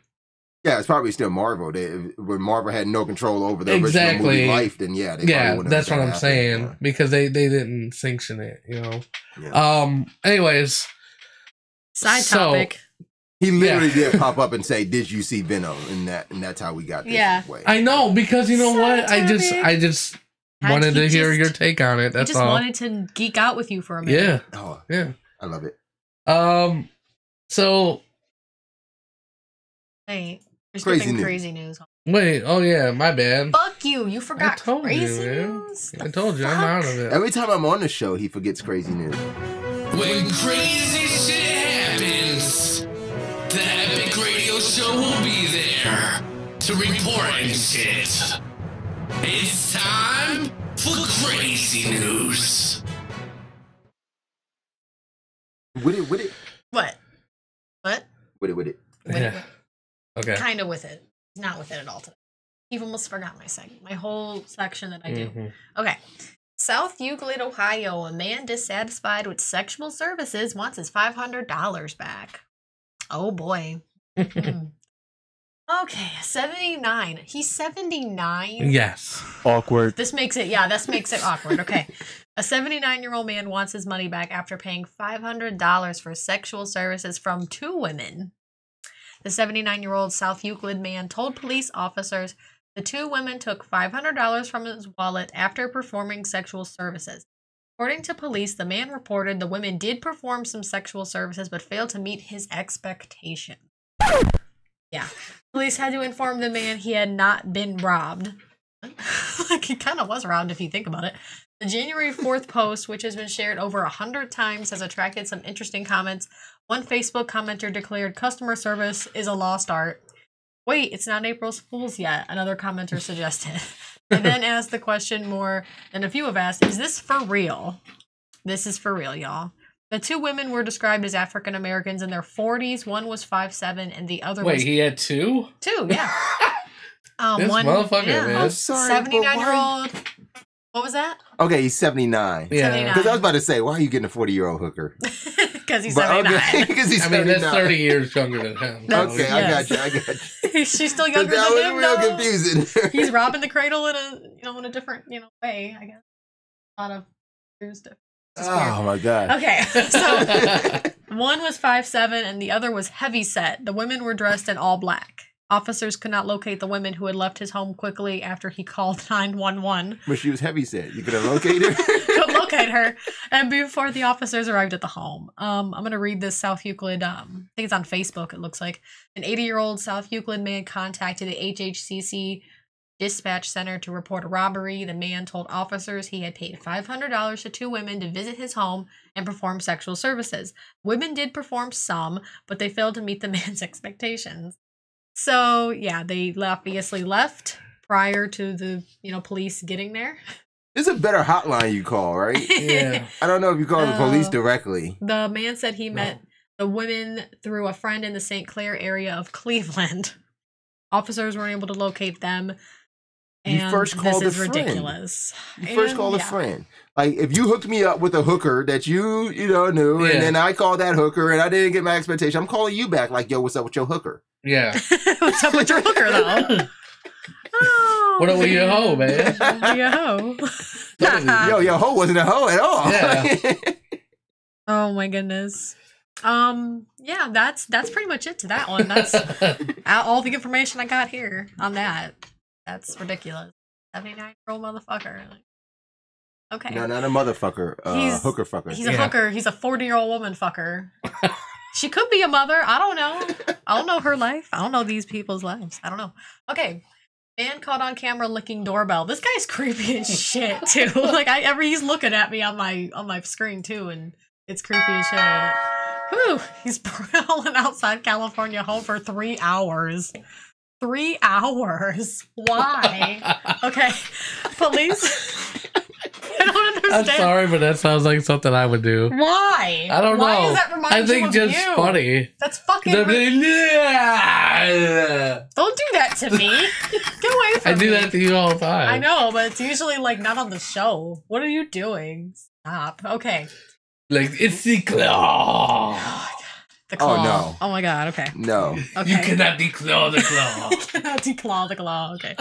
Yeah, it's probably still Marvel. When Marvel had no control over the original movie Life, then that's what I'm saying, because they didn't sanction it, Yeah. Anyways. Side topic. He literally did pop up and say, "Did you see Venom?" And that's how we got this way. I know, because you know what? I just wanted to hear your take on it. That's all. I just wanted to geek out with you for a minute. Yeah. Oh, yeah. I love it. So. Hey, there's crazy news. Wait, oh yeah, my bad. Fuck you! You forgot crazy news. I told you, I'm out of it. Every time I'm on the show, he forgets crazy news. When crazy shit happens, the Epic Radio Show will be there to report and shit. It's time for crazy news. With it. What? With it. Yeah. Okay. Kind of with it. Not with it at all today. Even almost forgot my whole section that I do. Mm-hmm. Okay. South Euclid, Ohio. A man dissatisfied with sexual services wants his $500 back. Oh boy. Okay, 79. He's 79. Yes. Awkward. This makes it awkward. Okay. A 79-year-old man wants his money back after paying $500 for sexual services from 2 women. The 79-year-old South Euclid man told police officers the 2 women took $500 from his wallet after performing sexual services. According to police, the man reported the women did perform some sexual services but failed to meet his expectation. Yeah. Police had to inform the man he had not been robbed. Like, he kind of was robbed if you think about it. The January 4th post, which has been shared over 100 times, has attracted some interesting comments. One Facebook commenter declared customer service is a lost art. Wait, it's not April Fool's yet, another commenter suggested. I then asked the question more than a few have asked, is this for real? This is for real, y'all. The two women were described as African Americans in their 40s. One was 5'7", and the other was... Wait, he had two? Two, yeah. This motherfucker, man. I'm sorry, 79-year-old... What was that? Okay, he's 79. Yeah. Because I was about to say, why are you getting a 40-year-old hooker? Because he's 79. Okay, because he's 79. That's 30 years younger than him. Okay, yes. I got you. She's still younger than him, real though. confusing. He's robbing the cradle in a different, way, I guess. A lot of stuff. Oh my god. Okay, so one was 5'7" and the other was heavy set. The women were dressed in all black. Officers could not locate the women who had left his home quickly after he called 911. But she was heavy set. You could have located her? Could locate her. And before the officers arrived at the home. I'm going to read this South Euclid. I think it's on Facebook, it looks like. An 80-year-old South Euclid man contacted the HHCC dispatch center to report a robbery. The man told officers he had paid $500 to two women to visit his home and perform sexual services. Women did perform some, but they failed to meet the man's expectations. So, yeah, they obviously left prior to the, police getting there. There's a better hotline you call, right? Yeah. I don't know if you call the police directly. The man said he met the women through a friend in the St. Clair area of Cleveland. Officers weren't able to locate them. And you first called this is a friend. ridiculous. You first called a friend. Like, if you hooked me up with a hooker that you knew, and then I called that hooker and I didn't get my expectation, I'm calling you back like, yo, what's up with your hooker? Yeah. What's up with your hooker, though? Oh, what up with your hoe, man? Your hoe. Your hoe wasn't a hoe at all. Yeah. Oh my goodness. Yeah, that's pretty much it to that one. That's all the information I got here on that. That's ridiculous. 79-year-old motherfucker. Okay. No, not a motherfucker. Hooker fucker. He's a hooker. He's a 40-year-old woman fucker. She could be a mother. I don't know. I don't know her life. I don't know these people's lives. I don't know. Okay. Man caught on camera licking doorbell. This guy's creepy as shit too. Like he's looking at me on my screen too, and it's creepy as shit. Whew. He's prowling outside California home for 3 hours. 3 hours. Why? Okay. Police. I don't understand. I'm sorry, but that sounds like something I would do. Why? I don't know. Why does that remind I think you of just you? funny. That's fucking Don't do that to me. Get away from me. I do that to you all the time. I know, but it's usually not on the show. What are you doing? Stop. Okay. It's the claw. The claw. Oh, no. Oh, my God. Okay. No. Okay. You cannot declaw the claw. You cannot declaw the claw. Okay.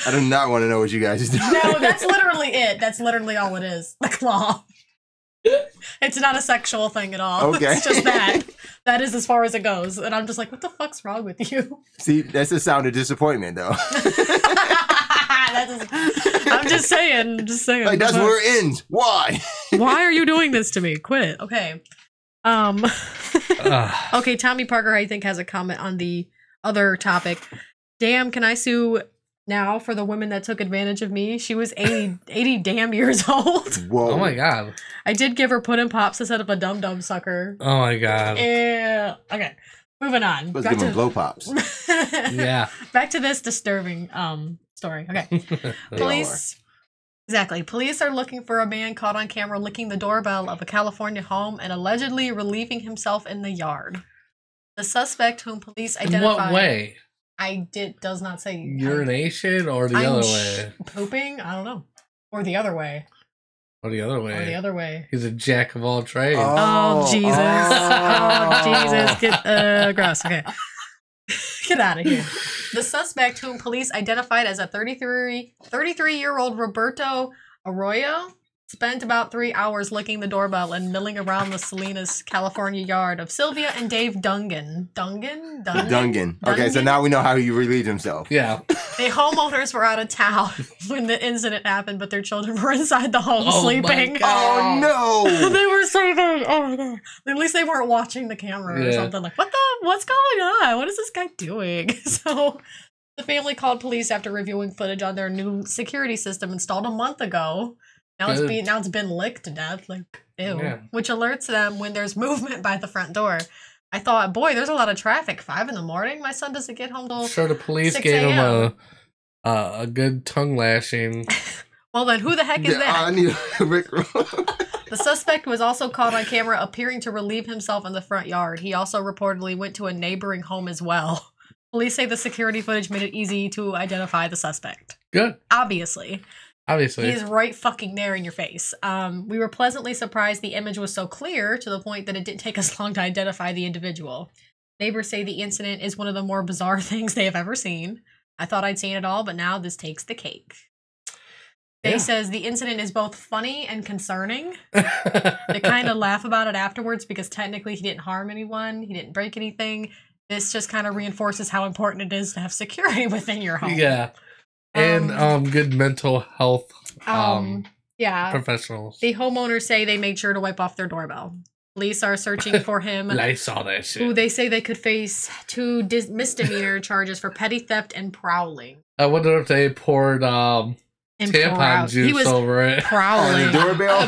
I do not want to know what you guys do. No, that's literally it. That's literally all it is. The claw. It's not a sexual thing at all. Okay. It's just that. That is as far as it goes. And I'm just like, what the fuck's wrong with you? See, that's the sound of disappointment, though. I'm just saying. Like, that's where it ends. Why? Why are you doing this to me? Quit. Okay. Okay, Tommy Parker, I think, has a comment on the other topic. Damn, can I sue now for the woman that took advantage of me? She was 80 damn years old. Whoa. Oh my God. I did give her puddin' pops instead of a dum-dum sucker. Oh my God. Yeah. Okay, moving on. Let's give them blow pops. Yeah. Back to this disturbing story. Okay. Police. Exactly. Police are looking for a man caught on camera licking the doorbell of a California home and allegedly relieving himself in the yard. The suspect, whom police identified... In what way? Does not say... Urination or the other way? Pooping? I don't know. Or the other way. Or the other way. Or the other way. He's a jack of all trades. Oh, Jesus. Oh, Jesus. Get, gross. Okay. Get out of here. The suspect, whom police identified as a 33-year-old Roberto Arroyo, spent about 3 hours licking the doorbell and milling around the Salinas, California yard of Sylvia and Dave Dungan. Dungan. Okay, so now we know how he relieved himself. Yeah. The homeowners were out of town when the incident happened, but their children were inside the home sleeping. Oh, no. They were sleeping. Oh, my God. At least they weren't watching the camera or something. Like, what's going on? What is this guy doing? So the family called police after reviewing footage on their new security system installed a month ago. Now it's been licked to death. Like, ew. Yeah. Which alerts them when there's movement by the front door. I thought, boy, there's a lot of traffic. 5 a.m. My son doesn't get home till sure the police gave him a good tongue lashing. Well, then who the heck is that? I need a Rick. The suspect was also caught on camera appearing to relieve himself in the front yard. He also reportedly went to a neighboring home as well. Police say the security footage made it easy to identify the suspect. Good. Obviously. He's right fucking there in your face. We were pleasantly surprised the image was so clear to the point that it didn't take us long to identify the individual. Neighbors say the incident is one of the more bizarre things they have ever seen. I thought I'd seen it all, but now this takes the cake. They says the incident is both funny and concerning. They kind of laugh about it afterwards because technically he didn't harm anyone. He didn't break anything. This just kind of reinforces how important it is to have security within your home. Yeah. And good mental health professionals. The homeowners say they made sure to wipe off their doorbell. Police are searching for him. I saw that shit. Who they say they could face 2 misdemeanor charges for petty theft and prowling. I wonder if they poured tampon juice over it. Prowling. The doorbell?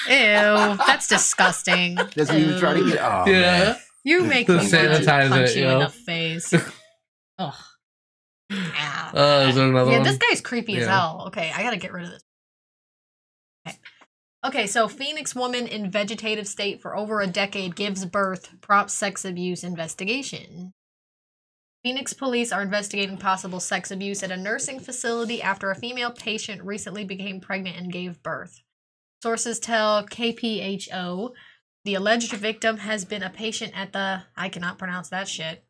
Ew, that's disgusting. That's what you were trying to get. Oh, yeah. Man. You make me want to punch you in the face. Ugh. Is there another one? This guy's creepy as hell. Okay, I gotta get rid of this. Okay, so Phoenix woman in vegetative state for over a decade gives birth, props sex abuse investigation. Phoenix police are investigating possible sex abuse at a nursing facility after a female patient recently became pregnant and gave birth. Sources tell KPHO the alleged victim has been a patient at the, I cannot pronounce that shit,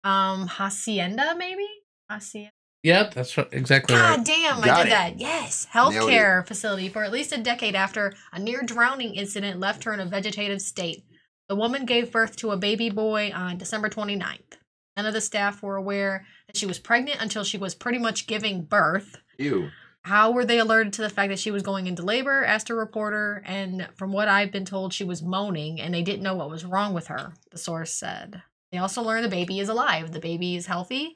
Hacienda, maybe? Hacienda? Yep, that's exactly right. God damn, I did that. Yes. Healthcare facility for at least a decade after a near drowning incident left her in a vegetative state. The woman gave birth to a baby boy on December 29th. None of the staff were aware that she was pregnant until she was pretty much giving birth. Ew. How were they alerted to the fact that she was going into labor? Asked a reporter. And from what I've been told, she was moaning and they didn't know what was wrong with her, the source said. They also learned the baby is alive. The baby is healthy.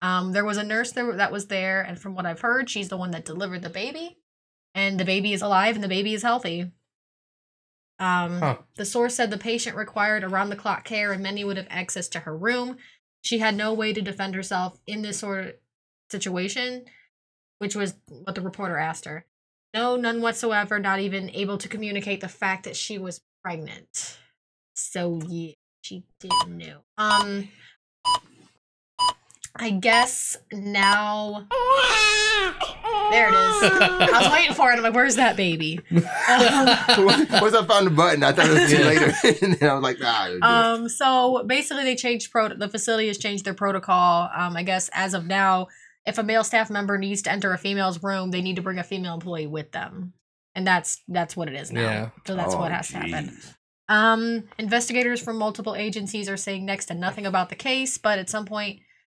There was a nurse that was there, and from what I've heard, she's the one that delivered the baby. And the baby is alive and the baby is healthy. The source said the patient required around-the-clock care and many would have access to her room. She had no way to defend herself in this sort of situation, which was what the reporter asked her. No, none whatsoever, not even able to communicate the fact that she was pregnant. So, yeah, she didn't know. I guess now... There it is. I was waiting for it. I'm like, where's that baby? Once I found the button, I thought it was too later. And then I was like, nah. So basically they changed the facility has changed their protocol. I guess as of now, if a male staff member needs to enter a female's room, they need to bring a female employee with them. And that's what it is now. Yeah. So that's what has to happen. Investigators from multiple agencies are saying next to nothing about the case, but at some point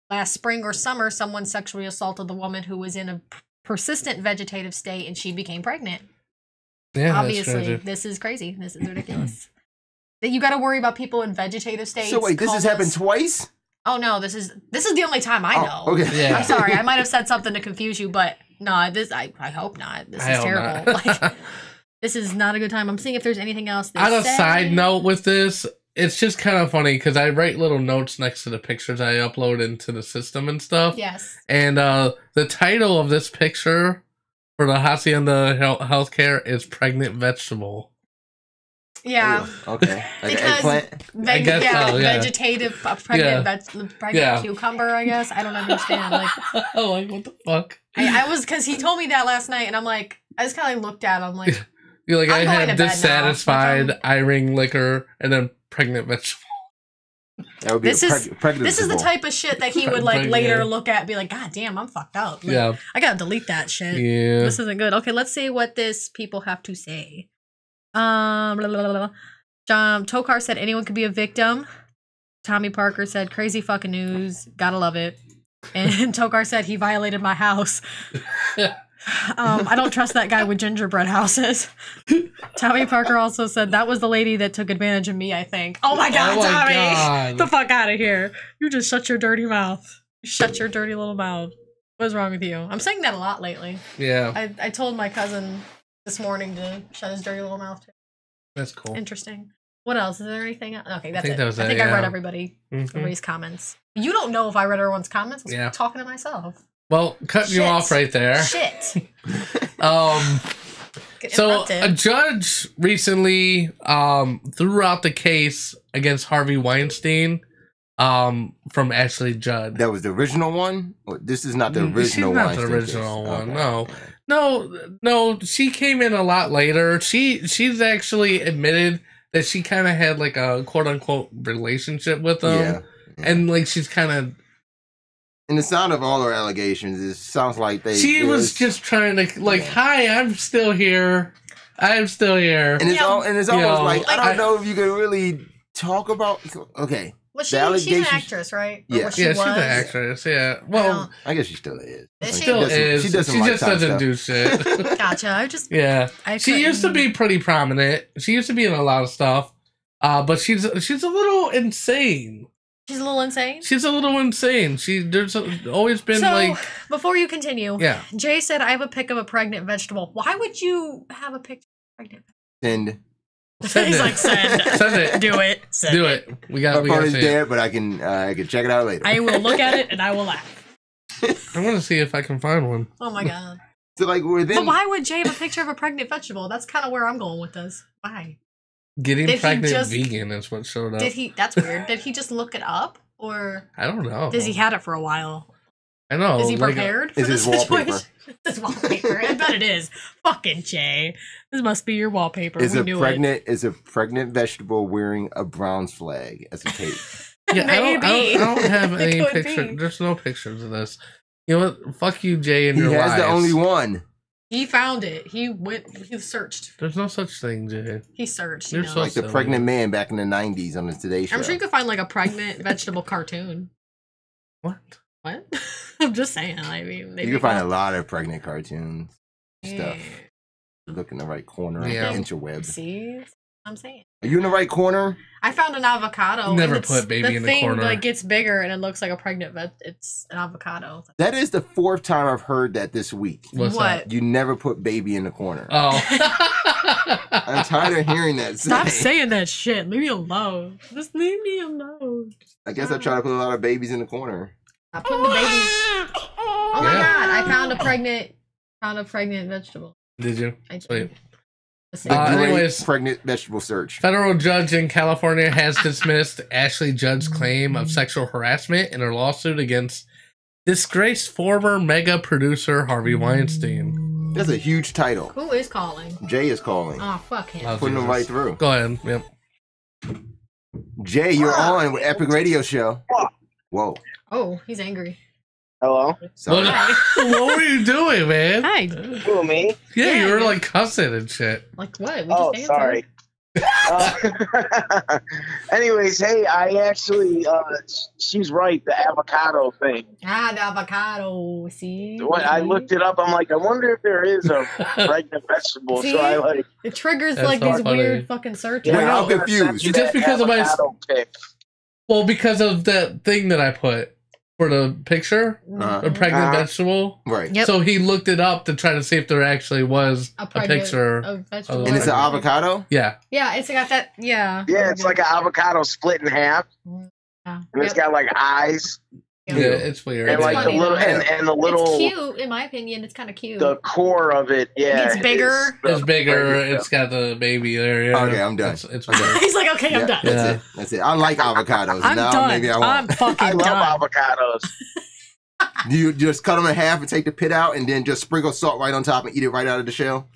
last spring or summer, someone sexually assaulted the woman who was in a persistent vegetative state and she became pregnant. Yeah, obviously, this is crazy. This is ridiculous. You got to worry about people in vegetative states. So wait, this has happened twice? Oh no, this is the only time I know. Okay. Yeah. I'm sorry, I might have said something to confuse you, but no, I hope not. This is terrible. Like, this is not a good time. I'm seeing if there's anything else. On a side note with this, it's just kind of funny because I write little notes next to the pictures I upload into the system and stuff. Yes. And the title of this picture for the Hacienda Healthcare is Pregnant Vegetable. Yeah. Ooh, okay. Like because I guess so, yeah. Vegetative pregnant cucumber, I guess. I don't understand. Like, like what the fuck? I was, because he told me that last night and I'm like, I just kind of looked at him like, you're like, I had dissatisfied eye-ring liquor and then pregnant vegetable. That would be this is the type of shit that he would like later look at and be like, God damn, I'm fucked up. Like, yeah. I gotta delete that shit. Yeah. This isn't good. Okay, let's see what this people have to say. Tokar said anyone could be a victim. Tommy Parker said crazy fucking news. Gotta love it. And Tokar said he violated my house. I don't trust that guy with gingerbread houses. Tommy Parker also said that was the lady that took advantage of me, I think. Oh my God, Tommy! Get the fuck out of here. You just shut your dirty mouth. Shut your dirty little mouth. What's wrong with you? I'm saying that a lot lately. Yeah. I told my cousin this morning to shut his dirty little mouth. That's cool. Interesting. What else? Is there anything else? Okay, that's it. I think I read everybody's comments. You don't know if I read everyone's comments. I was talking to myself. Well, cutting you off right there. Shit. So a judge recently threw out the case against Harvey Weinstein from Ashley Judd. That was the original one? This is not the original one. Not the original one. Okay. No. She came in a lot later. She's actually admitted that she kind of had like a quote unquote relationship with him. Yeah. And like she's kind of. In the sound of all her allegations, it sounds like she was just trying to like, hi, I'm still here. I'm still here. And it's almost like I don't know if you can really talk about. Okay. Well, she's an actress, right? Yeah, she's an actress. Yeah. Well, I guess she still is. She just doesn't do shit. Gotcha. She used to be pretty prominent. She used to be in a lot of stuff. But she's a little insane. She's a little insane? She's a little insane. There's always been like... Before you continue, yeah. Jay said, I have a pic of a pregnant vegetable. Why would you have a picture of a pregnant vegetable? Send He's it. Like, send it. Do it. Do it. We got it's there, but I can check it out later. I will look at it and I will laugh. I want to see if I can find one. Oh my god. So like But why would Jay have a picture of a pregnant vegetable? That's kind of where I'm going with this. Why? Getting pregnant vegan is what showed up. That's weird. Did he just look it up? Or I don't know. Does he had it for a while? I know. Is he prepared for this situation? This wallpaper. I bet it is. Fucking Jay. This must be your wallpaper. Is a pregnant vegetable wearing a Browns flag as a cape? Yeah, I don't have any picture. There's no pictures of this. You know what? Fuck you, Jay, and your lies. He has the only one. He found it. He searched. There's no such thing, Jay. He searched. You're like the pregnant man back in the 90s on the Today Show. I'm sure you could find like a pregnant vegetable cartoon. What? I'm just saying. I mean, you can find a lot of pregnant cartoons stuff. Look in the right corner. Yeah. Interweb. See, I'm saying. Are you in the right corner? I found an avocado. Never put baby in the corner. The thing like gets bigger and it looks like a pregnant it's an avocado. That is the 4th time I've heard that this week. What's that? You never put baby in the corner. Oh. I'm tired of hearing that. Stop saying that shit. Leave me alone. Just leave me alone. I guess I try to put a lot of babies in the corner. I'm putting the babies. Oh my god! I found a pregnant vegetable. Did you? Sweet. Anyways, pregnant vegetable search. Federal judge in California has dismissed Ashley Judd's claim of sexual harassment in her lawsuit against disgraced former mega producer Harvey Weinstein. That's a huge title. Who is calling? Jay is calling. Oh, fuck him. Putting him right through. Go ahead. Yep. Jay, you're on with Epic Radio Show. Whoa. Oh, he's angry. Hello? What were you doing, man? Hi. Who, me? Yeah, you were like cussing and shit. Like what? Sorry. Anyways, hey, I actually, she's right, the avocado thing. The avocado, see? When I looked it up, I'm like, I wonder if there is a pregnant vegetable. See? So I like... It triggers like these weird fucking searches. Yeah, I'm confused. Just because of my... Well, because of that thing that I put for the picture, a pregnant vegetable. Right. Yep. So he looked it up to try to see if there actually was a picture. Of vegetable. And it's an avocado? Yeah. Yeah, it's got that, yeah. Yeah, it's like an avocado split in half. Yeah. And it's got like eyes. Yeah, it's weird. And like funny, the little, and the little... It's cute, in my opinion. It's kind of cute. The core of it, yeah. It's bigger. It's bigger. It's got the baby there. Yeah. Okay, I'm done. It's weird. He's like, okay, I'm done. That's it. I like avocados. I'm done. Maybe I won't. I'm fucking I love avocados. Do you just cut them in half and take the pit out and then just sprinkle salt right on top and eat it right out of the shell?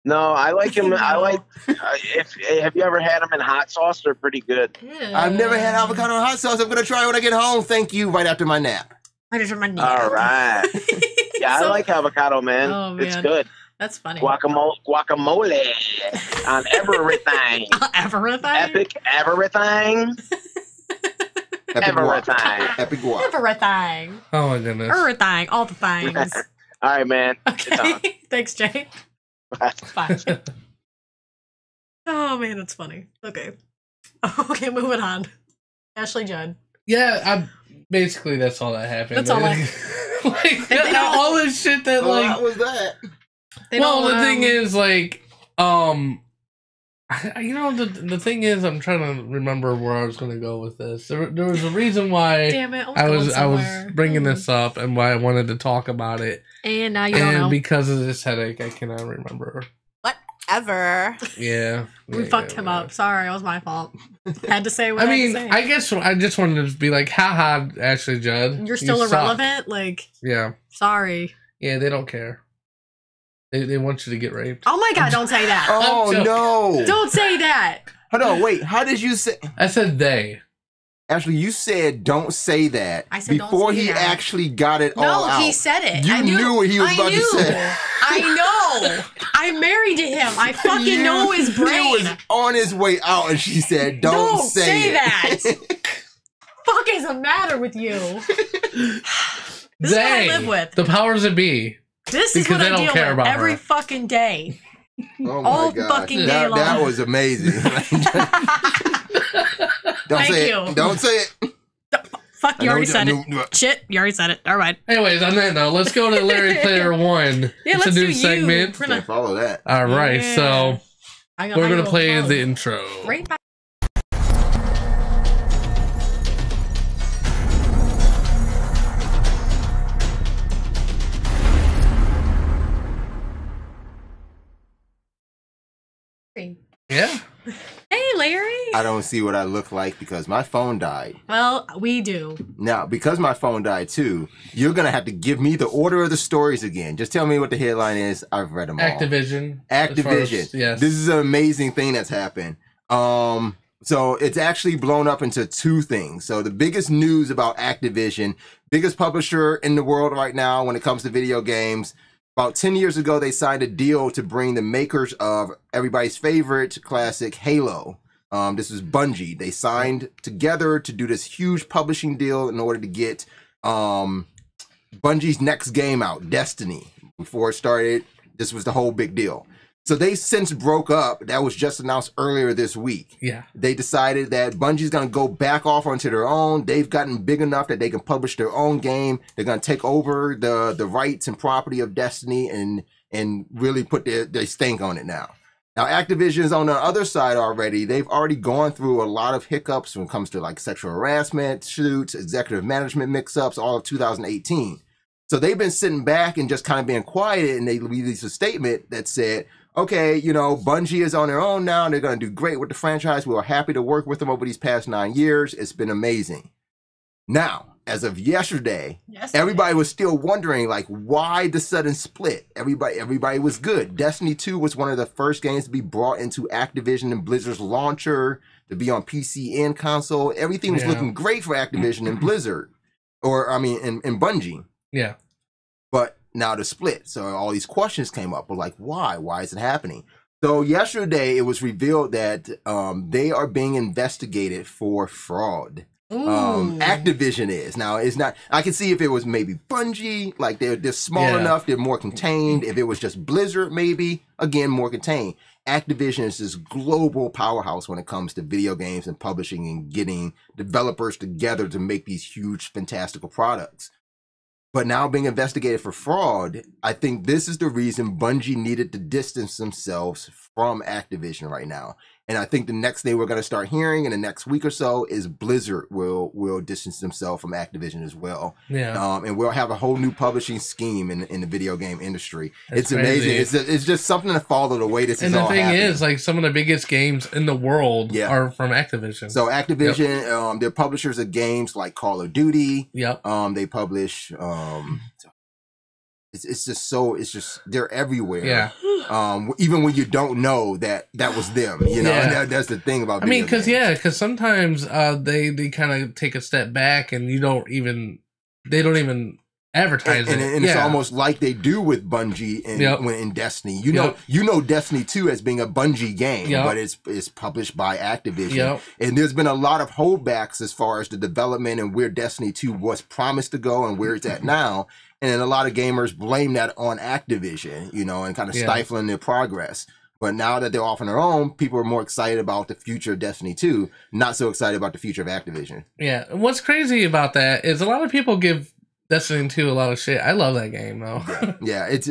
No, I like them. I like. Have you ever had them in hot sauce? They're pretty good. I've never had avocado in hot sauce. I'm gonna try it when I get home. Thank you. Right after my nap. Right after my nap. All right. Yeah, I like avocado, man. Oh, man. It's good. That's funny. Guacamole on everything. Everything. Epic everything. Everything. Epic guac. Everything. Oh my goodness. Everything. All the things. All right, man. Okay. Thanks, Jay. Bye. Bye. Oh man, that's funny. Okay. Okay, moving on. Ashley Judd. Yeah, basically that's all that happened. That's all Like all this shit that like. What was that? Well, the thing is, like, you know, the thing is, I'm trying to remember where I was going to go with this. There was a reason why Damn it, I was bringing this up and why I wanted to talk about it. And now you don't know. And because of this headache, I cannot remember. Whatever. Yeah. We fucked him up. Sorry, it was my fault. Had to say what I mean, had to say. I guess I just wanted to be like, haha, Ashley Judd. You're still irrelevant? Like, yeah. Sorry. Yeah, they don't care. They want you to get raped. Oh my God, don't say that. Oh, no. Don't say that. Hold on, wait. How did you say? I said they. Actually, you said don't say that. I said before don't say he that. actually got it all out. No, he said it. You knew what he was about to say. I know. I'm married to him. I fucking know his brain. He was on his way out, and she said, "Don't say that." Fuck is the matter with you? This is what I live with. The powers that be. This is what I deal with every fucking day. Oh my all God. fucking day long. That was amazing. Don't say it. Fuck, you already said it. Shit, you already said it. All right. Anyways, on that note, let's go to Larry Player 1. Yeah, it's let's a new do segment. Can't follow that. All right, so we're going to play the intro. Right back. Yeah. Hey, Larry. I don't see what I look like because my phone died. Well, we do. Now, because my phone died too, you're going to have to give me the order of the stories again. Just tell me what the headline is. I've read them all. Activision. Yes. This is an amazing thing that's happened. So it's actually blown up into two things. So the biggest news about Activision, biggest publisher in the world right now when it comes to video games. About 10 years ago, they signed a deal to bring the makers of everybody's favorite classic, Halo. This was Bungie. They signed together to do this huge publishing deal in order to get Bungie's next game out, Destiny. Before it started, this was the whole big deal. So they since broke up. That was just announced earlier this week. Yeah. They decided that Bungie's going to go back off onto their own. They've gotten big enough that they can publish their own game. They're going to take over the rights and property of Destiny and really put their stink on it now. Now, Activision's on the other side already. They've already gone through a lot of hiccups when it comes to like sexual harassment suits, executive management mix-ups, all of 2018. So they've been sitting back and just kind of being quiet, and they released a statement that said, okay, you know, Bungie is on their own now, and they're going to do great with the franchise. We were happy to work with them over these past 9 years. It's been amazing. Now, as of yesterday, everybody was still wondering, like, why the sudden split? Everybody was good. Destiny 2 was one of the first games to be brought into Activision and Blizzard's launcher, to be on PC and console. Everything was looking great for Activision and Blizzard, and Bungie. Yeah. But now the split. So all these questions came up. We're like, why? Why is it happening? So yesterday it was revealed that they are being investigated for fraud. Activision is. Now, it's not, I can see if it was maybe Bungie, like they're small enough, they're more contained. If it was just Blizzard, maybe, again, more contained. Activision is this global powerhouse when it comes to video games and publishing and getting developers together to make these huge, fantastical products. But now being investigated for fraud, I think this is the reason Bungie needed to distance themselves from Activision right now. And I think the next thing we're going to start hearing in the next week or so is Blizzard will distance themselves from Activision as well. Yeah. And we'll have a whole new publishing scheme in the video game industry. That's it's amazing. It's just something to follow the way this is all happening. And the thing is, like, some of the biggest games in the world are from Activision. So Activision, they're publishers of games like Call of Duty. Yep. They publish... It's just they're everywhere. Yeah. Even when you don't know that was them, you know. Yeah. That's the thing about. I mean, because sometimes they kind of take a step back and they don't even advertise it. And it's almost like they do with Bungie when in Destiny. You know Destiny 2 as being a Bungie game, but it's published by Activision. And there's been a lot of holdbacks as far as the development and where Destiny 2 was promised to go and where it's at now. And a lot of gamers blame that on Activision, you know, and kind of stifling their progress. But now that they're off on their own, people are more excited about the future of Destiny 2, not so excited about the future of Activision. Yeah. And what's crazy about that is a lot of people give Destiny 2 a lot of shit. I love that game though. Yeah, it's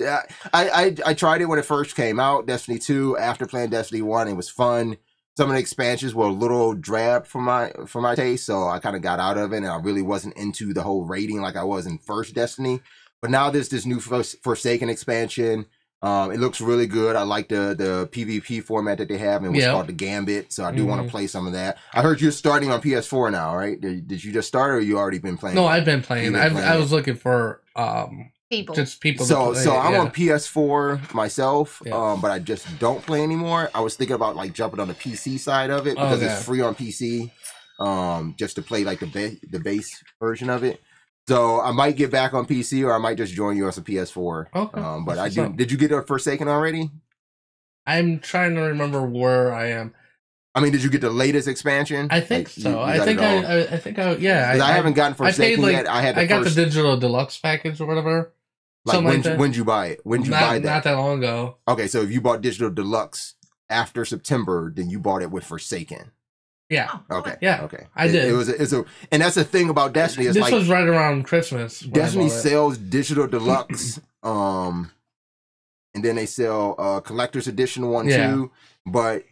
I tried it when it first came out, Destiny 2. After playing Destiny 1, it was fun. Some of the expansions were a little drab for my taste, so I kind of got out of it, and I really wasn't into the whole raiding like I was in first Destiny. But now there's this new Forsaken expansion. It looks really good. I like the PvP format that they have, and what's called the Gambit. So I do want to play some of that. I heard you're starting on PS4 now, right? Did you just start, or you already been playing? No, I've been playing. I was looking for people. Just people. So I'm on PS4 myself, but I just don't play anymore. I was thinking about like jumping on the PC side of it because it's free on PC, just to play like the base version of it. So I might get back on PC, or I might just join you on some PS4. Okay. But I do. Did you get a Forsaken already? I'm trying to remember where I am. I mean, did you get the latest expansion? I think so. I think yeah. I haven't gotten Forsaken yet. I got the digital deluxe package or whatever. Like when'd you buy it? When'd you buy that? Not that long ago. Okay, so if you bought digital deluxe after September, then you bought it with Forsaken. Yeah. Okay. Yeah. Okay. I did. And that's the thing about Destiny. It's this was right around Christmas. Destiny sells digital deluxe, and then they sell collector's edition one too. But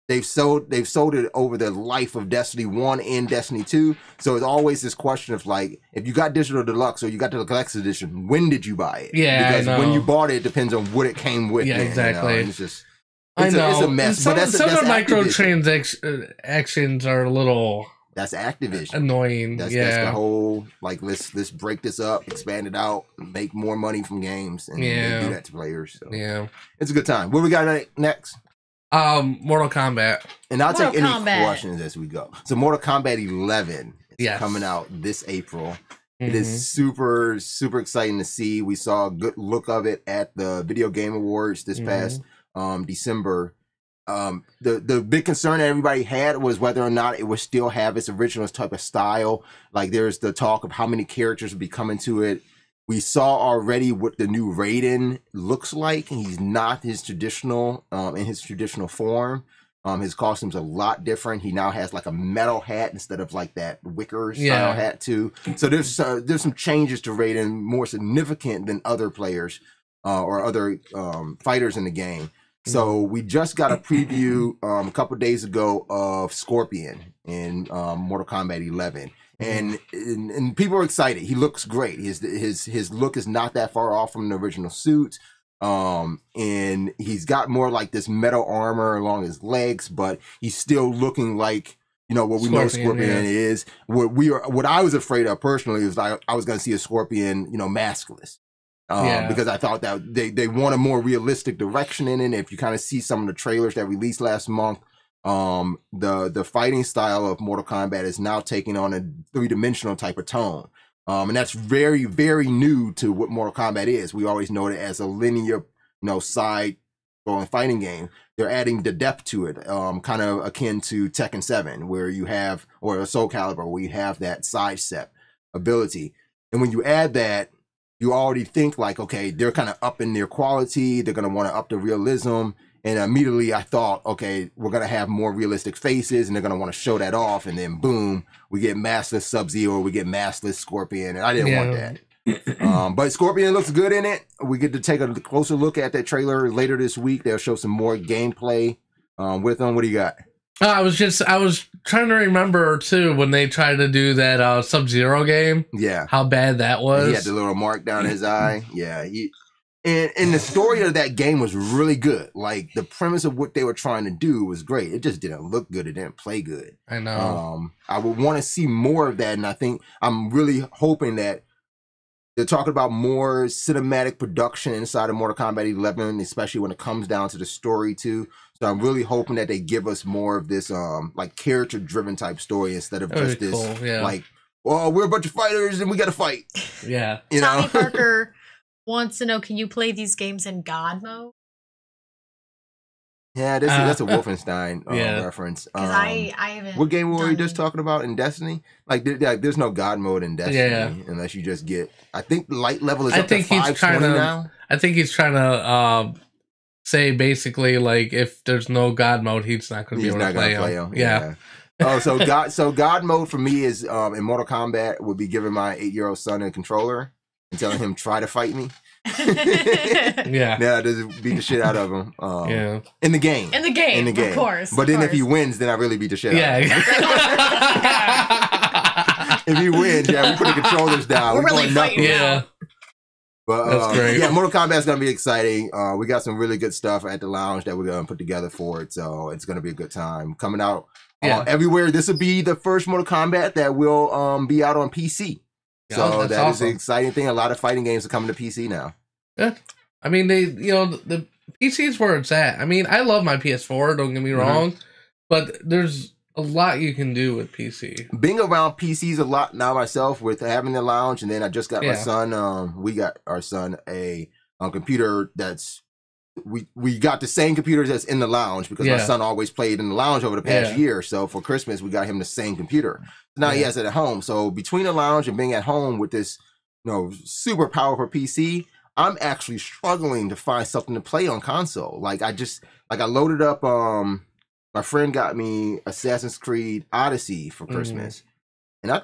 they've sold it over the life of Destiny 1 and Destiny 2. So it's always this question of like, if you got digital deluxe or you got the collector's edition, when did you buy it? Yeah. Because when you bought it depends on what it came with. Yeah, exactly. It's just. It's a mess. Some, but some of the microtransactions are a little. That's Activision. Annoying. That's the whole like let's break this up, expand it out, make more money from games, and they do that to players. So. Yeah, it's a good time. What we got next? Mortal Kombat. And I'll take any questions as we go. So Mortal Kombat 11 is coming out this April. It is super, super exciting to see. We saw a good look of it at the Video Game Awards this past December. The big concern that everybody had was whether or not it would still have its original type of style. Like there's the talk of how many characters would be coming to it. We saw already what the new Raiden looks like, and he's not his traditional in his traditional form. His costume's a lot different. He now has like a metal hat instead of like that wicker style hat too. So there's some changes to Raiden, more significant than other players or other fighters in the game. So we just got a preview a couple days ago of Scorpion in Mortal Kombat 11, and people are excited. He looks great. His look is not that far off from the original suit, and he's got more like this metal armor along his legs, but he's still looking like what we know Scorpion is. What I was afraid of personally was like I was going to see a Scorpion maskless. Because I thought that they want a more realistic direction in it. If you kind of see some of the trailers that released last month, the fighting style of Mortal Kombat is now taking on a 3-dimensional type of tone. And that's very, very new to what Mortal Kombat is. We always know it as a linear, side going fighting game. They're adding the depth to it, kind of akin to Tekken 7, where you have, or Soul Calibur, where you have that sidestep ability. And when you add that, you already think like, okay, they're kind of upping their quality. They're going to want to up the realism. And immediately I thought, okay, we're going to have more realistic faces and they're going to want to show that off. And then boom, we get maskless Sub-Zero, we get maskless Scorpion. And I didn't want that. But Scorpion looks good in it. We get to take a closer look at that trailer later this week. They'll show some more gameplay with them. What do you got? I was trying to remember too when they tried to do that Sub-Zero game. Yeah, how bad that was. He had the little mark down his eye. Yeah, and the story of that game was really good. Like the premise of what they were trying to do was great. It just didn't look good. It didn't play good. I know. I would want to see more of that, and I think I'm really hoping that they're talking about more cinematic production inside of Mortal Kombat 11, especially when it comes down to the story too. So I'm really hoping that they give us more of this like character driven type story instead of just this like, well, we're a bunch of fighters and we got to fight. Yeah. Tommy Parker wants to know, can you play these games in God mode? Yeah, that's a Wolfenstein reference. Because I haven't. What game were we just talking about in Destiny? Like, there's no God mode in Destiny unless you just get. I think the light level is up to 520 now. I think he's trying to say basically like if there's no God mode, he's not going to be able to play him. Yeah. Oh, so God mode for me is in Mortal Kombat would be giving my 8-year-old son a controller and telling him try to fight me. Yeah, just beat the shit out of him. Yeah, in the game, of course. But then if he wins, then I really beat the shit out of him. If he wins, we put the controllers down. We're really fighting now. But that's great. Yeah, Mortal Kombat is gonna be exciting. We got some really good stuff at the lounge that we're gonna put together for it, so it's gonna be a good time. Coming out everywhere. This will be the first Mortal Kombat that will be out on PC. So that is an exciting thing. A lot of fighting games are coming to PC now. Yeah, I mean the PC is where it's at. I mean, I love my PS4. Don't get me wrong, but there's a lot you can do with PC. Being around PCs a lot now myself with having the lounge, and then I just got my son. We got our son a computer that's we got the same computers that's in the lounge because my son always played in the lounge over the past year. So for Christmas we got him the same computer. Now he has it at home. So between the lounge and being at home with this, super powerful PC, I'm actually struggling to find something to play on console. Like I loaded up. My friend got me Assassin's Creed Odyssey for Christmas, and I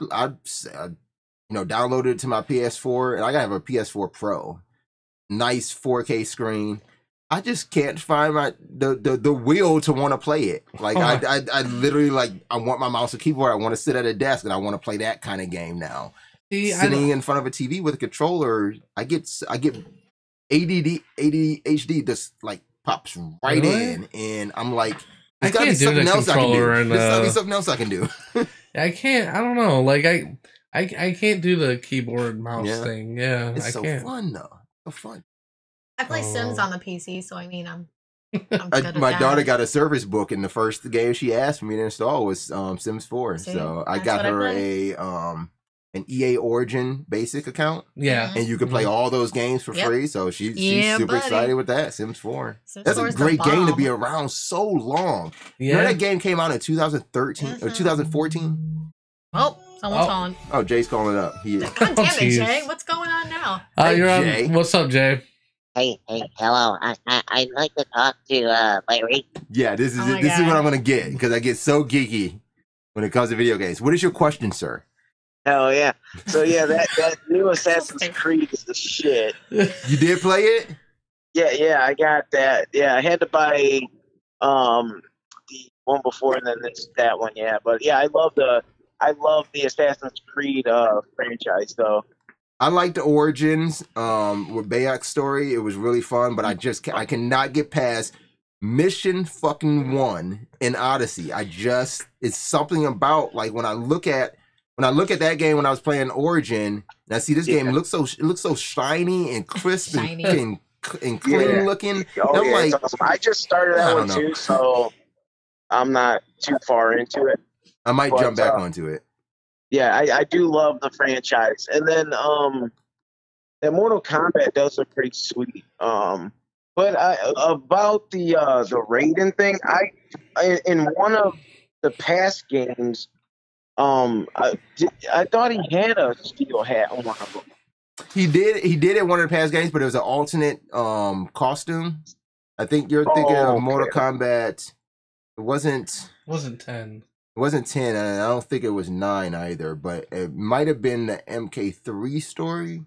downloaded it to my PS4, and I gotta have a PS4 Pro, nice 4K screen. I just can't find the will to want to play it. Like I literally I want my mouse and keyboard. I want to sit at a desk and I want to play that kind of game now. See, sitting in front of a TV with a controller, I get ADHD just pops right in, and I'm like. There's gotta be something else I can do. There's gotta be something else I can do. I can't. I don't know. I can't do the keyboard mouse thing. Yeah, it's so fun though. So fun. I play Sims on the PC, so I mean, I'm good at my that. daughter got a service book, and the first game she asked me to install was Sims 4. See, so I got her an EA Origin basic account. Yeah. And you can play all those games for free. So she's super excited with that. Sims 4. That's a great game to be around so long. Yeah. You know that game came out in 2013 or 2014? Oh, someone's calling. Oh, Jay's calling it up. God damn it, Jay. What's going on now? Jay. What's up, Jay? Hey, hello. I'd like to talk to Larry. Yeah, this is what I'm gonna get because I get so geeky when it comes to video games. What is your question, sir? Hell yeah. So yeah, that new Assassin's Creed is the shit. You did play it? Yeah, I got that. Yeah, I had to buy the one before and then that one, yeah. But yeah, I love the Assassin's Creed franchise though. I like the Origins with Bayek's story. It was really fun, but I cannot get past Mission fucking 1 in Odyssey. It's something about when I look at that game when I was playing Origin, and I see this game, it looks so shiny and crisp and clean looking. Oh, I'm awesome. I just started that one too, so I'm not too far into it. I might jump back onto it. Yeah, I do love the franchise, and then the Mortal Kombat does look pretty sweet. But about the Raiden thing, I in one of the past games. I thought he had a steel hat on one of them. He did in one of the past games, but it was an alternate costume. I think you're thinking of Mortal Kombat. It wasn't 10. It wasn't 10, and I don't think it was 9 either, but it might have been the MK3 story.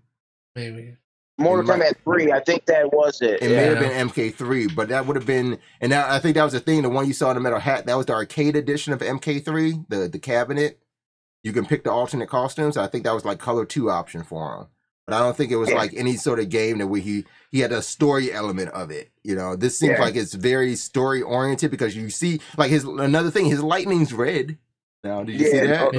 Maybe. Mortal Kombat 3, I think that was it. It may have been MK3, but that would have been, and I think that was the thing, the one you saw in the metal hat, that was the arcade edition of MK3, the cabinet. You can pick the alternate costumes. I think that was color 2 option for him. But I don't think it was any sort of game that where he had a story element of it. This seems like it's very story oriented because you see another thing, his lightning's red. Now, did you see that?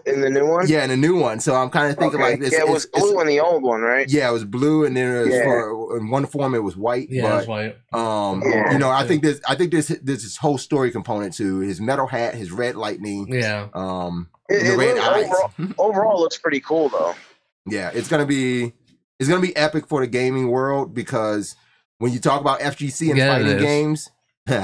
In the new one? Yeah, in the new one. So I'm kind of thinking this. Yeah, it was blue in the old one, right? Yeah, it was blue, and then it was in one form it was white. Yeah, it was white. I think there's this whole story component to his metal hat, his red lightning. Yeah. The red eyes. Overall, looks pretty cool though. Yeah, it's gonna be epic for the gaming world because when you talk about FGC and fighting games. When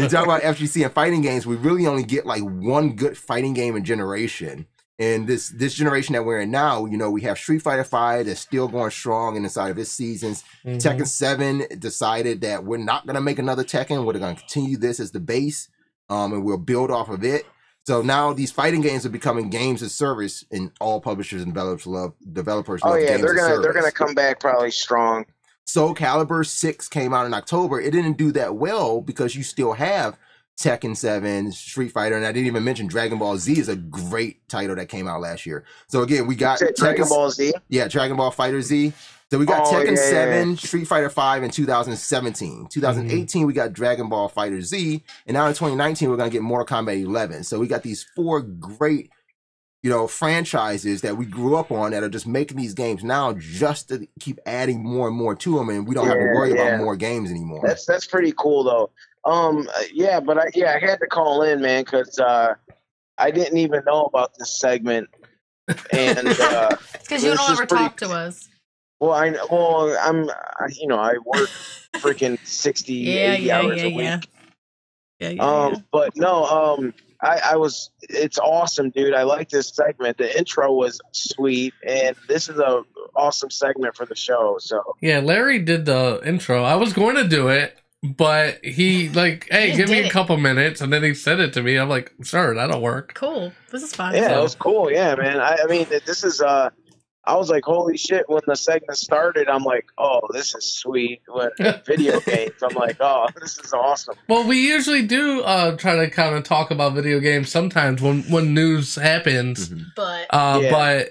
you talk about FGC and fighting games, we really only get one good fighting game a generation. And this generation that we're in now, we have Street Fighter V that's still going strong inside of its seasons. Tekken 7 decided that we're not going to make another Tekken. We're going to continue this as the base. and we'll build off of it. So now these fighting games are becoming games as service, and all publishers and developers love Oh yeah, games as service. they're gonna come back probably strong. Soul Calibur 6 came out in October. It didn't do that well because you still have Tekken 7, Street Fighter, and I didn't even mention Dragon Ball Z is a great title that came out last year. So again, we got Dragon Ball Z. Yeah, Dragon Ball Fighter Z. So we got Tekken 7, Street Fighter 5 in 2017. 2018, we got Dragon Ball Fighter Z. And now in 2019, we're going to get Mortal Kombat 11. So we got these 4 great, franchises that we grew up on that are just making these games now just to keep adding more and more to them. And we don't have to worry about more games anymore. That's pretty cool, though. But I had to call in, man, because I didn't even know about this segment. And it's because you don't ever talk to us. Well, I work freaking 60, 80 hours a week. But no, it's awesome, dude. I like this segment. The intro was sweet, and this is a awesome segment for the show. So yeah, Larry did the intro. I was going to do it, but he hey, give me a couple minutes, and then he said it to me. I'm like, sure, that'll work. Cool. This is fun. Yeah, it was cool. Yeah, man. I mean, this is I was like, holy shit, when the segment started, I'm like, oh, this is sweet. With video games, I'm like, oh, this is awesome. Well, we usually do try to kind of talk about video games sometimes when news happens. Mm-hmm. But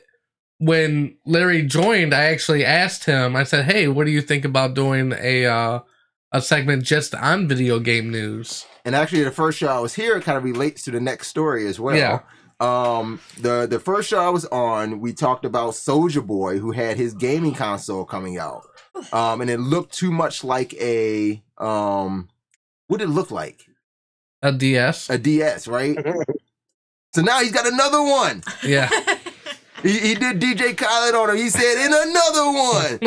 when Larry joined, I actually asked him, I said, hey, what do you think about doing a segment just on video game news? And actually, the first show I was here kind of relates to the next story as well. Yeah. The first show I was on, we talked about Soulja Boy, who had his gaming console coming out. And it looked too much like a what did it look like? A DS. A DS, right? So now he's got another one. Yeah. He did DJ Khaled on him. He said, in another one.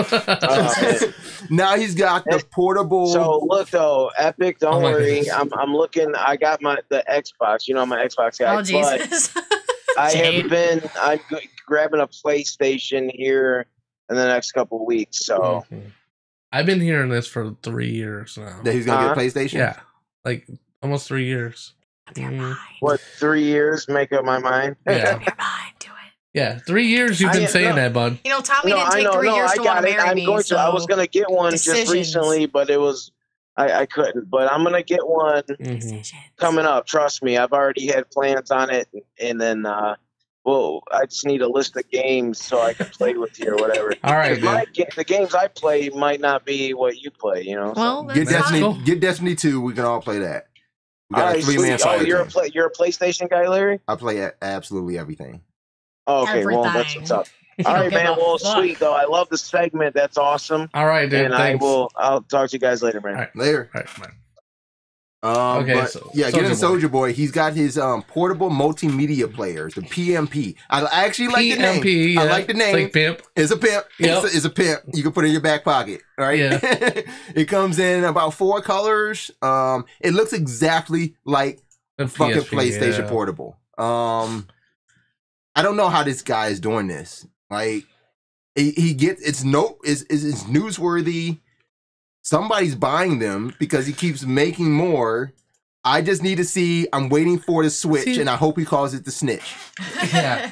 Now he's got the portable. So look though, Epic, don't worry. I'm looking. I got the Xbox. You know, I'm an Xbox guy. Oh Jesus. I'm grabbing a PlayStation here in the next couple of weeks. So I've been hearing this for 3 years now. That he's gonna get a PlayStation? Yeah. Like almost 3 years. What, 3 years? Make up my mind. Yeah. Yeah, 3 years you've been saying that, bud. You know, Tommy didn't take 3 years to want to marry me. I was going to get one just recently, but it was I couldn't. But I'm going to get one coming up. Trust me, I've already had plans on it, and then I just need a list of games so I can play with you or whatever. All right, the games I play might not be what you play. You know. Well, get Destiny 2. We can all play that. We got a 3-man fight. You're a PlayStation guy, Larry? I play absolutely everything. Oh, okay, well, that's what's up. All right, man. Well, sweet though. I love the segment. That's awesome. All right, dude. And I'll talk to you guys later, man. All right. Later. All right, man. Getting Soulja Boy. He's got his portable multimedia players, the PMP. I actually like the name. Yeah. I like the name. It's like pimp. It's a pimp. Yep. It's a pimp. You can put it in your back pocket. All right. Yeah. It comes in about 4 colors. It looks exactly like a fucking PlayStation Portable. I don't know how this guy is doing this. Like, he gets it's newsworthy. Somebody's buying them because he keeps making more. I just need to see. I'm waiting for the switch, and I hope he calls it the snitch. Yeah,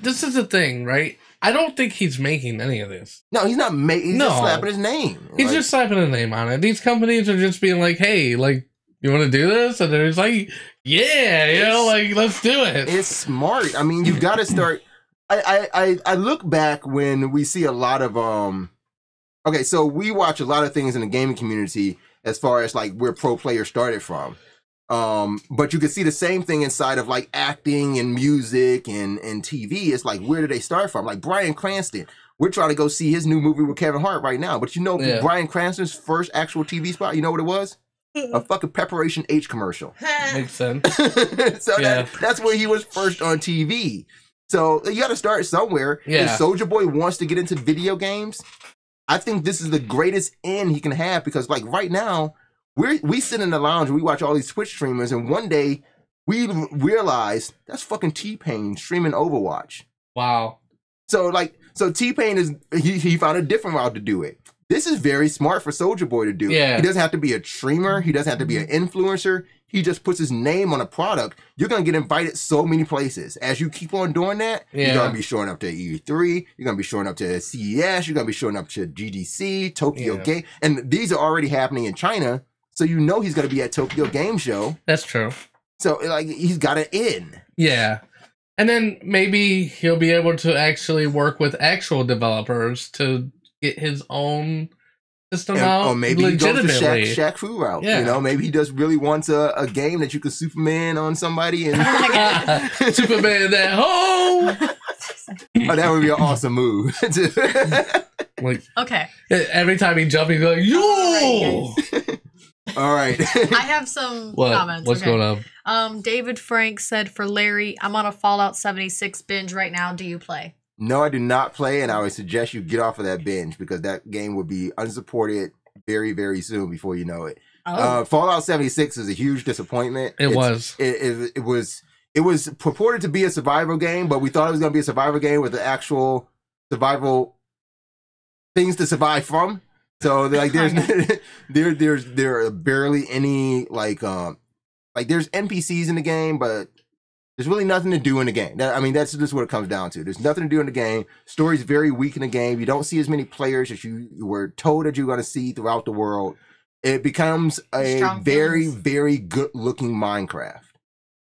this is the thing, right? I don't think he's making any of this. No, he's not making. He's just slapping his name. He's just slapping his name on it. These companies are just being like, "Hey, you want to do this?" And they're just like, yeah, let's do it. It's smart. I mean, you got to start. I look back when we see a lot of Okay, so we watch a lot of things in the gaming community as far as where pro players started from. But you can see the same thing inside of acting and music and TV. It's where did they start from? Like Bryan Cranston. We're trying to go see his new movie with Kevin Hart right now. But Bryan Cranston's first actual TV spot, you know what it was? A fucking Preparation H commercial. Makes sense. So that's where he was first on TV. So you got to start somewhere. Yeah. If Soulja Boy wants to get into video games, I think this is the greatest end he can have because right now we sit in the lounge and we watch all these Twitch streamers and one day we realize that's fucking T-Pain streaming Overwatch. Wow. So T-Pain he found a different route to do it. This is very smart for Soulja Boy to do. Yeah. He doesn't have to be a streamer. He doesn't have to be an influencer. he just puts his name on a product, you're going to get invited so many places. As you keep on doing that, you're going to be showing up to E3, you're going to be showing up to CES, you're going to be showing up to GDC, Tokyo Game. And these are already happening in China, so you know he's going to be at Tokyo Game Show. That's true. So, like, he's got it in. Yeah. And then maybe he'll be able to actually work with actual developers to get his own system out. Or maybe he goes the legitimately. Shaq Fu route. Yeah. You know, maybe he just really wants a game that you can Superman on somebody. And Superman that home. Oh, that would be an awesome move. Like, okay. Every time he jumps, he's like, yo! All right. I have some comments. What's going on? David Frank said for Larry, I'm on a Fallout 76 binge right now. Do you play? No, I do not play, and I would suggest you get off of that binge because that game would be unsupported very, very soon before you know it. Fallout 76 is a huge disappointment. It was purported to be a survival game, but we thought it was going to be a survival game with the actual survival things to survive from. So like there are barely any like there's NPCs in the game, but there's really nothing to do in the game. That's just what it comes down to. There's nothing to do in the game. Story's very weak in the game. You don't see as many players as you were told that you're going to see throughout the world. It becomes a very, very good-looking Minecraft.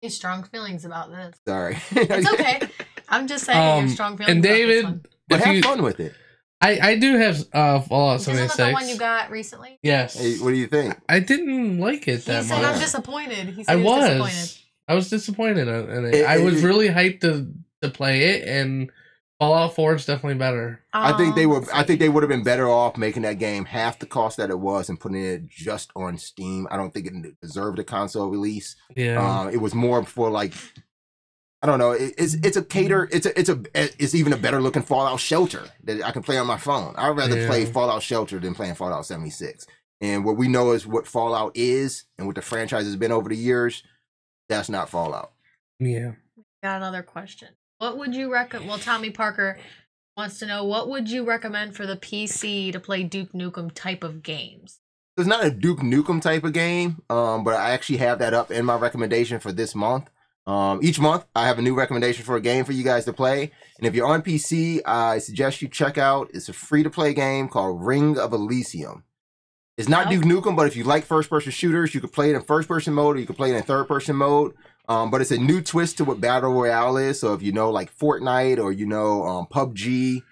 You have strong feelings about this. Sorry. It's okay. I'm just saying your strong feelings and David, about this one. But have fun with it. I do have Fallout 76. Isn't that the one you got recently? Yes. Hey, what do you think? I didn't like it that much. He said, I'm disappointed. He said I he was disappointed. I was disappointed in it. I was really hyped to play it, and Fallout 4 is definitely better. I think they would have been better off making that game half the cost that it was and putting it just on Steam. I don't think it deserved a console release. Yeah. It was more for like, I don't know. It's even a better looking Fallout Shelter that I can play on my phone. I'd rather play Fallout Shelter than playing Fallout 76. And what we know is what Fallout is and what the franchise has been over the years. That's not Fallout. Yeah. Got another question. What would you recommend? Well, Tommy Parker wants to know, what would you recommend for the PC to play Duke Nukem type of games? It's not a Duke Nukem type of game, but I actually have that up in my recommendation for this month. Each month, I have a new recommendation for a game for you guys to play. And if you're on PC, I suggest you check out, it's a free-to-play game called Ring of Elysium. It's not Duke Nukem, but if you like first-person shooters, you can play it in first-person mode or you can play it in third-person mode. But it's a new twist to what Battle Royale is. So if you know like Fortnite or you know PUBG,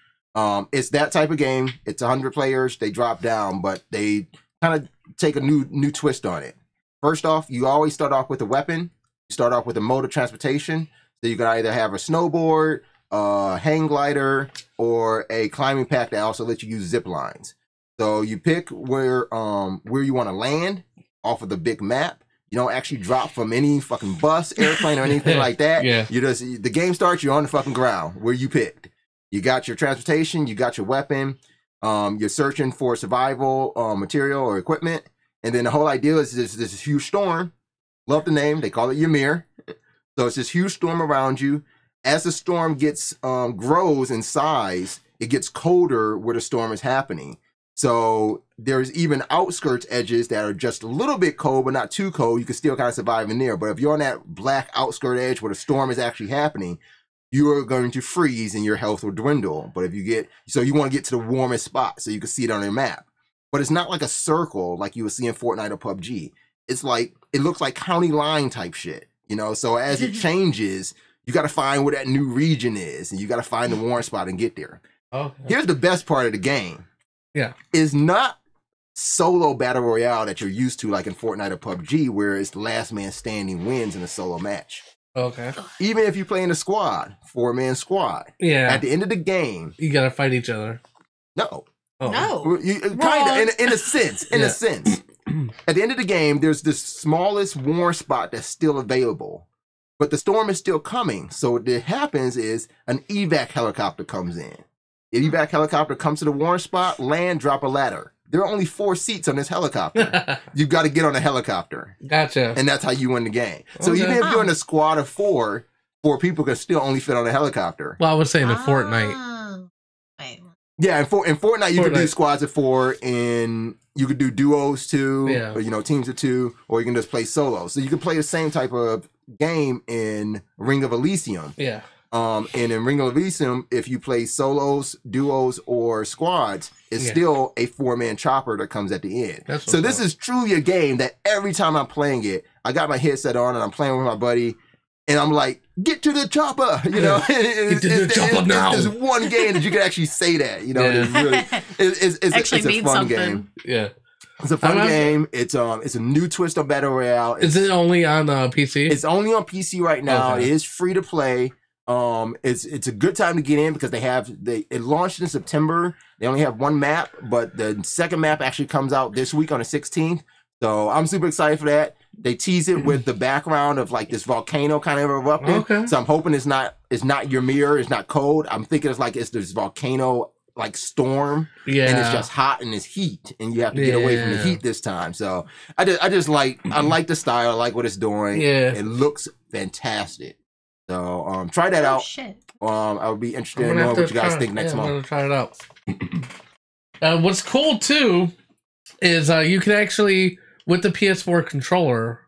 it's that type of game. It's 100 players. They drop down, but they kind of take a new twist on it. First off, you always start off with a weapon. You start off with a mode of transportation. So you can either have a snowboard, a hang glider, or a climbing pack that also lets you use zip lines. So you pick where you want to land off of the big map. You don't actually drop from any fucking bus, airplane, or anything like that. Yeah. The game starts, you're on the fucking ground where you picked. You got your transportation, you got your weapon, you're searching for survival material or equipment, and then the whole idea is this huge storm. Love the name, they call it Ymir. So it's this huge storm around you. As the storm gets grows in size, it gets colder where the storm is happening. So there's even outskirts edges that are just a little bit cold, but not too cold. You can still kind of survive in there. But if you're on that black outskirt edge where the storm is actually happening, you are going to freeze and your health will dwindle. But if you you want to get to the warmest spot so you can see it on your map. But it's not like a circle like you would see in Fortnite or PUBG. It's like, it looks like county line type shit, you know? So as it changes, you got to find where that new region is and you got to find the warm spot and get there. Okay. Here's the best part of the game. Yeah. Is not solo battle royale that you're used to like in Fortnite or PUBG where it's last man standing wins in a solo match. Okay. Even if you play in a squad, 4-man squad. Yeah. At the end of the game, you gotta fight each other. No. Oh. No. Kind of in a sense. In a sense. At the end of the game, there's this smallest warm spot that's still available. But the storm is still coming. So what happens is an evac helicopter comes in. The evac helicopter comes to the warm spot, land, drop a ladder. There are only 4 seats on this helicopter. You've got to get on a helicopter. Gotcha. And that's how you win the game. So even if you're in a squad of 4 people can still only fit on a helicopter. Well, I was saying in Fortnite. Wait. Yeah, in Fortnite you can do squads of 4, and you could do duos too, or teams of 2, or you can just play solo. So you can play the same type of game in Ring of Elysium. Yeah. And in Ring of Elysium, if you play solos, duos, or squads, it's still a 4-man chopper that comes at the end. So this is truly a game that every time I'm playing it, I got my headset on and I'm playing with my buddy, and I'm like, get to the chopper, you know? Get to the chopper now. There's one game that you can actually say that, you know? It's a fun game. Yeah. It's a fun game. It's a new twist of Battle Royale. Is it only on PC? It's only on PC right now. Okay. It is free to play. It's a good time to get in because it launched in September. They only have one map, but the second map actually comes out this week on the 16th. So I'm super excited for that. They tease it with the background of like this volcano kind of erupting. Okay. So I'm hoping it's not Ymir, it's not cold. I'm thinking it's this volcano like storm. Yeah. And it's just hot and it's heat. And you have to get away from the heat this time. So I like the style, I like what it's doing. Yeah. It looks fantastic. So try that out. Shit. I would be interested in knowing what you guys think next month. I'm gonna try it out. What's cool too is you can actually, with the PS4 controller,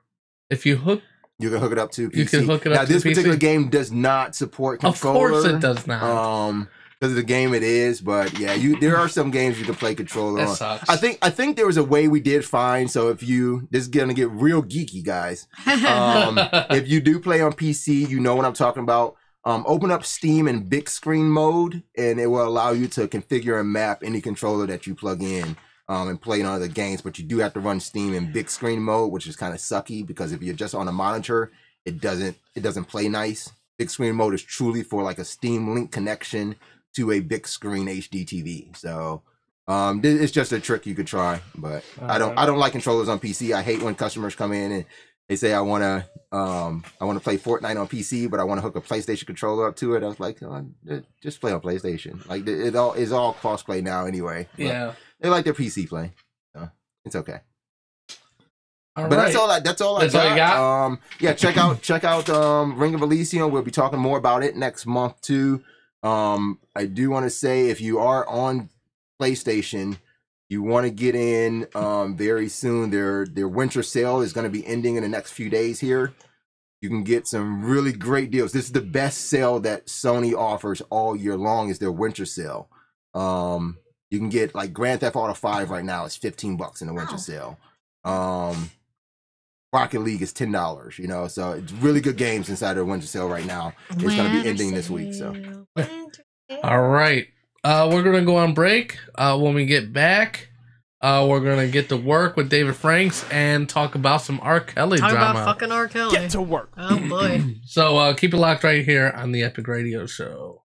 if you hook, you can hook it up to PC. You can hook it up. Now this particular game does not support controller. Of course, it does not. Because of the game it is, but yeah, there are some games you can play controller on. Sucks. I think there was a way we did find. So if this is gonna get real geeky, guys. If you do play on PC, you know what I'm talking about. Open up Steam in big screen mode, and it will allow you to configure and map any controller that you plug in and play on other games. But you do have to run Steam in big screen mode, which is kind of sucky because if you're just on a monitor, it doesn't play nice. Big screen mode is truly for like a Steam Link connection to a big screen HD TV. So it's just a trick you could try, but I don't like controllers on PC. I hate when customers come in and they say I want to play Fortnite on PC, but I want to hook a PlayStation controller up to it. I was like, just play on PlayStation. Like it's all cross play now anyway. Yeah, they like their PC play, so it's okay. But that's all I got. Yeah, check out Ring of Elysium. We'll be talking more about it next month too. I do want to say if you are on PlayStation, you want to get in very soon. Their winter sale is going to be ending in the next few days here. You can get some really great deals. This is the best sale that Sony offers all year long is their winter sale. You can get like Grand Theft Auto 5 right now is $15 in the winter sale. Rocket League is $10, you know, so it's really good games inside their winter sale right now. It's going to be ending this week, so. All right. We're going to go on break. When we get back, we're going to get to work with David Franks and talk about some R. Kelly drama. Talk about fucking R. Kelly. Get to work. Oh, boy. So keep it locked right here on the Epic Radio Show.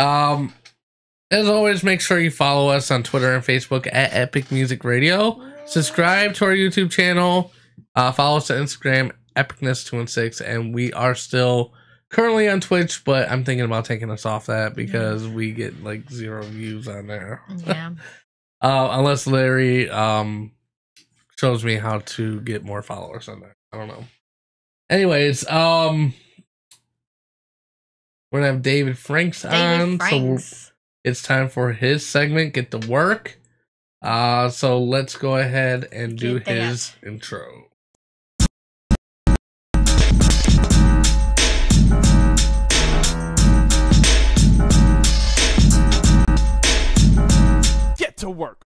As always, make sure you follow us on Twitter and Facebook at Epic Music Radio. Subscribe to our YouTube channel. Follow us on Instagram, Epicness216, and we are still currently on Twitch, but I'm thinking about taking us off that because we get like 0 views on there. Yeah. Unless Larry shows me how to get more followers on there. I don't know. Anyways, we're gonna have David Franks on. So it's time for his segment, Get to Work. So let's go ahead and do his intro. Get to work.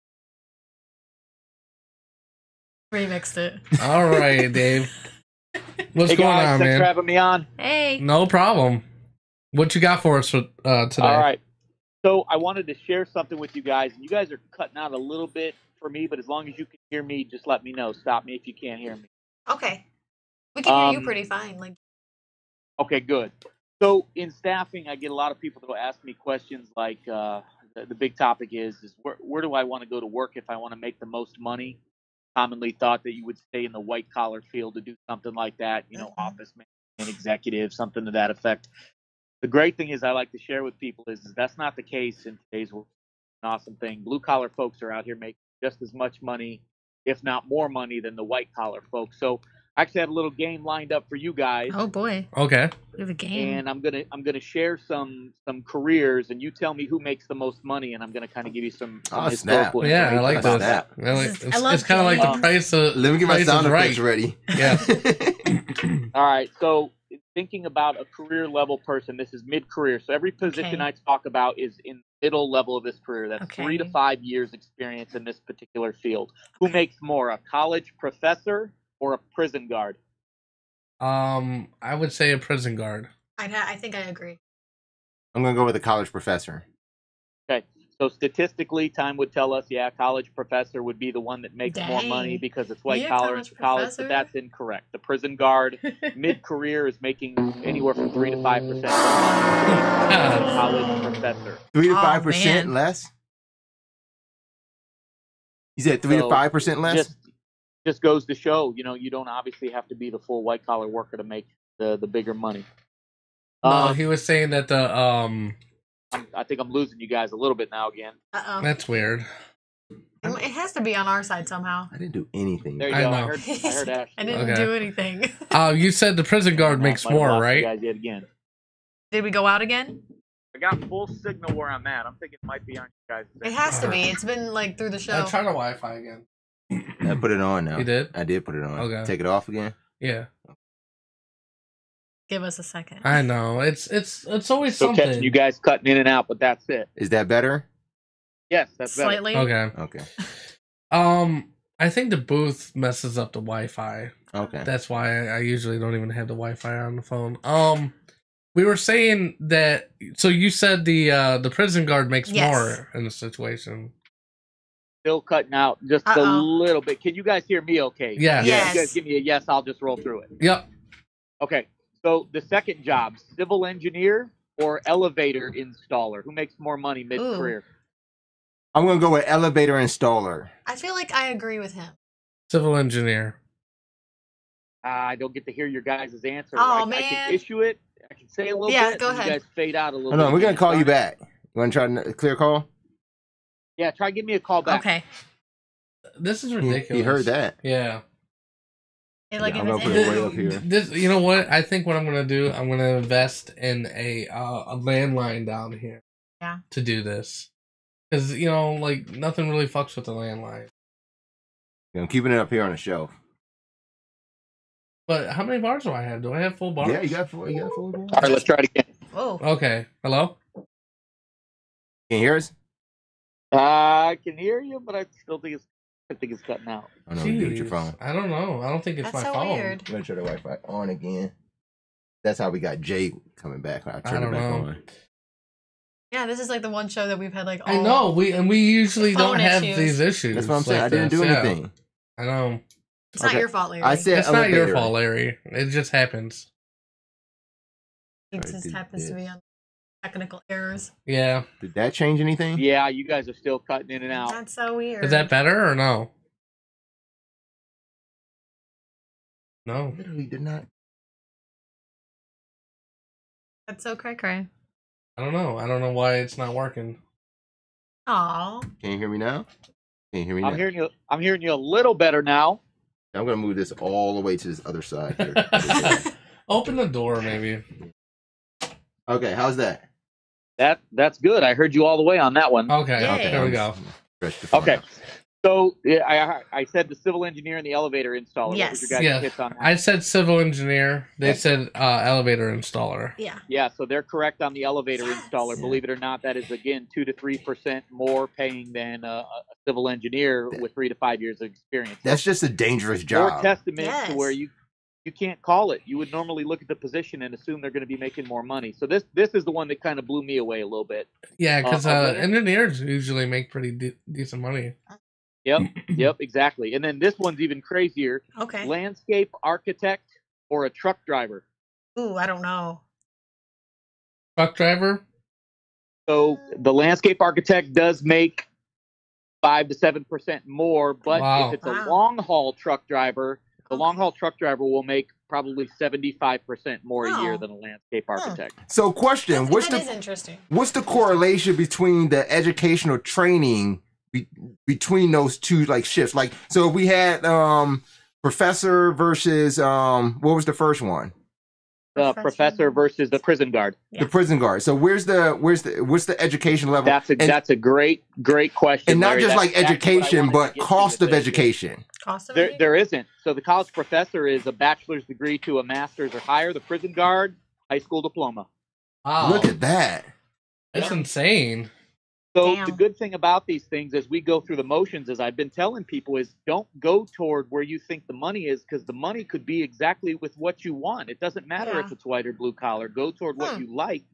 Remixed it. All right, Dave. What's going on, thanks man? for having me on. Hey. No problem. What you got for us for, today? All right. So I wanted to share something with you guys. You guys are cutting out a little bit for me, but as long as you can hear me, just let me know. Stop me if you can't hear me. Okay. We can hear you pretty fine. Like. Okay, good. So in staffing, I get a lot of people that will ask me questions like the big topic is where do I want to go to work if I want to make the most money? Commonly thought that you would stay in the white collar field to do something like that, office management, executive, something to that effect. The great thing is I like to share with people is that's not the case in today's world. An awesome thing. Blue collar folks are out here making just as much money, if not more money, than the white collar folks. So I actually had a little game lined up for you guys. Oh boy. Okay. We have a game. And I'm gonna share some careers, and you tell me who makes the most money, and I'm gonna kind of give you some historical Yeah, I like information. that. It's kind of like the price of. Let me get my sound effects right. ready. Yeah. All right. So thinking about a career level person, this is mid-career. So every position I talk about is in middle level of this career. That's 3 to 5 years experience in this particular field. Who makes more, a college professor or a prison guard? I would say a prison guard. I think I agree. I'm gonna go with a college professor. Okay. So statistically, time would tell us, college professor would be the one that makes more money because it's white collar and college, but that's incorrect. The prison guard, mid-career, is making anywhere from 3 to 5% more money than a college professor. 3 to 5% less? You said 3 to 5% less? Just goes to show, you don't obviously have to be the full white collar worker to make the bigger money. No, he was saying that the I think I'm losing you guys a little bit now again. That's weird. It has to be on our side somehow. I didn't do anything. There you go. I heard Ashley. I didn't do anything. You said the prison guard makes more, right? You guys yet again. Did we go out again? I got full signal where I'm at. I'm thinking it might be on you guys. It has to be. It's been like through the show. Try the Wi-Fi again. I put it on now. You did? I did put it on. Okay. Take it off again? Yeah. Give us a second. I know. It's always so something. Catching you guys cutting in and out, but that's it. Is that better? Yes, that's slightly. better. Okay. I think the booth messes up the Wi-Fi. Okay. That's why I usually don't even have the Wi-Fi on the phone. We were saying that. So you said the prison guard makes more in the situation. Still cutting out just a little bit. Can you guys hear me okay? Yeah. Yes. You guys give me a yes, I'll just roll through it. Yep. Okay. So the second job, civil engineer or elevator installer? Who makes more money mid-career? I'm going to go with elevator installer. I feel like I agree with him. Civil engineer. I don't get to hear your guys' answer. Oh, I man. can issue it. I can say a little bit. Yeah, go ahead. You guys fade out a little Hold bit. on, we're going to call you back. You want to try a clear call? Yeah, try give me a call back. Okay. This is ridiculous. You heard that. Yeah. I'm gonna put it way up here. This, you know what? I think what I'm gonna do, I'm gonna invest in a landline down here. Yeah. To do this, because like nothing really fucks with the landline. I'm keeping it up here on the shelf. But how many bars do I have? Do I have full bars? Yeah, you got full. You got full bars. All right, let's try it again. Whoa. Okay. Hello. Can you hear us? I can hear you, but I still think it's cutting out. I know you do with your phone. I don't know. I don't think it's That's my so phone. weird. I'm gonna turn the Wi-Fi on again. That's how we got Jay coming back. I'll turn it back on. Yeah, this is like the one show that we've had like. I know we usually phone don't have issues. these issues. That's what I'm saying. like I didn't do this. Yeah. anything. I know. It's not your fault, Larry. I said It's not your elevator. fault, Larry. It just happens. It just happens to be on. Technical errors. Yeah. Did that change anything? Yeah, you guys are still cutting in and out. That's so weird. Is that better or no? No. Literally did not. That's so cray-cray. I don't know. I don't know why it's not working. Aw. Can you hear me now? Can you hear me now? I'm hearing you a little better now. I'm gonna move this all the way to this other side here. Open the door, maybe. Okay, how's that? That's good. I heard you all the way on that one. Okay, there we go. Okay. So I said the civil engineer and the elevator installer. Yes. What was your guys' hits on that? I said civil engineer. They said elevator installer. Yeah. Yeah, so they're correct on the elevator installer. Believe it or not, that is, again, 2 to 3% more paying than a civil engineer with 3 to 5 years of experience. That's just a dangerous job. More testament to where you can't call it. You would normally look at the position and assume they're going to be making more money. So this is the one that kind of blew me away a little bit. Yeah, because engineers usually make pretty decent money. Yep, exactly. And then this one's even crazier. Okay. Landscape architect or a truck driver? Ooh, I don't know. Truck driver? So the landscape architect does make 5 to 7% more, but if it's a long haul truck driver, the long haul truck driver will make probably 75% more a year than a landscape architect. So, question: That is interesting. What's the correlation between the educational training between those two shifts? Like, so if we had professor versus what was the first one? The professor versus the prison guard. The prison guard. So what's the education level? That's a great question. And not Larry. just That's education, but cost of education. There isn't. So the college professor is a bachelor's degree to a master's or higher. The prison guard, high school diploma. Wow. Look at that. That's insane. So the good thing about these things as we go through the motions, as I've been telling people, is don't go toward where you think the money is, because the money could be exactly with what you want. It doesn't matter if it's white or blue collar. Go toward what you like,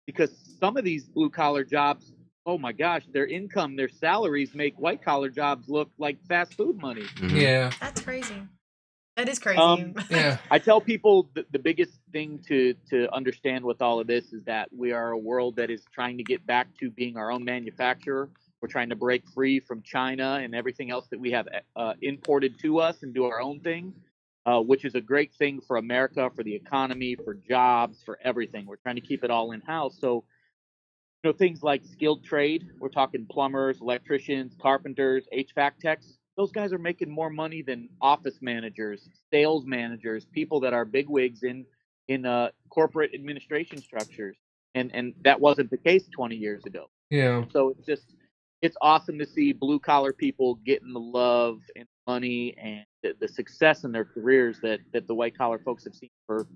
because some of these blue collar jobs, oh my gosh, their income, their salaries make white collar jobs look like fast food money. Mm-hmm. Yeah. That's crazy. That is crazy. Yeah. I tell people the biggest thing to understand with all of this is that we are a world that is trying to get back to being our own manufacturer. We're trying to break free from China and everything else that we have imported to us and do our own thing, which is a great thing for America, for the economy, for jobs, for everything. We're trying to keep it all in-house. So, things like skilled trade, we're talking plumbers, electricians, carpenters, HVAC techs. Those guys are making more money than office managers, sales managers, people that are bigwigs in corporate administration structures. And that wasn't the case 20 years ago. Yeah. So it's awesome to see blue collar people getting the love and money and the success in their careers that the white collar folks have seen for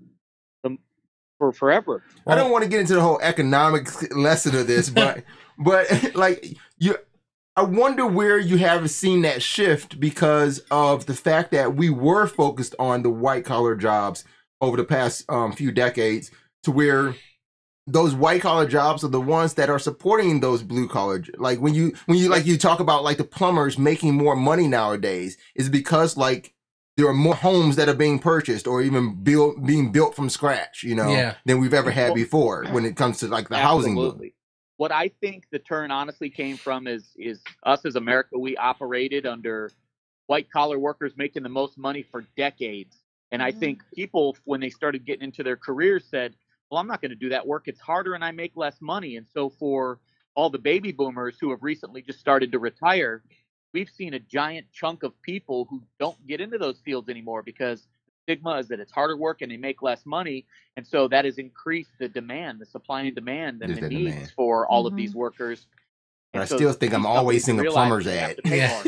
forever. I don't want to get into the whole economic lesson of this, but I wonder where you have seen that shift because of the fact that we were focused on the white collar jobs over the past few decades, to where those white collar jobs are the ones that are supporting those blue collar. Like when you talk about the plumbers making more money nowadays, is because there are more homes that are being purchased or even being built from scratch, than we've ever had before when it comes to the housing boom. What I think the turn honestly came from is us as America. We operated under white collar workers making the most money for decades. And I think people, when they started getting into their careers, said, well, I'm not going to do that work. It's harder and I make less money. And so for all the baby boomers who have recently just started to retire, we've seen a giant chunk of people who don't get into those fields anymore because the stigma is that it's harder work and they make less money. And so that has increased the demand, the supply and demand, and the needs for all of these workers. But I still think I'm always seeing a plumber's ad. Yeah.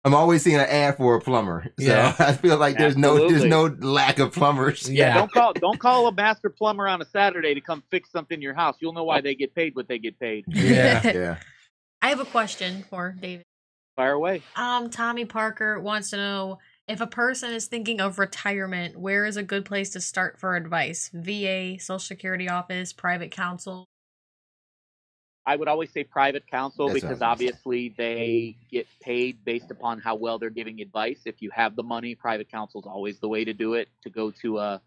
I'm always seeing an ad for a plumber. So I feel like there's no lack of plumbers. Yeah. Don't call a master plumber on a Saturday to come fix something in your house. You'll know why they get paid what they get paid. Yeah. I have a question for David. Fire away. Tommy Parker wants to know, if a person is thinking of retirement, where is a good place to start for advice? VA, Social Security office, private counsel? I would always say private counsel, because obviously they get paid based upon how well they're giving advice. If you have the money, private counsel is always the way to do it, to go to a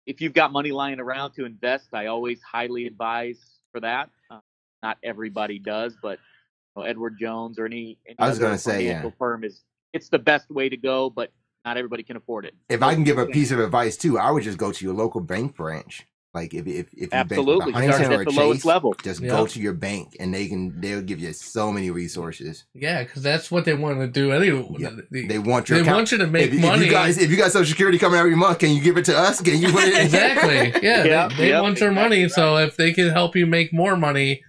if you've got money lying around to invest, I always highly advise for that. Not everybody does, but Edward Jones or any I was other gonna say, financial firm it's the best way to go, but not everybody can afford it. If I can give a piece of advice too, I would just go to your local bank branch. Like if you absolutely bank with a Huntington or a Chase, lowest level, just go to your bank and they'll give you so many resources. Yeah, because that's what they want to do. Anyway, they want you to make money. If you got Social Security coming every month, can you give it to us? Can you put it in? Exactly. Yeah, they want your money. Right. So if they can help you make more money,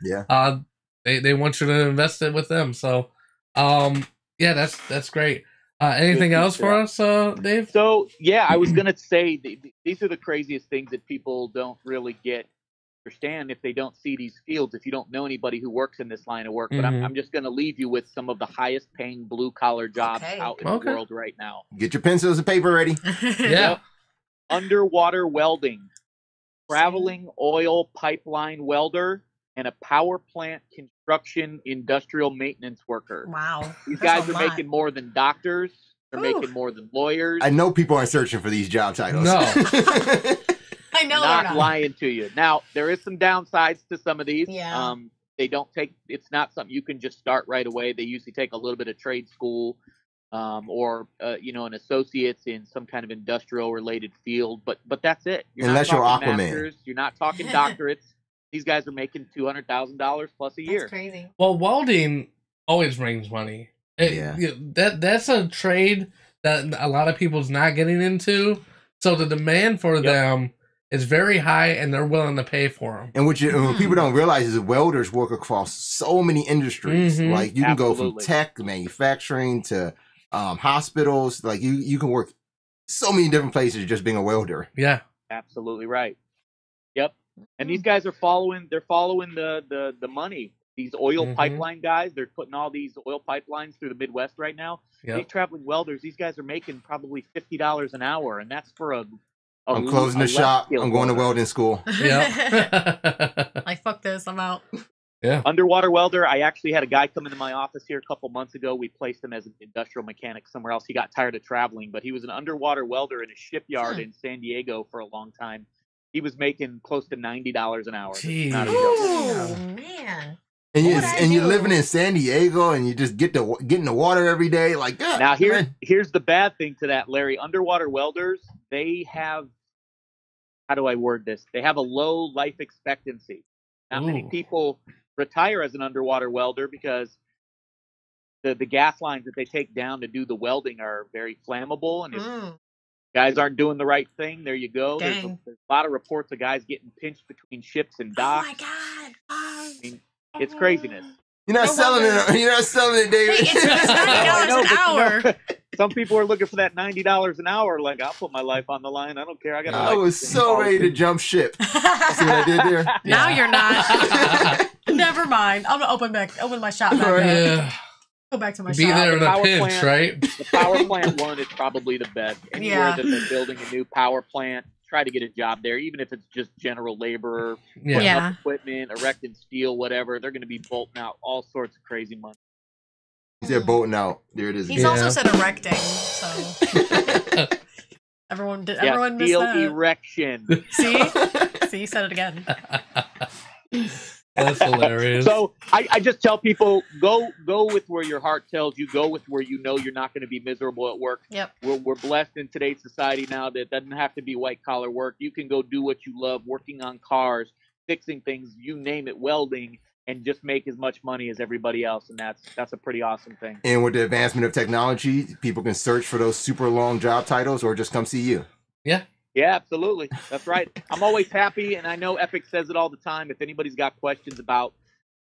they want you to invest it with them. So, that's great. Anything else for us, Dave? So, I was going to say these are the craziest things that people don't really understand if they don't see these fields, if you don't know anybody who works in this line of work. But I'm just going to leave you with some of the highest paying blue collar jobs out in the world right now. Get your pencils and paper ready. Yeah. Underwater welding, traveling oil pipeline welder, and a power plant construction industrial maintenance worker. Wow. These guys are making more than doctors. They're making more than lawyers. I know people aren't searching for these job titles. No. I know not lying to you. Now, there is some downsides to some of these. Yeah. They don't take, it's not something you can just start right away. They usually take a little bit of trade school or an associate's in some kind of industrial related field. But that's it. Unless you're Aquaman. Masters, you're not talking doctorates. These guys are making $200,000 plus a year. That's crazy. Well, welding always brings money. That's a trade that a lot of people's not getting into. So the demand for them is very high, and they're willing to pay for them. And what people don't realize is that welders work across so many industries. Like you can go from tech, manufacturing to hospitals. Like you can work so many different places just being a welder. Yeah, absolutely right. Yep. And these guys are following the money. These oil pipeline guys, they're putting all these oil pipelines through the Midwest right now. These traveling welders, these guys are making probably $50 an hour, and that's for I'm closing the shop. I'm going to welding school. Yeah. Like, fuck this, I'm out. Yeah. Underwater welder, I actually had a guy come into my office here a couple months ago. We placed him as an industrial mechanic somewhere else. He got tired of traveling, but he was an underwater welder in a shipyard in San Diego for a long time. He was making close to $90 an hour. Oh, man. And you're living in San Diego, and you just get in the water every day. Like, now here's the bad thing to that, Larry. Underwater welders, they have, how do I word this? They have a low life expectancy. Not many people retire as an underwater welder because the gas lines that they take down to do the welding are very flammable, and if guys aren't doing the right thing, there you go. There's a lot of reports of guys getting pinched between ships and docks. Oh my God. I mean, it's craziness. You're not selling it. You're not selling it, David. Hey, it's $90 an hour. Some people are looking for that $90 an hour. Like, I'll put my life on the line. I don't care. I was so ready to jump ship. See what I did there? Now you're not. Never mind. I'm gonna open my shop back up. Go back to my shop. Be there in a pinch, plant, right? The power plant one is probably the best. Anywhere that they're building a new power plant, try to get a job there, even if it's just general labor, putting up equipment, erecting steel, whatever. They're going to be bolting out all sorts of crazy money. They're bolting out. There it is. He's also said erecting, so everyone missed that. Erection. See, he said it again. That's hilarious. So I just tell people, go with where your heart tells you. Go with where you know you're not going to be miserable at work. Yep. We're blessed in today's society now that it doesn't have to be white collar work. You can go do what you love, working on cars, fixing things, you name it, welding, and just make as much money as everybody else. And that's a pretty awesome thing. And with the advancement of technology, people can search for those super long job titles or just come see you. Yeah. Yeah, absolutely. That's right. I'm always happy, and I know Epic says it all the time. If anybody's got questions about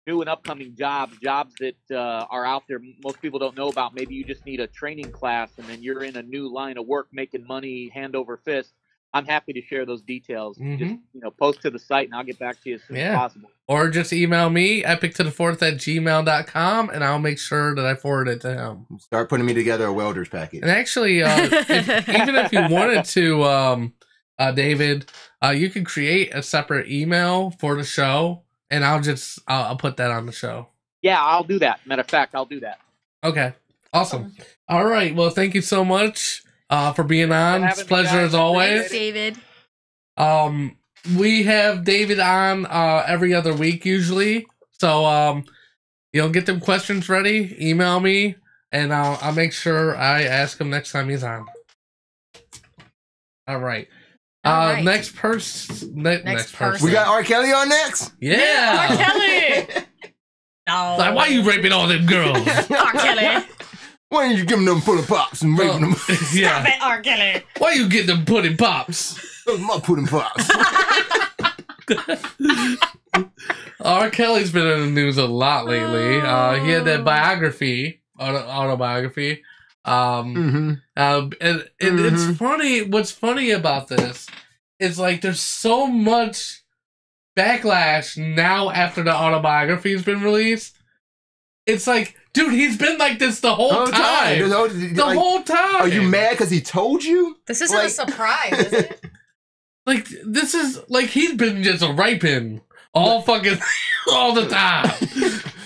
new and upcoming jobs that are out there most people don't know about, maybe you just need a training class, and then you're in a new line of work making money hand over fist, I'm happy to share those details. Just post to the site, and I'll get back to you as soon as possible. Or just email me, epictothefourth@gmail.com, and I'll make sure that I forward it to him. Start putting me together a welder's package. And actually, even if you wanted to, David, you can create a separate email for the show, and I'll put that on the show. Yeah, I'll do that. Matter of fact, I'll do that. Okay. Awesome. All right. Well, thank you so much for being on. It's a pleasure as always. Thanks, David. We have David on every other week usually. So get them questions ready. Email me, and I'll make sure I ask him next time he's on. All right. Next person. Next person. We got R. Kelly on next? Yeah. R. Kelly. No. Like, why you raping all them girls? R. Kelly. Why ain't you giving them pudding pops and raping them? Yeah. Stop it, R. Kelly. Why you getting them pudding pops? Those are my pudding pops. R. Kelly's been in the news a lot lately. He had that biography, autobiography. And it's funny. What's funny about this is like there's so much backlash now after the autobiography's been released. It's like, dude, he's been like this the whole time. The whole time. Are you mad because he told you? This isn't a surprise, is it? Like, this is like he's been just raping all fucking all the time.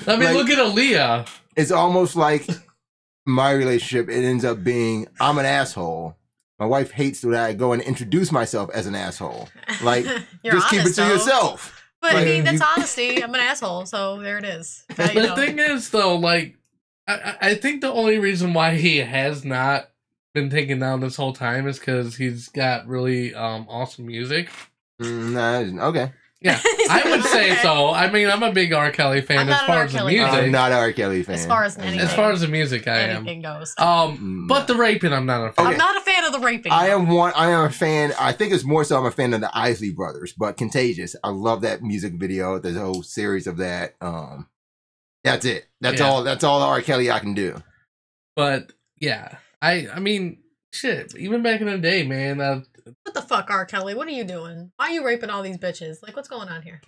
I mean, look at Aaliyah. It's almost like my relationship. It ends up being I'm an asshole. My wife hates that I go and introduce myself as an asshole. Like, just keep it to yourself. But I mean, that's honesty. I'm an asshole, so there it is. The thing is, though, like, I think the only reason why he has not been taken down this whole time is because he's got really awesome music. Okay. Yeah, I would say so. I mean, I'm a big R. Kelly fan as far as the music. I'm not an R. Kelly fan. As far as anything. As far as the music, I am. Anything goes. But the raping, I'm not a fan. I'm not a fan of the raping. I am a fan. I think it's more so I'm a fan of the Isley Brothers, but Contagious. I love that music video. There's a whole series of that. That's it. That's all. That's all R. Kelly I can do. But yeah, I mean, shit. Even back in the day, man. What the fuck, R. Kelly? What are you doing? Why are you raping all these bitches? Like, what's going on here?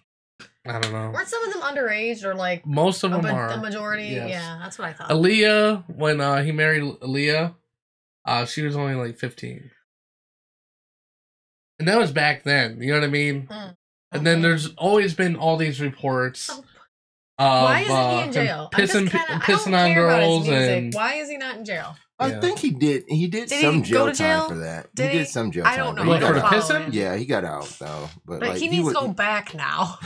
I don't know. Weren't some of them underage or like most of them are? The majority, yes. Yeah, that's what I thought. Aaliyah, when he married Aaliyah, she was only like 15, and that was back then. You know what I mean? And then there's always been all these reports. Why isn't he in jail? Pissing on girls and why is he not in jail? I think he did. He did some jail time for that. He did some jail time. I don't know. For the pissing? Yeah, he got out though. But like, he needs to go back now.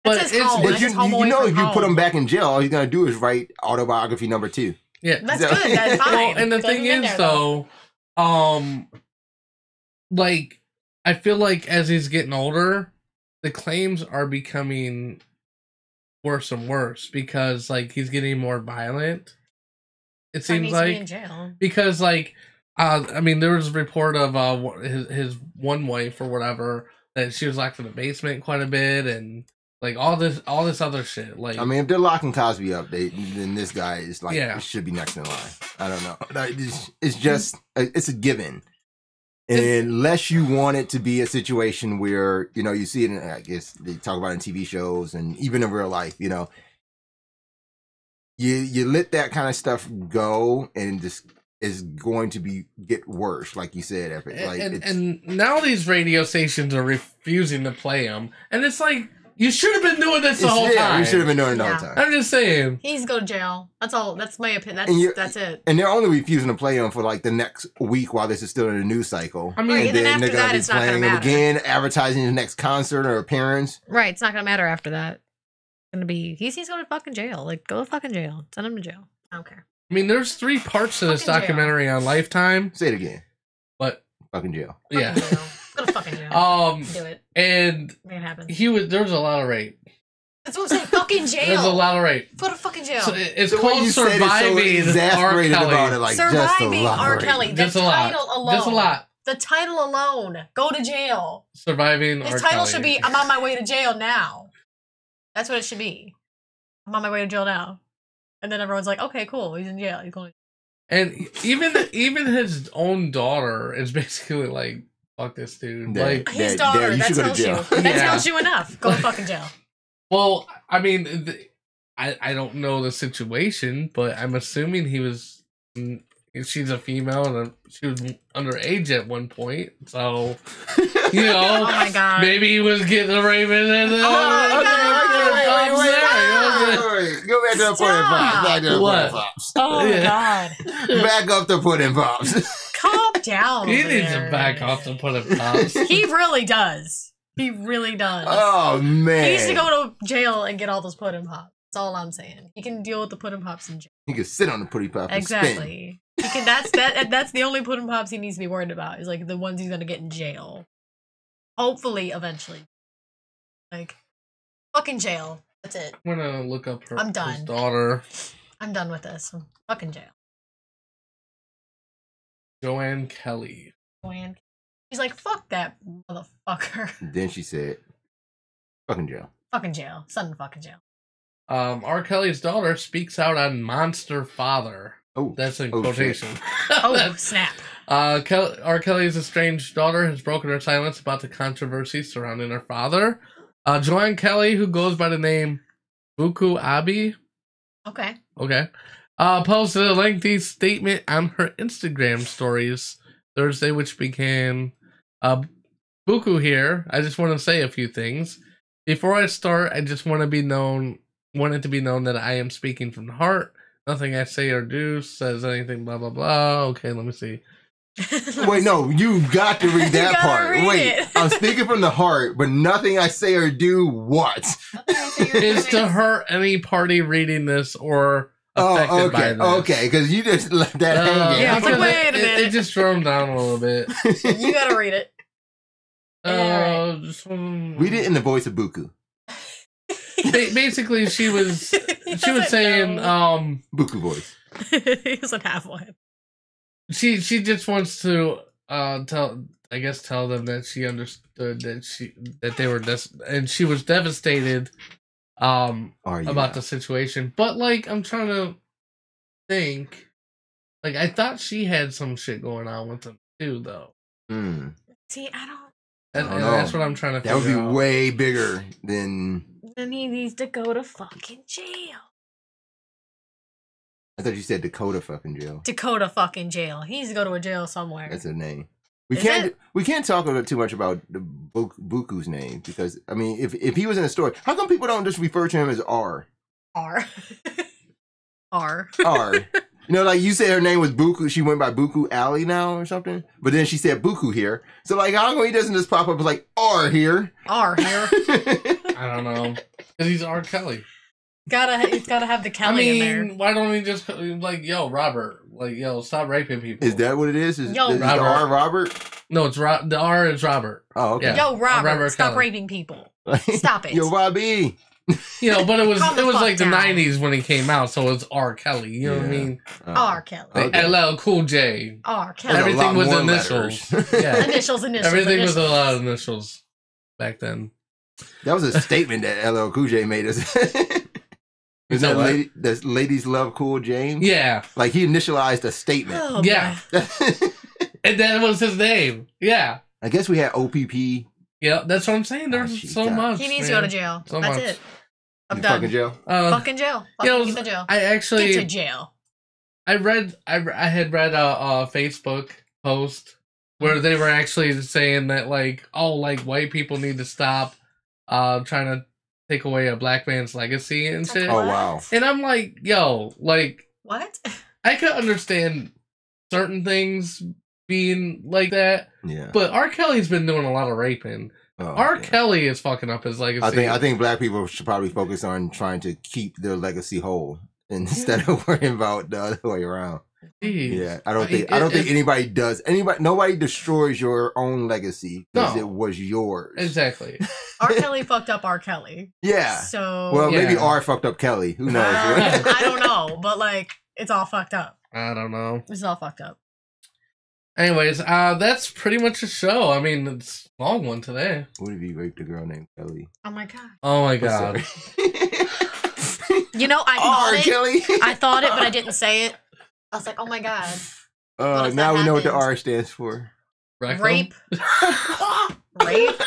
But you know, if you put him back in jail, all he's gonna do is write autobiography number 2. Yeah, that's good. That's fine. Well, and the thing is, though, like I feel like as he's getting older, the claims are becoming worse and worse because like he's getting more violent. It seems like in jail. Because like I mean there was a report of his one wife or whatever that she was locked in the basement quite a bit and like all this other shit. Like, I mean, if they're locking Cosby up, then this guy is like should be next in line. I don't know. It's just it's a given. And unless you want it to be a situation where, you know, you see it in, I guess they talk about it in TV shows and even in real life, you know, you let that kind of stuff go and just is going to get worse, like you said. Like, and now these radio stations are refusing to play them. And it's like, you should have been doing this the whole time. You should have been doing it the whole time. I'm just saying. He needs to go to jail. That's all. That's my opinion. That's it. And they're only refusing to play them for like the next week while this is still in the news cycle. I mean, and then after they're going to be playing them again, advertising the next concert or appearance. Right. It's not going to matter after that. It's going to be, he needs to go to fucking jail. Like, go to fucking jail. Send him to jail. I don't care. I mean, there's 3 parts to this documentary on Lifetime. Say it again. What? Fucking jail. Yeah. Go to fucking jail. Do it. And make it happen. There was a lot of rape. That's what I'm saying. Fucking jail. There's a lot of rape. Go to fucking jail. So it's called Surviving R. Kelly. About it, like, Surviving R. Kelly. Just a lot. Just a lot. The title alone. Go to jail. Surviving R. Kelly. His title should be, I'm on my way to jail now. That's what it should be. I'm on my way to jail now. And then everyone's like, okay, cool. He's in jail. He's going. And even his own daughter is basically like, fuck this dude. Like his daughter. That tells you. That tells you enough. Go to fucking jail. Well, I mean, I don't know the situation, but I'm assuming she's a female and she was underage at one point. So, you know, oh my God. Maybe he was getting a raven and then. Go back to the pudding pops. Back to the pudding pops. Oh, God. Back up the pudding pops. Calm down. He over needs there. to back off to put him pops. He really does. He really does. Oh man. He needs to go to jail and get all those pudding pops. That's all I'm saying. He can deal with the pudding pops in jail. He can sit on the pudding pop and spin. Exactly. He can. That's the only pudding pops he needs to be worried about. Is like the ones he's gonna get in jail. Hopefully, eventually. Like, fucking jail. That's it. I'm gonna look up her I'm done. his daughter. I'm done with this. I'm fucking jail. Joanne Kelly. Joanne. He's like, fuck that motherfucker. Then she said, fucking jail. Fucking jail. Son fucking jail. R. Kelly's daughter speaks out on Monster Father. Oh, that's in quotation. Oh, snap. R. Kelly's estranged daughter has broken her silence about the controversy surrounding her father. Joanne Kelly, who goes by the name Buku Abi. Okay. Posted a lengthy statement on her Instagram stories Thursday, which began, Buku here. I just want to say a few things. Before I start, I just want it to be known that I am speaking from the heart. Nothing I say or do says anything blah blah blah. Okay, let me see. Wait, no, you got to read that part. Wait, I'm speaking from the heart, but nothing I say or do what? Is to hurt any party reading this or affected by this. Okay, because you just left that hanging. Yeah, I was like, wait a minute. It just drove down a little bit. You gotta read it. Read it in the voice of Buku. Basically, she was saying Buku voice. He doesn't have one. She just wants to tell them that she understood that they were and she was devastated about the situation. But like, I'm trying to think. Like, I thought she had some shit going on with them too, though. See, I don't. And that's what I'm trying to figure out. That would be way bigger than. Then he needs to go to fucking jail. I thought you said Dakota fucking jail. Dakota fucking jail. He needs to go to a jail somewhere. That's her name. We can't talk too much about the Buku's name because I mean, if he was in a story, how come people don't just refer to him as R? R. You know, like you said her name was Buku. She went by Buku Alley now or something. But then she said Buku here. So like, how come he doesn't just pop up as like R here? R here. I don't know. Because he's R. Kelly. He's gotta have the Kelly in there. Why don't he just like, yo, Robert, like, yo, stop raping people? Is that what it is? Is Robert. The R Robert? No, it's the R is Robert. Oh, okay. Yeah. Yo, Robert, stop Kelly. raping people. Stop it. Yo, Bobby. You know, but it was like down. the 90s when he came out, so it's R. Kelly. You know what I mean? R. Kelly. Okay. LL Cool J. R. Kelly. Everything was initials. Yeah. Initials. Everything was a lot of initials back then. That was a statement that LL Cool J made us. Is that ladies love Cool James? Yeah. Like he initialized a statement. Oh, yeah. And that was his name. Yeah. I guess we had OPP. Yeah, that's what I'm saying. There's so much. He needs to go to jail. So That's much. it. I'm done. Fucking jail. Fucking jail. Fucking get to jail. I actually get to jail. I had read a Facebook post where they were actually saying that like white people need to stop trying to take away a black man's legacy and shit. Oh wow. And I'm like, yo, like what? I could understand certain things being like that. Yeah. But R. Kelly's been doing a lot of raping. R. Kelly is fucking up his legacy. I think black people should probably focus on trying to keep their legacy whole instead of worrying about the other way around. Jeez. Yeah, I don't think anybody does. Nobody destroys your own legacy because it was yours. Exactly. R. Kelly fucked up R. Kelly. Yeah. So maybe R fucked up Kelly. Who knows? I don't know, but like it's all fucked up. I don't know. It's all fucked up. Anyways, that's pretty much the show. I mean, it's a long one today. What if you raped a girl named Kelly? Oh my god. Oh my god. You know, I thought it, but I R. didn't say it. I was like, oh my god. Now we know what the R stands for. Rectum? Rape. Rape.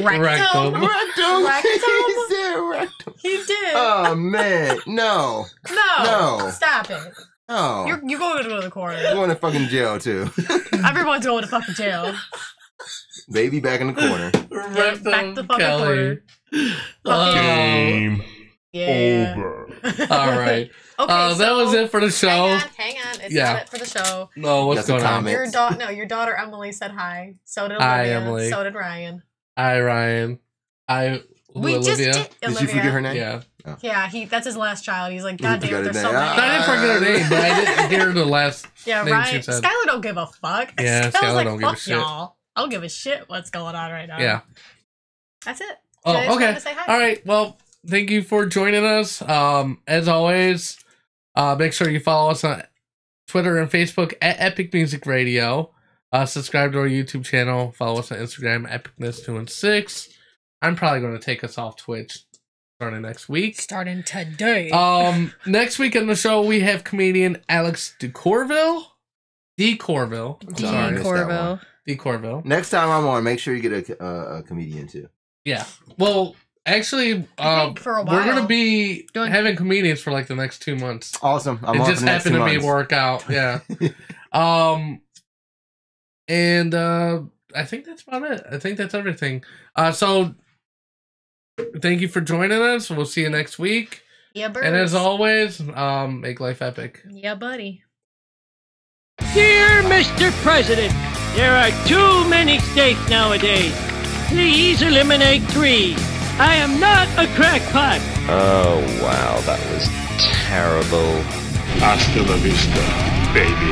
Rectum. He said rectum. He did. Oh man, no. No. Stop it. Oh. You're going to go to the corner. You're going to fucking jail too. Everyone's going to fucking jail. Baby back in the corner. Rectum Back the fucking Kelly. corner. Game over. All right. Okay, that was it for the show. Hang on. It's not it for the show. No, what's going on? Your daughter Emily said hi. So did Olivia. Hi, Emily. So did Ryan. Hi, Ryan. We Olivia. just did. Did you forget her name? Yeah. Oh. Yeah, that's his last child. He's like, God damn, there's so many. I didn't forget her name, but I didn't hear the last name Ryan. she said. Skylar don't give a fuck. Yeah, Skylar's Skylar like, don't give a fuck shit. y'all. I don't give a shit what's going on right now. Yeah. That's it. Oh, okay. All right. Well, thank you for joining us. As always, make sure you follow us on Twitter and Facebook at Epic Music Radio. Subscribe to our YouTube channel. Follow us on Instagram, Epicness216. I'm probably going to take us off Twitch starting next week. Starting today. Next week on the show, we have comedian Alex DeCorville. DeCorville. Next time I'm on, make sure you get a comedian too. Yeah. Well, actually, for a while, we're going to be having comedians for like the next 2 months. Awesome. It just happened to be work out. Yeah. And I think that's about it. I think that's everything. So thank you for joining us. We'll see you next week. Yeah, birds. And as always, make life epic. Yeah, buddy. Dear Mr. President, there are too many states nowadays. Please eliminate 3. I am not a crackpot. Oh, wow, that was terrible. Hasta la vista, baby.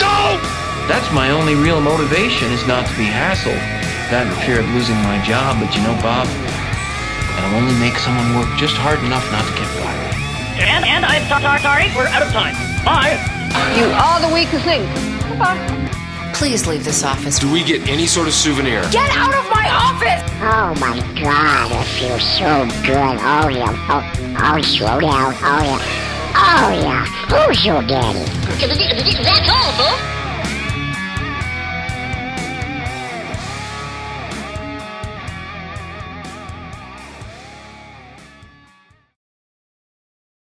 No! That's my only real motivation, is not to be hassled. That and the fear of losing my job, but you know, Bob, that'll only make someone work just hard enough not to get fired. And I'm sorry, we're out of time. Bye. You are the weakest link. Goodbye. Please leave this office. Do we get any sort of souvenir? Get out of my office! Oh my God, it feels so good. Oh yeah, oh slow down. Oh yeah, who's your daddy? That's all, folks.